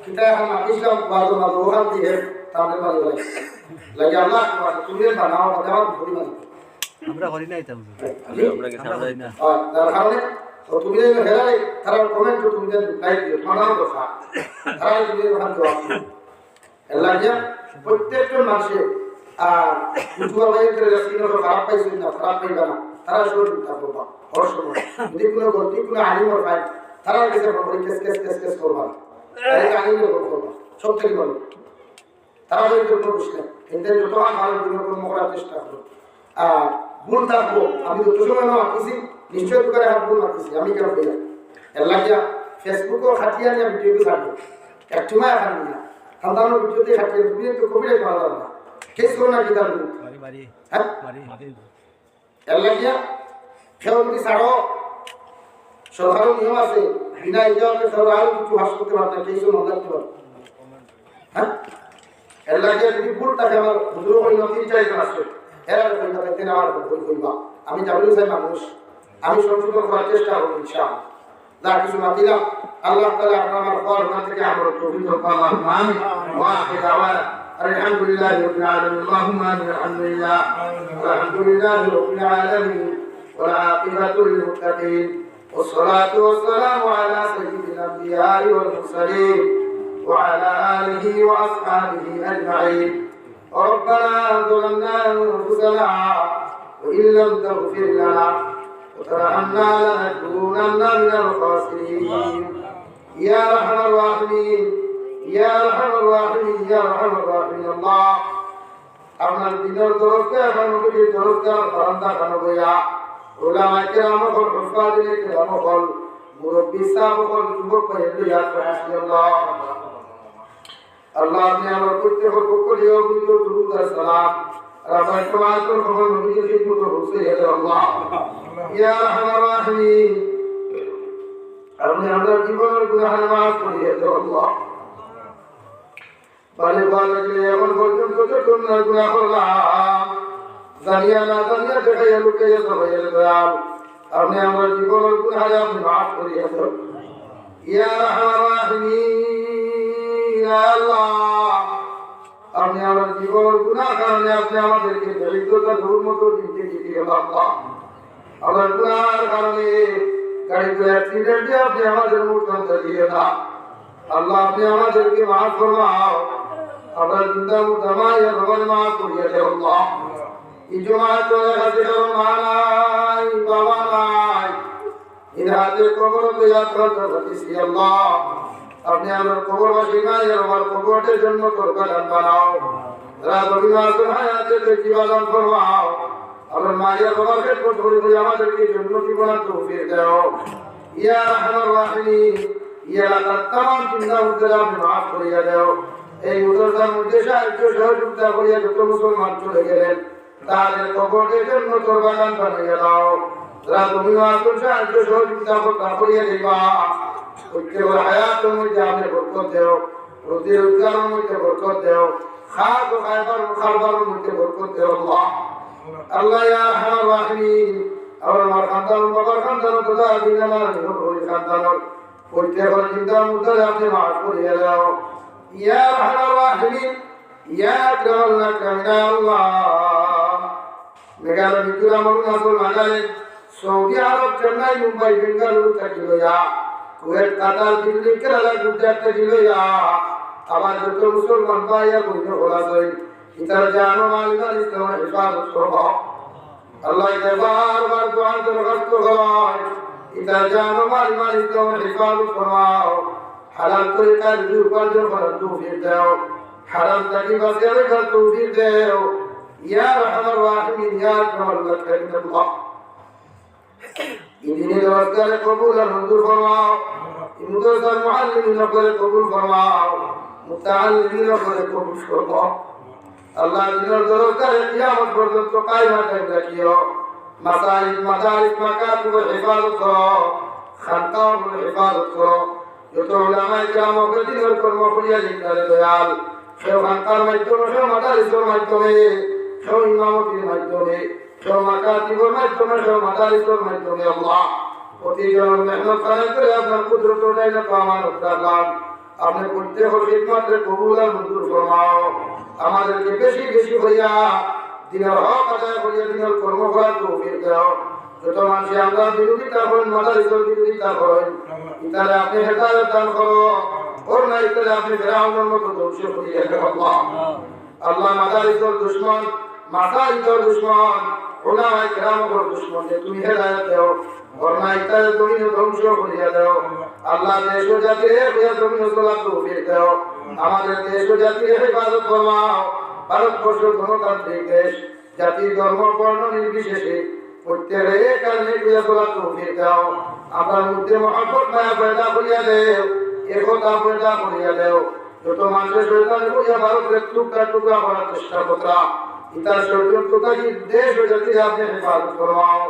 কিতায় এখন ইসলাম বাদ না ওখান দিয়ে তাদের বাড়ি লাগে আল্লাহ তুমি বানাও বানাও ধরি না আমরা করি না, এটা আমরা কি সারা যায় না। তার কারণে তুমি যে হেরালে তারা কমেন্ট তুমি যে লাইক দিও মানাও কথা তারা তুমি ওখান দিয়ে আল্লাহ যা প্রত্যেকজন মানুষে আর দুটো ভাইয়ের রাসূলের খারাপ পাইছেন না, খারাপ পাইবা না, তারা সহযোগিতা করবা। অসময় যদি কোনো গলতি কোনো আলিমর ভাই তারা কাছে বলি কেস করবা, এই আলিমের করবা সব থেকে বলো তারা ওই জন্য বুঝলে এদের যত ভালো দিনের কর্ম করার চেষ্টা করো। আর ভুল থাকবো আমি যত সময় মাতিছি নিশ্চয় তো করে হাত ভুল মাতিছি আমি কেন বললাম এর লাগিয়া ফেসবুকও খাটিয়া নিয়ে ভিডিও ছাড়বো এক সময় এখন না খানদানোর ভিতরে থাকে তুমি তো কবিরে করা যাবে না কেস করো না কিতাব হ্যাঁ এর লাগিয়া কেউ যদি ছাড়ো সরকারের নিয়ম আছে বিনা ইজাজতে ছাড়া আর কিছু হাস করতে পারবে না কেস মনে রাখতে পারবে হ্যাঁ এর লাগিয়া যদি ভুল থাকে আমার হুজুর ওই নদীর চাইতে আসবে এরা কইবা তাইতে আমার কইবা আমি জাবির সাহেব মানুষ আমি সংশোধন করার চেষ্টা করব ইনশাআল্লাহ যা কিছু না দিলাম আল্লাহ তাআলা আমার কর্ম থেকে আমার তৌফিক দান আমিন ওয়া আখির দাওয়ানা আলহামদুলিল্লাহি রাব্বিল আলামিন আল্লাহুম্মা আলহামদুলিল্লাহ আলহামদুলিল্লাহি রাব্বিল আলামিন ওয়া আকিবাতু লিল মুত্তাকিন والصلاة والسلام على سيد الأنبياء والمرسلين وعلى آله وأصحابه أجمعين ربنا ظلمنا أنفسنا وإن لم تغفر لنا وترحمنا لنكونن من الخاسرين يا أرحم الراحمين يا أرحم الراحمين يا أرحم الراحمين الله আপনার দিনের তরফে এখন নবীর তরফে বারান্দা খানো গয়া ওলামা কেরাম হল উস্তাদিনে কেরাম হল মুরব্বি সাহেব হল যুবক ভাইয়ের ইয়াদ রাসূলুল্লাহ আল্লাহ আপনি আমার প্রত্যেক পক্ষ দিয়ে দুরূদ আর সালাম রাবাই তোমার খবর নবীর খিদমত হোসে হে আল্লাহ ইয়া আরহামার রাহিমিন আপনি আমাদের জীবনের গুনাহ মাফ করে হে আল্লাহ বালে বালে এমন পর্যন্ত যত গুনাহ করলাম জানিয়া না জানিয়া দেখাইয়া লুকাইয়া সবাইয়ের দয়াল আপনি আমার জীবনের গুনাহ আপনি মাফ করে হে ইয়া আরহামার রাহিমিন ইয়া আল্লাহ আপনি আমার জীবনের গুনাহ কারণে আপনি আমাদেরকে দরিদ্রতা দূর মতো দিতে দিয়ে আল্লাহ আমার গুনাহের কারণে গাড়িতে অ্যাক্সিডেন্ট দিয়ে আপনি আমাদের মুক্ত দিয়ে না আল্লাহ আপনি আমাদেরকে মাফ ফরমাও আপনার চিন্তা মুতামাই ভগবান মাফ করিয়ে দেন আল্লাহ এই জমায়েত হাতে মা নাই বাবা নাই এর হাতে কবর তৈয়ার করতে দিছি আল্লাহ আপনি আমার কবরবাসী নাই আমার কবরের জন্য তরকার বানাও রাত অভিনাশন হায়াতে দেখি বাদাম ফরমাও আমার মায়ের বাবার ক্ষেত্রে ধরে ধরে আমাদেরকে জন্য জীবনের তৌফিক দাও ইয়া রাহমার রাহিম ইয়া তামাম চিন্তা উদ্ধার আপনি মাফ করিয়া দাও এই মুদ্রার মধ্যে সাহায্য সহযোগিতা করিয়া যত মুসলমান চলে গেলেন তাদের কবরের জন্য তরকার বানাইয়া দাও রাত অভিনাশন সাহায্য সহযোগিতা করিয়া দিবা উত্তর হায়াতের মধ্যে আপনি বরকত দেও রুজি রোজগারের মধ্যে বরকত দেও খাদ ও খাবার মধ্যে বরকত দেও আল্লাহ আল্লাহ ইয়া আরহামার রাহিমিন আমার খানদান বাবার খানদান তথা দিনার নিহত খানদান প্রত্যেক চিন্তার মধ্যে আপনি মাফ করিয়া দাও ইয়া আরহামার রাহিমিন ইয়া আকরামাল আকরামিন আল্লাহ মেঘালয় মিজোরাম অরুণাচল নাগাল্যান্ড সৌদি আরব চেন্নাই মুম্বাই বেঙ্গালুরু থেকে লইয়া কুয়েত কাতার দিল্লি কেরালা গুজরাট থেকে লইয়া আমার যত মুসলমান ভাইয়া বইন হলাছই ইতার জানো মালিকার ইসলামের হিফাজত করব আল্লাহ বারবার দোয়া দরখাস্ত হয় ইতার জানো মালিকার ইসলামের হিফাজত ফরমাও হালাল তরিকা রুজি উপার্জন করার তৌফিক দাও হারাম থেকে বাঁচিয়ে রাখার তৌফিক দাও ইয়া রাহমার রাহিমিন ইয়া আকরামাল আকরামিন আল্লাহ ইদিনের ব্যবস্থাকে কবুল আর মঞ্জুর ফরমাও ইমুদাসার মুআল্লিমিন করে কবুল ফরমাও মুতাআল্লিমিন করে কবুল ফরমাও আল্লাহ দিনের দরকারে কিয়ামত পর্যন্ত কায়েম রাখিও মাসাইল মাদারিস মাকাতিবের হিফাজত করো খানকাওয়ার হিফাজত করো যত উলামায়ে কেরাম দিনের কর্ম করিয়া দিন দয়াল সেও খানকার মাধ্যমে সেও মাদারিসের মাধ্যমে সেও ইমামতির মাধ্যমে সেও মাকাতিবের মাধ্যমে সেও মাদারিসের মাধ্যমে আল্লাহ প্রতিজন মেহনত করে আপনার কুদরত না আমানত আল্লাহ আপনি প্রত্যেক খিদমতের কবুল আর মঞ্জুর ফরমাও আমাদেরকে বেশি বেশি হইয়া দিনের হক আদায় করিয়া দিনের কর্ম করার তৌফিক দাও যত মানুষ আমরা বিরোধিতা করেন মাদারিসের বিরোধিতা করেন ইতারে আপনি হেদায়েত দান করো ওর না ইতারে আপনি ফেরাউনের মতো ধ্বংস করিয়া দেন আল্লাহ আল্লাহ মাদারিসের দুশমন মাসাইদের দুশমন উলামায়ে কেরামের দুশমন তুমি হেদায়েত দাও ওর না ইতারে তুমি ধ্বংস করিয়া দাও আল্লাহ দেশ ও জাতির হইয়া তুমি চলার তৌফিক দাও আমাদের দেশ ও জাতির হেফাজত ফরমাও ভারতবর্ষ গণতান্ত্রিক দেশ জাতি ধর্ম বর্ণ নির্বিশেষে প্রত্যেকের কারণে হইয়া চলার তৌফিক দাও আমার মধ্যে মহব্বত মায়া পয়দা করিয়া দেও একতা পয়দা করিয়া দেও যত মানুষের শয়তান কইয়া ভারতের টুকরা টুকরা করার চেষ্টা করতা ইতার ষড়যন্ত্র থেকে দেশ ও জাতির আপনি হেফাজত ফরমাও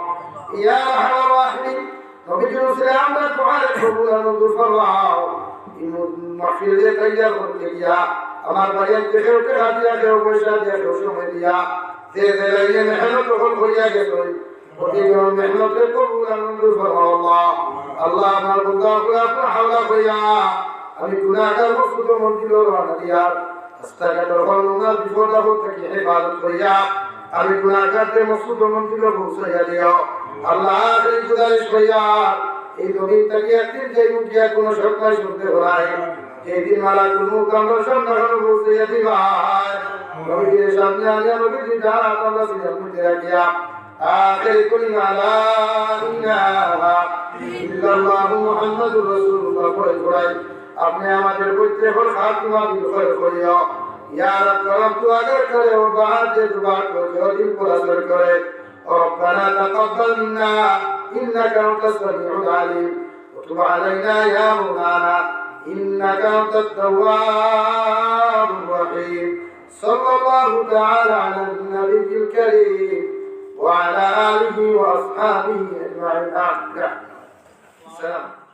ইয়া আরহামার রাহিমিন নবী সাল্লাল্লাহু আমরা তোমার কবুল আর মঞ্জুর ফরমাও এই মাহফিলে তৈয়ার করতে গিয়া আমার বাড়ির থেকে উঠে হাতিয়া কেউ পয়সা দিয়া কেউ সময় দিয়া যে লাইনে মেহনত করিয়া গেল প্রতিজন মেহনতের কবুল আর মঞ্জুর ফরমাও আল্লাহ আমার বন্দাগুলো আপনার হাওলা করিয়া আমি গুনাহগার মসজিদ মন্দির রওনা দিয়ার রাস্তাঘাটের হলুনার বিপদ আপদ থেকে হেফাজত করিয়া আমি গুনাহগারদের মসজিদ মন্দির পৌঁছাইয়া দিও আল্লাহ এই গুজারিশ করিয়া এই জমিন থেকে একদিন যে মুখিয়া কোনো সরকার শুনতে হয় এই দিন মালাকুল মুখ আমরা সন্ধান পৌঁছাইয়া দিবাই নবীর সামনে আনিয়া নবীর ডাক আমরা সিনার মধ্যে রাখিয়া আখির কলিমা লা ইলাহা ইল্লাল্লাহু মুহাম্মাদুর রাসূলুল্লাহ পড়াই আপনি আমাদের প্রত্যেকের খাতিমা বিলখৈর করিও ইয়া রব করম তু আগর করে ও বাহার যে দুবার কো দিন পুর আসর করে ربنا تقبل منا انك انت السميع العليم وتب علينا يا مولانا انك انت التواب الرحيم صلى الله تعالى على النبي الكريم وعلى اله واصحابه اجمعين. السلام.